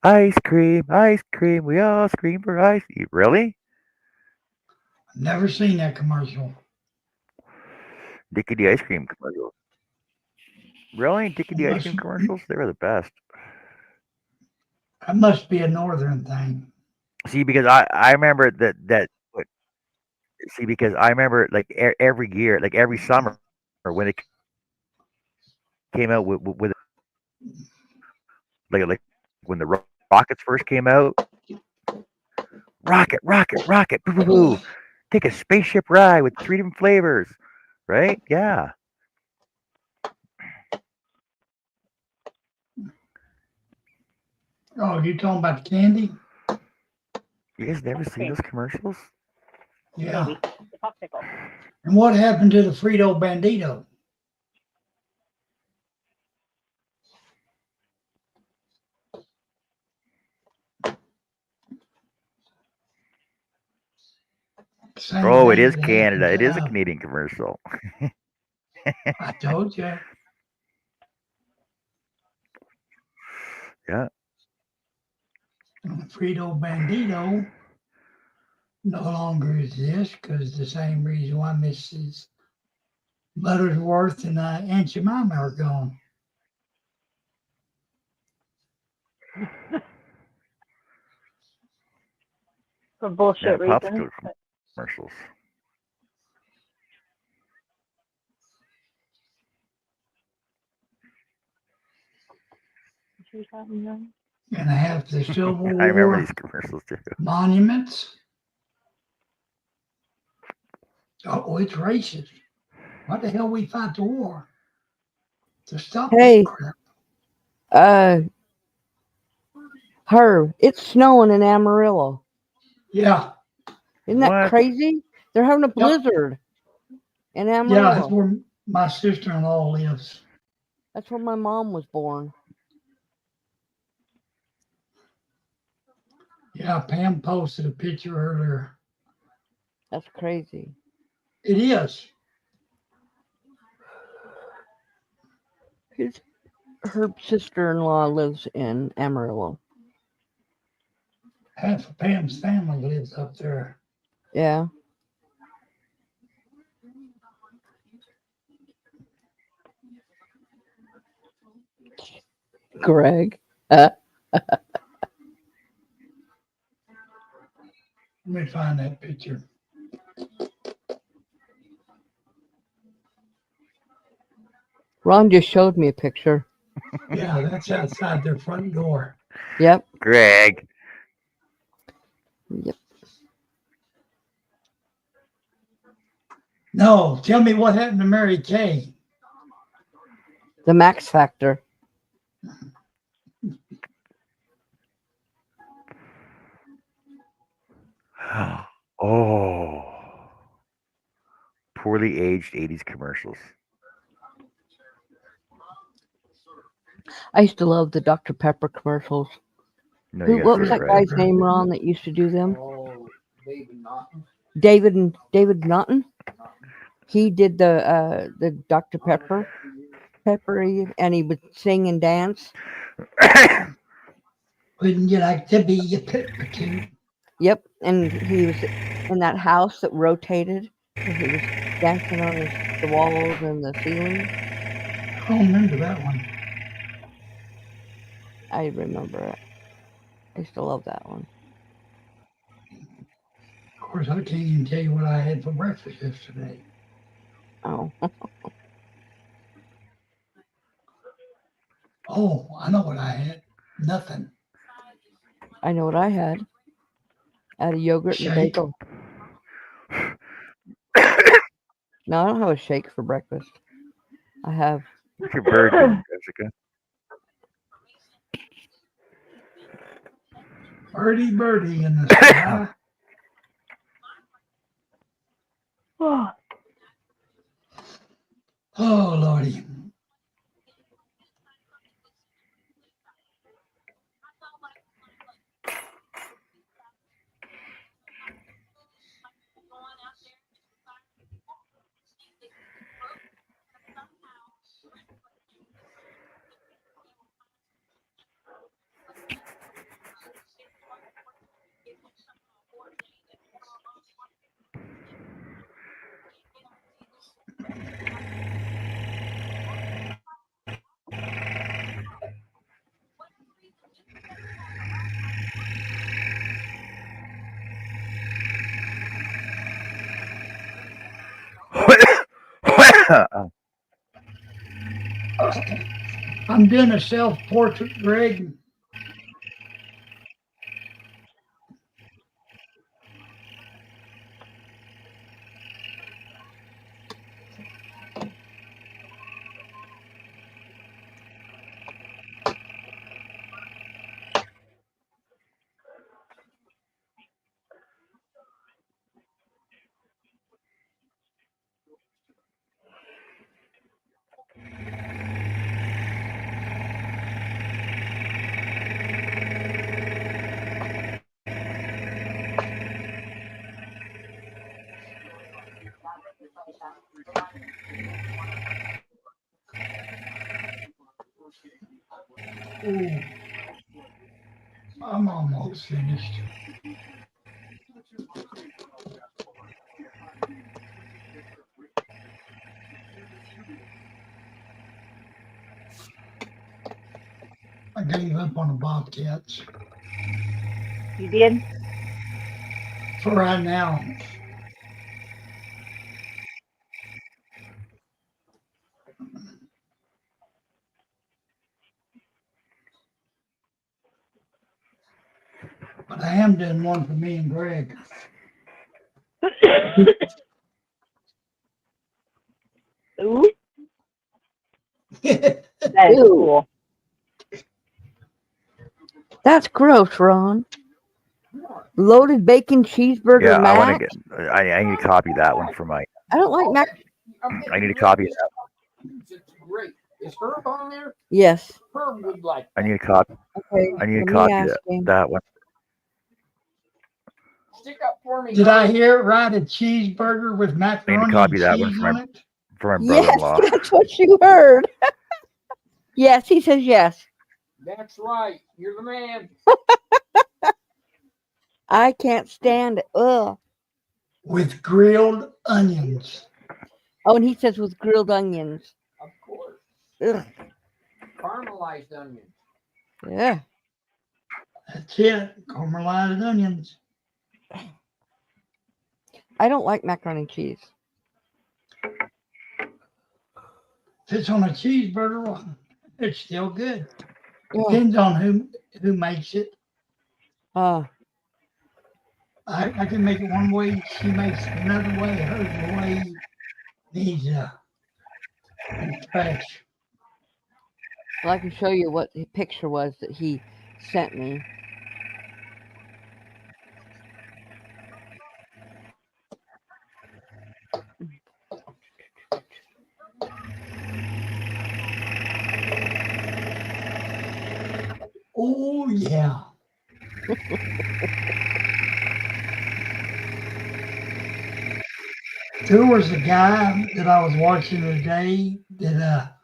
Ice cream, ice cream. We all scream for ice. Really? Never seen that commercial. Dickie D ice cream commercials. Really? Dickie D ice cream commercials? They were the best. That must be a northern thing. See, because I remember that. See, because I remember like every year, like every summer, or when it came out with like when the rockets first came out, rocket, rocket, rocket, boo, boo, boo. Take a spaceship ride with 3 different flavors, right? Yeah. Oh, you talking about the candy? You guys never see those commercials? Yeah. Maybe. The popsicle. And what happened to the Frito Bandito? Same Oh, it thing is that Canada. happened It is a to, Canadian commercial. I told you. Yeah. Frito Bandito no longer exists because the same reason why Mrs. Butterworth and Aunt Jemima are gone. For bullshit Yeah, reasons. popsicle commercials. And I have the Civil I remember War these commercials too. monuments. Oh, it's racist. What the hell we fight the war? To stop Hey. that crap. Herb, it's snowing in Amarillo. Yeah. Isn't that What? crazy? They're having a blizzard in Yeah, Amarillo. that's where my sister-in-law lives. That's where my mom was born. Yeah, Pam posted a picture earlier. That's crazy. It is. Her sister-in-law lives in Amarillo. Half of Pam's family lives up there. Yeah. Greg. Let me find that picture. Ron just showed me a picture. Yeah, that's outside their front door. Yep. Greg. Yep. No, tell me what happened to Mary Kay. The Max Factor. Oh, poorly aged 80s commercials. I used to love the Dr. Pepper commercials. No, you Who? gotta What say was it that right. guy's name, Ron, that used to do them? Oh, David Naughton. David Naughton. He did the Dr. Peppery, and he would sing and dance. Wouldn't you like to be a pepper too? Yep, and he was in that house that rotated. And he was dancing on the walls and the ceiling. I don't remember that one. I remember it. I used to love that one. Of course, I can't even tell you what I had for breakfast yesterday. Oh, Oh, I know what I had. Nothing. I know what I had. I had a yogurt and a Shake. bagel. No, I don't have a shake for breakfast. I have What's your bird doing, Jessica? Birdie, birdie in the sky. Oh, Lordy. Oh, I'm doing a self-portrait, Greg. Ooh, I'm almost finished. I gave up on the Bobcats You did? for right now. But I am doing one for me and Greg. Ooh, that is Ew. cool. that's gross, Ron. Loaded bacon cheeseburger yeah, I want to mac. get. I need to copy that one for my. I don't like mac. I need to copy that. It's great. Is Herb on there? Yes. Herb would like I that. need to copy. Okay. I need to let me copy ask that, him. that one. Stick up for me. Did I Herb. hear it right? A cheeseburger with macaroni copy and that one cheese for on my- it? For my Yes, brother-in-law. that's what you heard. Yes, he says yes. That's right. You're the man. I can't stand it. Ugh. With grilled onions. Oh, and he says with grilled onions. Of course. Ugh. Caramelized onions. Yeah. That's it. Caramelized onions. I don't like macaroni and cheese. If it's on a cheeseburger, well, it's still good. Ugh. Depends on who makes it. Uh, I can make it one way. She makes it another way. Hers the way needs trash. well, I can show you what the picture was that he sent me. Oh, yeah. There was a guy that I was watching today that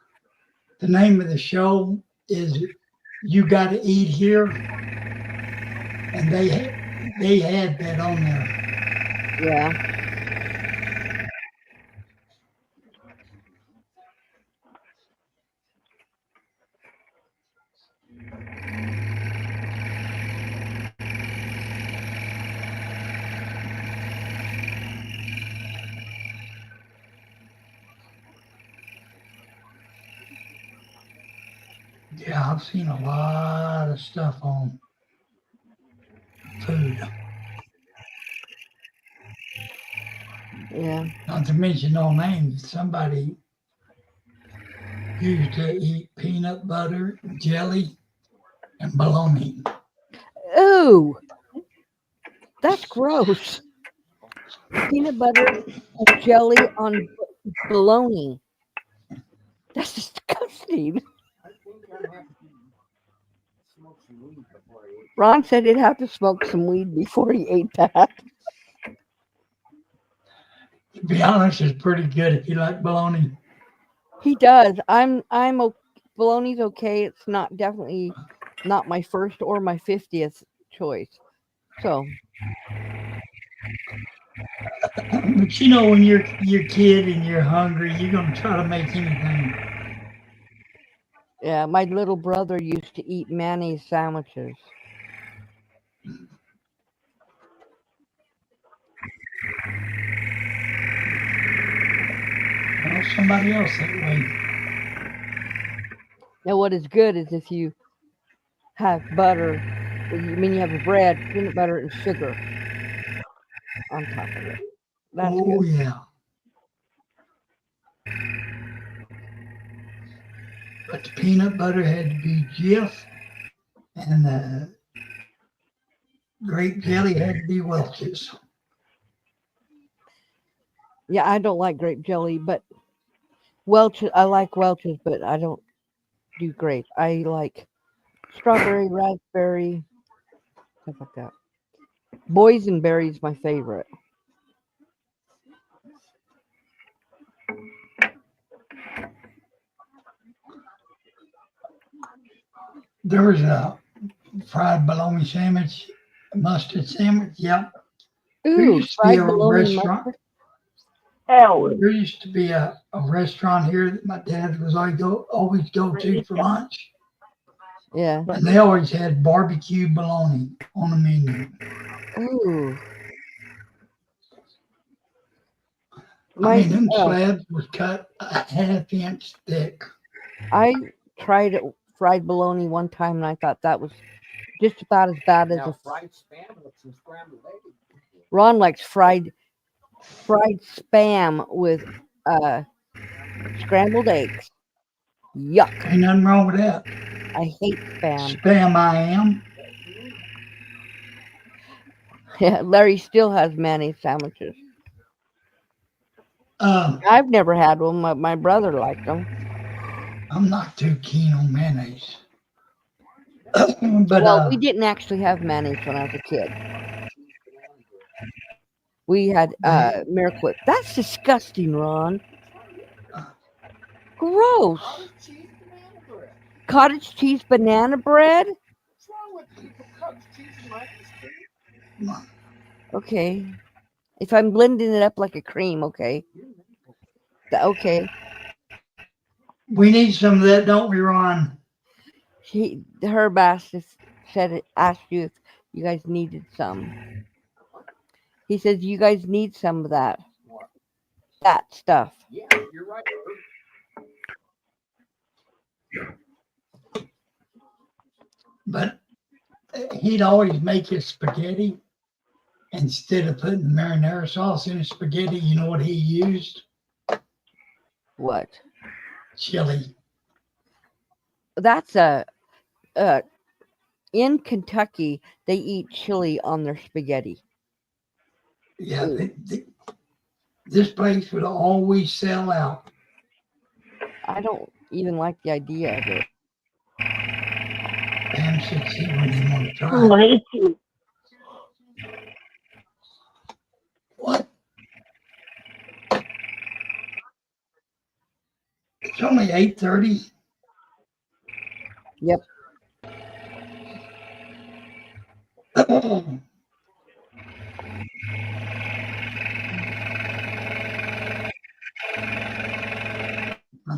the name of the show is You Gotta Eat Here. And they had that on there. Yeah. Yeah, I've seen a lot of stuff on food. Yeah. Not to mention no names. Somebody used to eat peanut butter, jelly, and bologna. Ooh, that's gross. Peanut butter and jelly on bologna. That's disgusting. I think I'd have to smoke some weed before I eat. Ron said he'd have to smoke some weed before he ate that. To be honest, it's pretty good if you like bologna. He does. Bologna's okay. It's not definitely not my first or my 50th choice. So But you know, when you're a kid and you're hungry, you're gonna try to make anything. yeah, my little brother used to eat mayonnaise sandwiches. Well, somebody else that way. Now, what is good is if you have butter, you have a bread, peanut butter, and sugar on top of it. That's Oh good. yeah. But the peanut butter had to be Jif, and the grape jelly had to be Welch's. Yeah, I don't like grape jelly, but Welch's, I like Welch's, but I don't do grape. I like strawberry, raspberry, stuff like that. Boysenberry is my favorite. There was a fried bologna sandwich, a mustard sandwich. Yep. There Ooh, used to be fried a bologna restaurant. mustard. Hell, There used to be a restaurant here that my dad was always go to for lunch, yeah. and they always had barbecue bologna on the menu. Ooh. I mean, them slabs was cut a half-inch thick. I tried fried bologna one time, and I thought that was just about as bad as Now, a. fried spam with some scrambled eggs. Ron likes fried spam with scrambled eggs. Yuck! Ain't nothing wrong with that. I hate spam. Spam I am. Yeah, Larry still has mayonnaise sandwiches. Um, I've never had one. My brother liked them. I'm not too keen on mayonnaise. But Well, we didn't actually have mayonnaise when I was a kid. We had Miracle. That's disgusting, Ron. Gross. Cottage cheese banana bread? What's wrong with people cottage cheese and mustard? Okay. If I'm blending it up like a cream, okay. Okay. we need some of that, don't we, Ron? Herb asked you if you guys needed some. He says you guys need some of that. What? That stuff. Yeah, you're right. But he'd always make his spaghetti. Instead of putting marinara sauce in his spaghetti, you know what he used? What? Chili. That's in Kentucky, they eat chili on their spaghetti. Yeah, this place would always sell out. I don't even like the idea of it. Pam should see when they want to try. Me too. What? It's only 8:30. Yep. I'll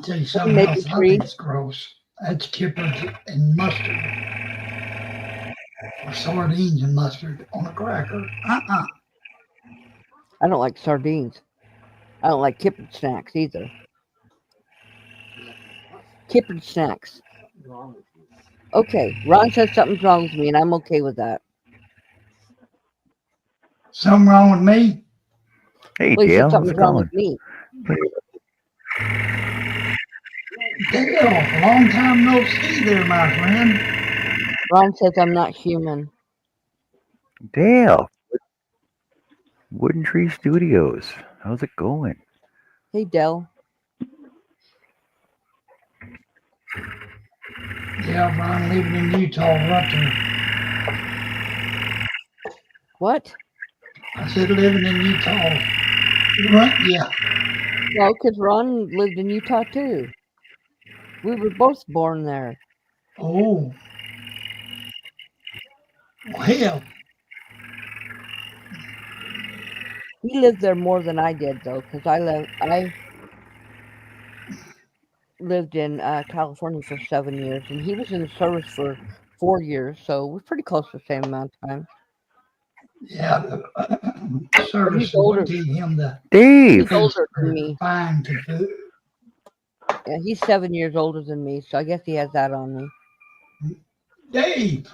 tell you something Maybe else. I three. think it's gross. That's kippers and mustard. Or sardines and mustard on a cracker. Uh-uh. I don't like sardines. I don't like kippered snacks either. Kippered snacks. What's wrong with you? Okay, Ron says something's wrong with me, and I'm okay with that. Something wrong with me? Hey, Well, he said Dale, how's something's it wrong going? with me. Dale, long time no see there, my friend. Ron says I'm not human. Dale, Wooden Tree Studios. How's it going? Hey, Dell. Yeah, Ron living in Utah, Rutger. What? I said living in Utah. Right, yeah. No, because Ron lived in Utah too. We were both born there. Oh. Well, He lived there more than I did, though, because I lived in California for 7 years, and he was in the service for 4 years, so we're pretty close to the same amount of time. yeah, the service he's older. gave him the Dave! He's older than me. fine to do. Yeah, he's 7 years older than me, so I guess he has that on me. Dave!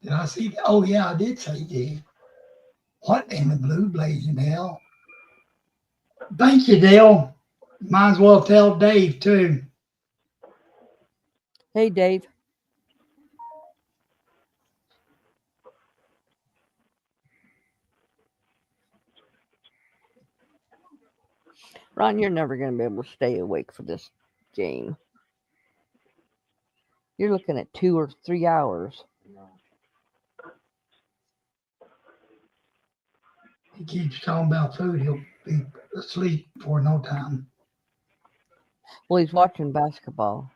Did I see that? Oh, yeah, I did say Dave. What in the blue blazing hell? Thank you, Dale. Might as well tell Dave, too. Hey, Dave. Ron, you're never going to be able to stay awake for this game. You're looking at 2 or 3 hours. He keeps talking about food. He'll be asleep for no time. Well, he's watching basketball.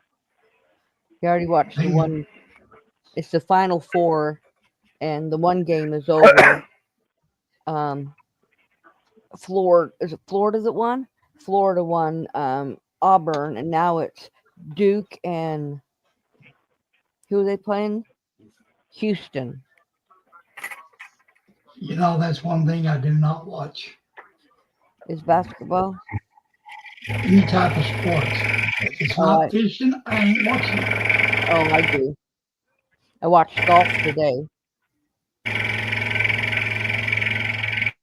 He already watched the Dang. one. It's the Final Four, and the one game is over. Florida that won? Florida won Auburn, and now it's Duke and who are they playing? Houston. You know, that's one thing I do not watch. Is basketball? Any type of sports. If it's not fishing, I ain't watching it. Oh, I do. I watched golf today.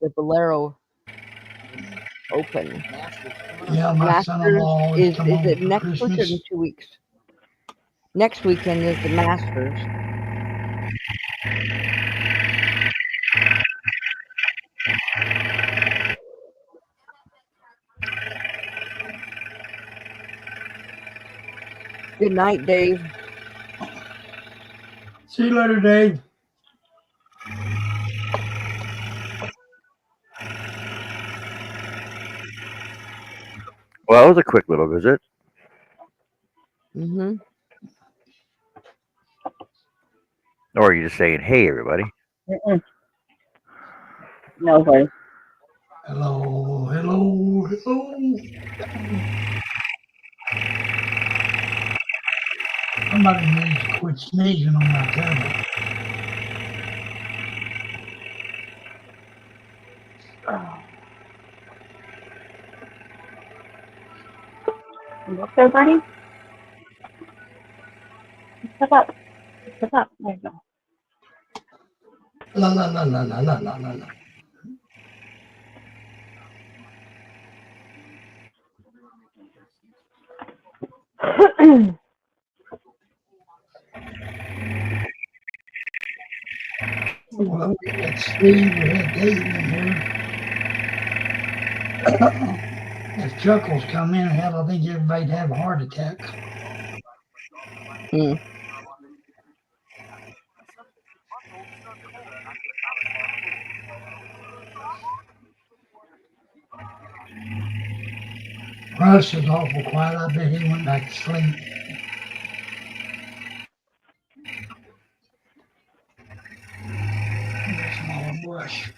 The Valero Open. Yeah, my Masters son-in-law always is come home it for next week or Christmas. in 2 weeks? Next weekend is the Masters. Good night, Dave. See you later, Dave. Well, that was a quick little visit. Mm-hmm. Or are you just saying, hey, everybody? Mm-mm. No way. Hello, hello, hello. Somebody needs to quit sneezing on my tablet. What's there, Bernie? Step up. Step up. There you go. La la la la la la la la la. Well, we had Steve, we had Dave in here. If Chuckles come in, hell, I think everybody'd have a heart attack. Russ is awful quiet. I bet he went back to sleep. Small brush.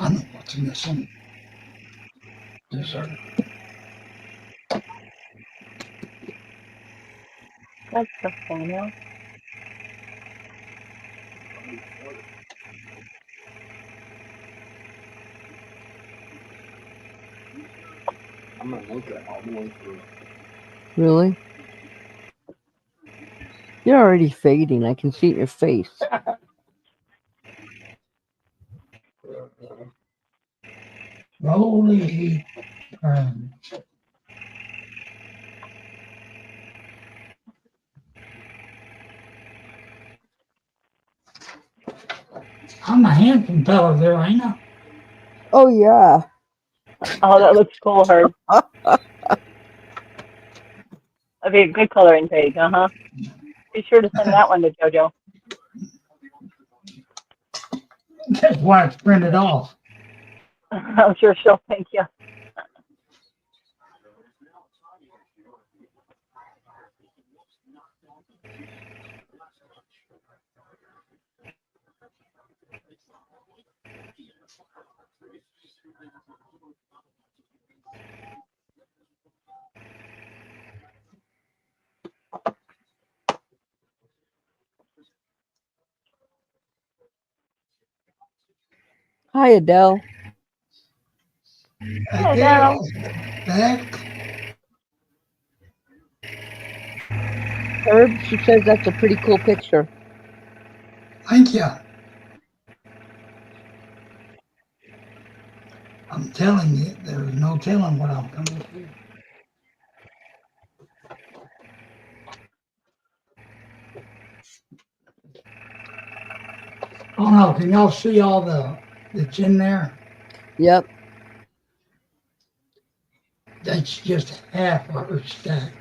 I know what's missing. Dessert. That's the thing. I'm gonna make it all the way through. Really? You're already fading. I can see it in your face. Slowly turn. I'm a handsome fellow there, ain't I? Oh yeah. Oh, that looks cool, Herb. That'd be a good coloring page, uh-huh. Be sure to send that one to JoJo. That's why it's printed off. I'm sure she'll thank you. Hi, Adele. Adele, back. Herb, she says that's a pretty cool picture. Thank you. I'm telling you, there's no telling what I'm coming to do. Oh no, can y'all see all that's in there? Yep. That's just half of her stack.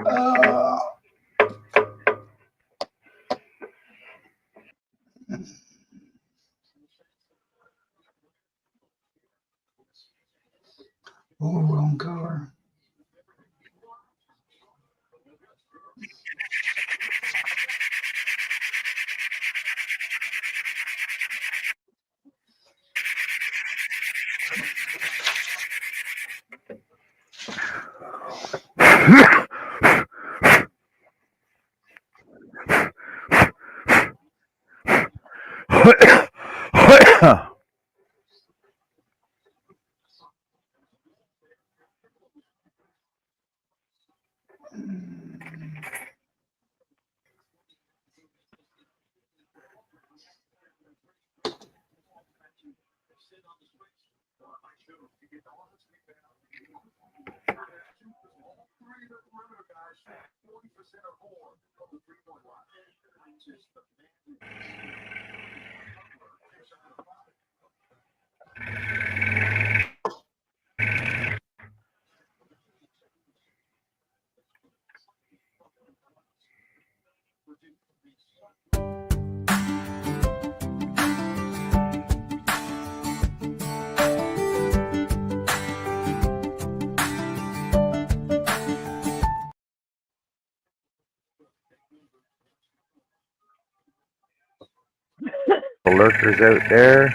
Uh, oh, wrong color. The lurkers out there.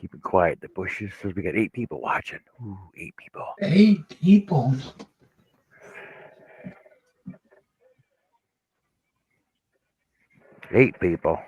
keep it quiet in the bushes. So we got 8 people watching. Ooh, 8 people. 8 people. 8 people.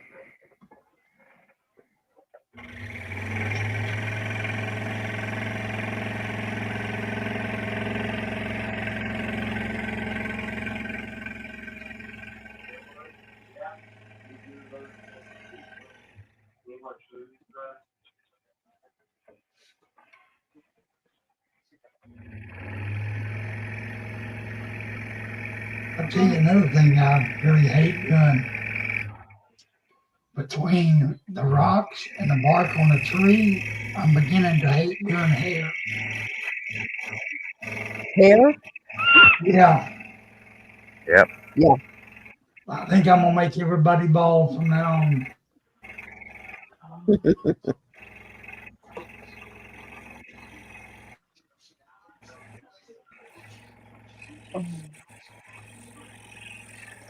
I'll tell you another thing I really hate doing. Between the rocks and the bark on a tree, I'm beginning to hate doing hair. Hair? Yeah. Yep. Yeah. I think I'm gonna make everybody bald from now on.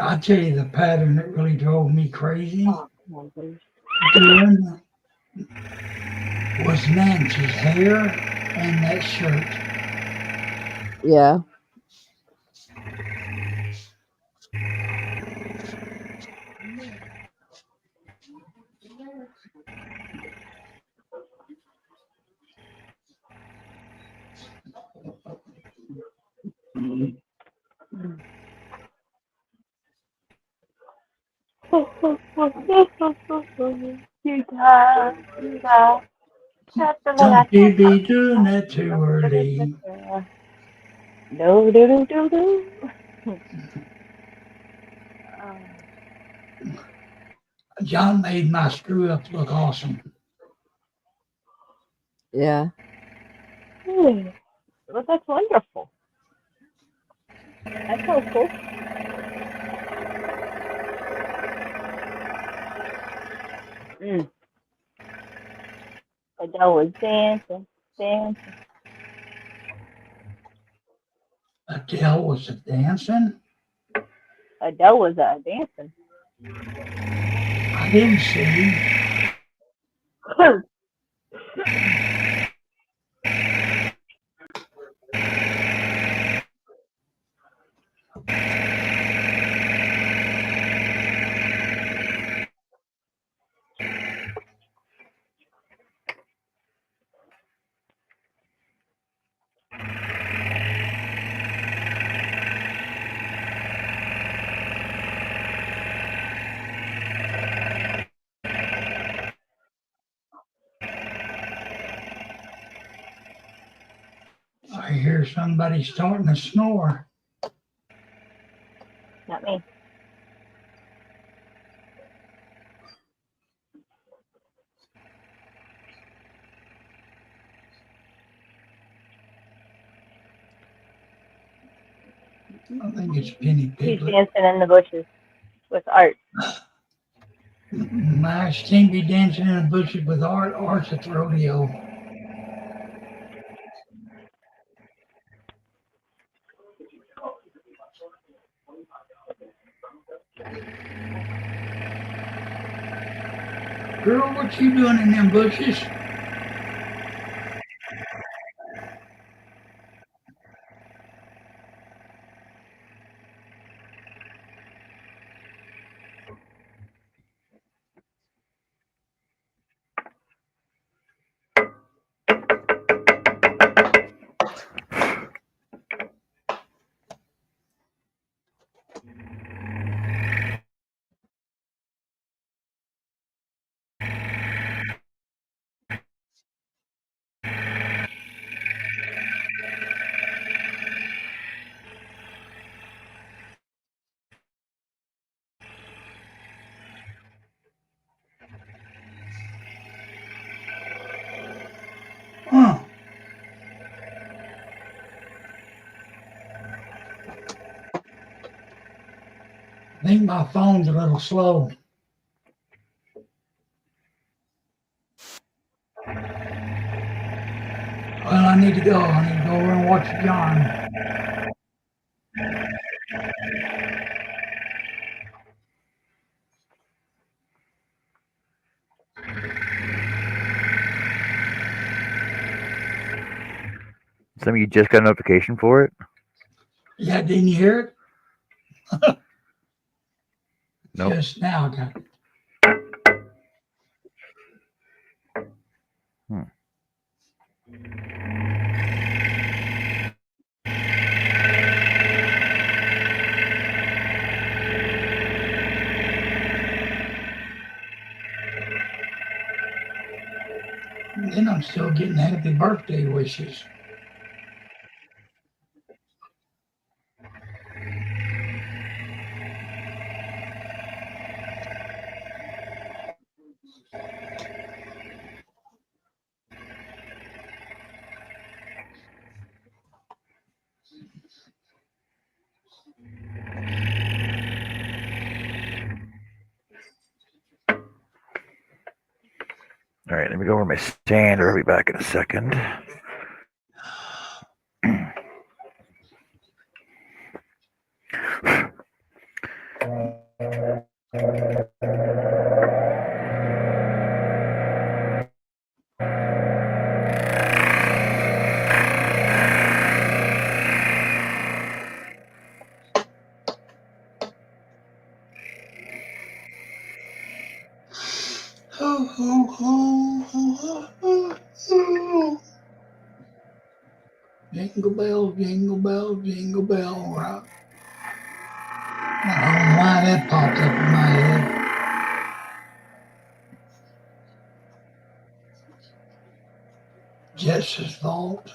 I tell you the pattern that really drove me crazy Oh, come on, please. doing was Nancy's hair and that shirt. Yeah. Don't you be doing that too early. No, do, do, do, do. John made my screw up look awesome. Yeah. Well, that's wonderful. That's so cool. Adele was dancing, dancing. Adele was dancing. Adele was dancing. I didn't see. I hear somebody starting to snore. Not me. I think it's Penny She's Piglet. dancing in the bushes with Art. Mash can't be dancing in the bushes with Art. Art's at the rodeo. Girl, what you doing in them bushes? Huh. I think my phone's a little slow. Well, I need to go. I need to go over and watch John. Some of you just got a notification for it? Yeah, didn't you hear it? Nope. Just now, I got it. Then I'm still getting happy birthday wishes. All right, let me go over my standard. I'll be back in a second. Jingle bell, jingle bell rock. I don't know why that popped up in my head. Jess's fault.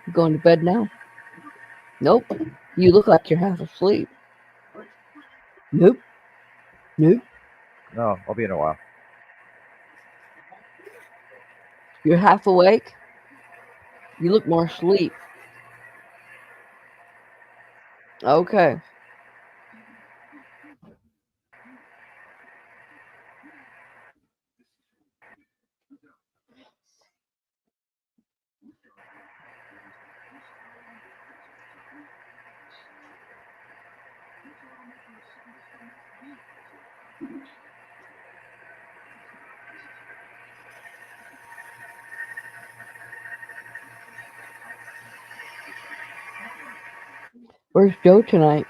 You going to bed now? Nope. You look like you're half asleep. Nope. Nope. No, I'll be in a while. You're half awake. You look more asleep. Okay. Where's Joe tonight?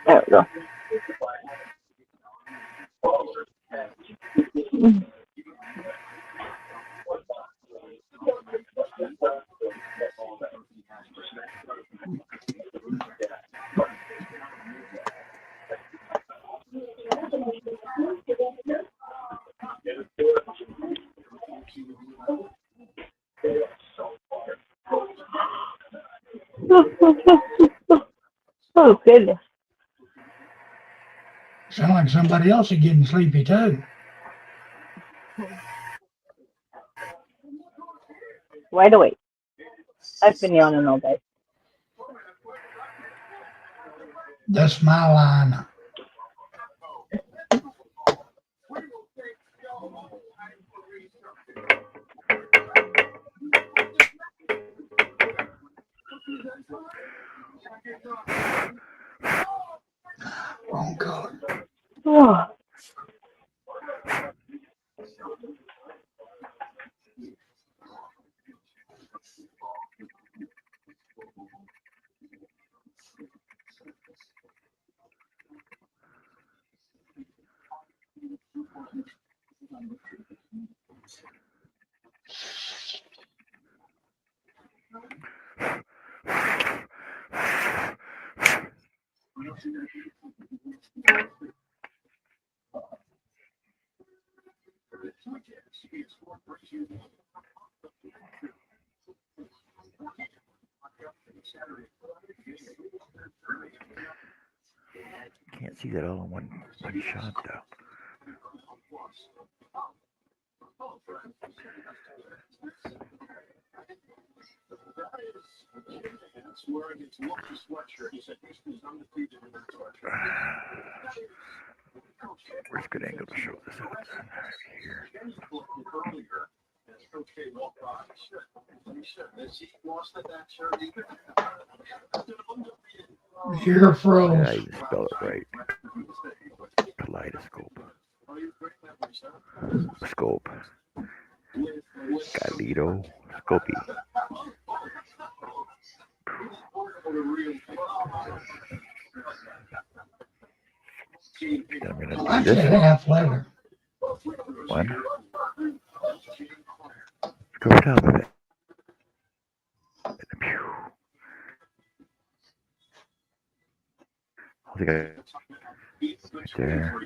There we go. Oh, goodness. Sound like somebody else is getting sleepy too. Wide awake. I've been yawning all day. That's my line. Wrong color. Oh. Can't see that all in one shot though. Where's a good angle to show this out? Here. You're Did I froze. even spell it right? Kaleidoscope. Scope. Kaleidoscopy. I'm gonna I do said this half letter. one. Go over top of it. Pew. I think right there.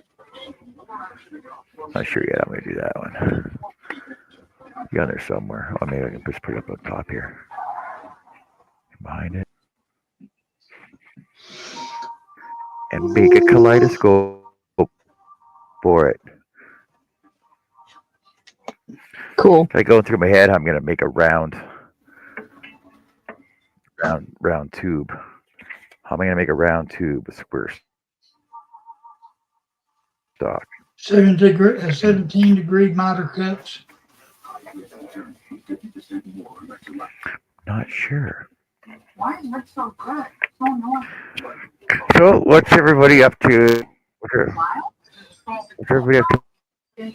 Not sure yet. I'm gonna do that one. Be on there somewhere. Oh, maybe I can just put it up on top here. Behind it. And make a kaleidoscope for it. Cool. If I go through my head, I'm gonna make a round tube. How am I gonna make a round tube with square stock? 17-degree miter cuts. Not sure. Why is it so good? So annoying. So what's everybody up to? What's everybody up to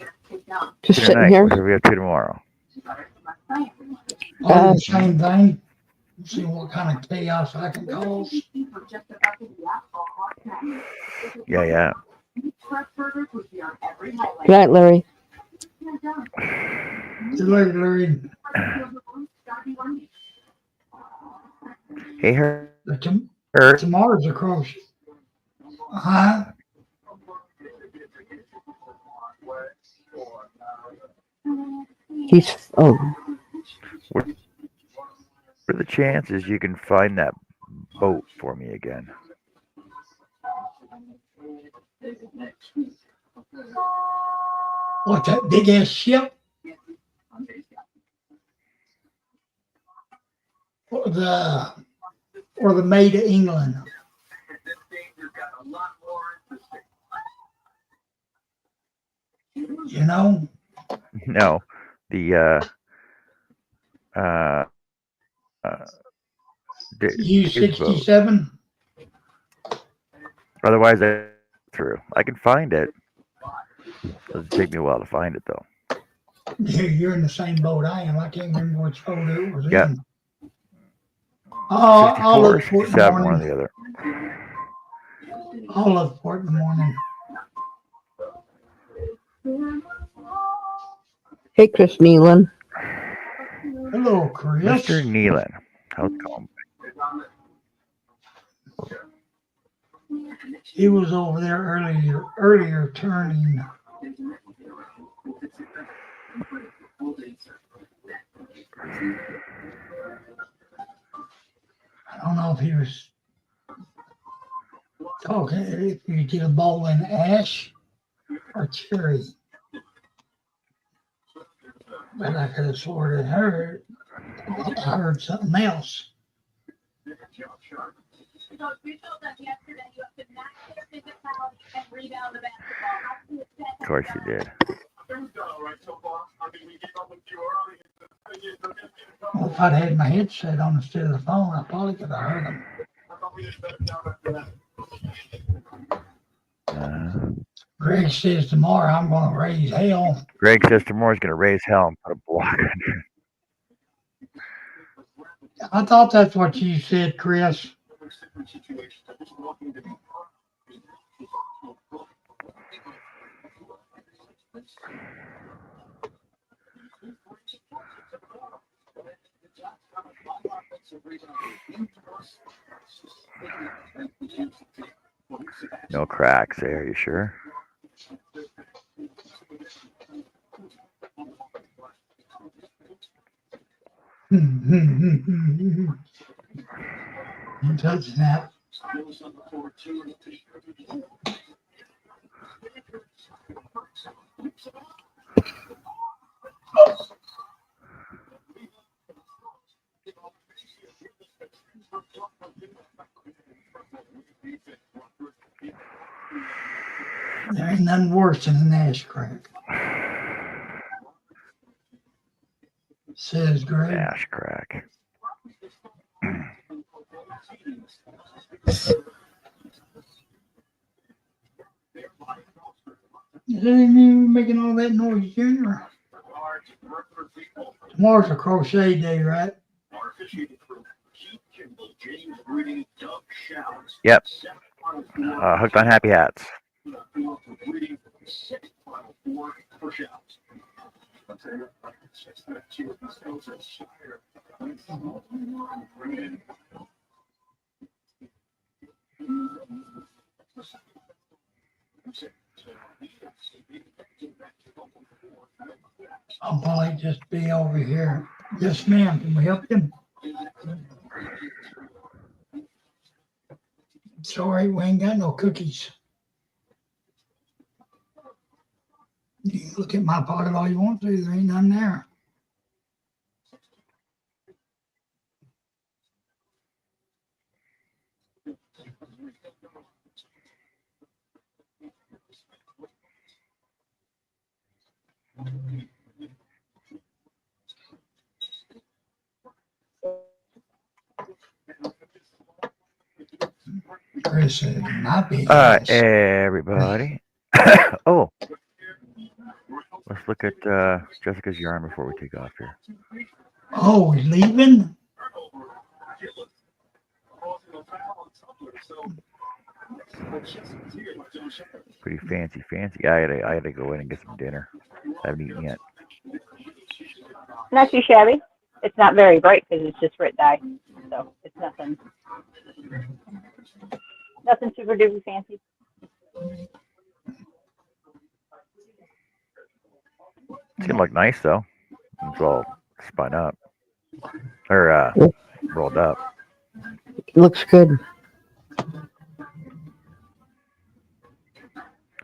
Just sitting tonight? here. What's everybody up to tomorrow? All the same thing. See what kind of chaos I can cause. Yeah. Good night, Larry. See you later, Larry. Hey, her. Tomorrow's across. Huh? He's What are the chances you can find that boat for me again? What, that big ass ship? Or the Maid of England? You know? No, the U-67? Otherwise, I through. I can find it. Doesn't take me a while to find it though. You're in the same boat I am. I can't remember which boat it was Yeah. in. I'll 64 look or for it in the 67, one or morning. the other. I'll look for it in the morning. Hey, Chris Nealon. Hello, Chris. Mr. Nealon. How's it going? He was over there earlier turning. I don't know if he was talking, if you get a bowl in ash or cherry. But I could have sworn I heard something else. Of course you did. Well, if I'd had my headset on instead of the phone, I probably could have heard him. Greg says tomorrow I'm going to raise hell. Greg says tomorrow's going to raise hell and put a block under it. I thought that's what you said, Chris. No cracks there, you sure? Don't touch that. There ain't nothing worse than an ash crack, says Greg. Ash crack. Is that even making all that noise, Junior? Tomorrow's a crochet day, right? Yep. Hooked on Happy Hats. I'll probably just be over here. Yes, ma'am. Can we help you? Sorry, we ain't got no cookies. You can look at my pocket all you want to. There ain't none there. Chris said, my big All right, ass. everybody. Oh, let's look at Jessica's yarn before we take off here. Oh, he's leaving? Pretty fancy. I gotta go in and get some dinner. I haven't eaten yet. Not too shabby. It's not very bright because it's just red dye, so it's nothing super duper fancy. It's gonna look nice though. It's all spun up or rolled up. Looks good.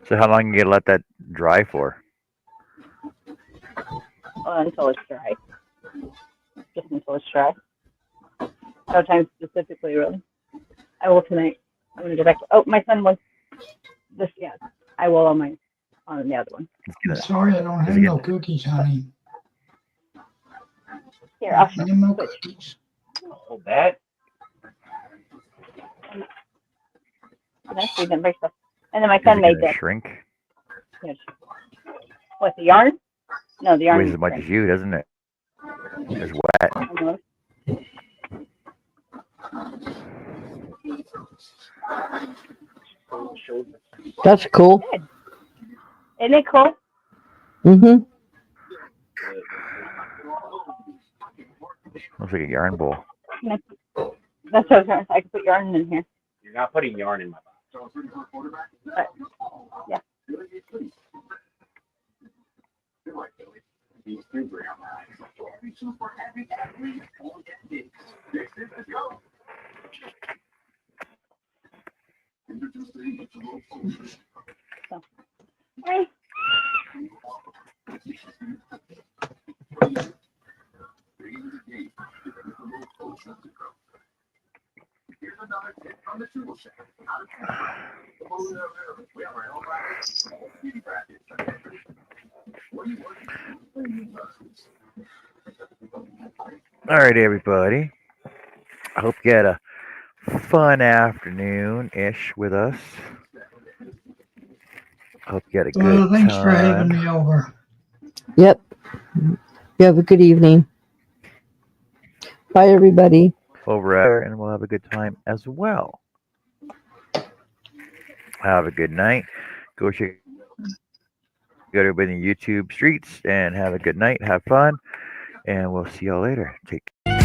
So how long you gonna let that dry for? Until it's dry. Just until it's dry. No time specifically, really. I will tonight. I'm gonna go back. Oh, my son was this. Yeah, I will on the other one. I'm sorry, I don't have no cookies, honey. Here, I'll I have no switch. cookies. Hold that. That's we didn't break stuff. And then my son made this. Shrink. What, the yarn? No, the yarn. Weighs as much as you, doesn't it? It's wet. Almost. That's cool. Isn't it cool? Mm-hmm. Looks like a yarn bowl. That's what I was going to say. I can put yarn in here. You're not putting yarn in my box. Yeah. So. Hey. All right, everybody. I hope you had a fun afternoon-ish with us. Hope you had a good Well, thanks for having time. me over. Yep. You have a good evening. Bye, everybody. Over there, and we'll have a good time as well. Have a good night. Go check out everybody in the YouTube streets and have a good night. Have fun, and we'll see y'all later. Take care.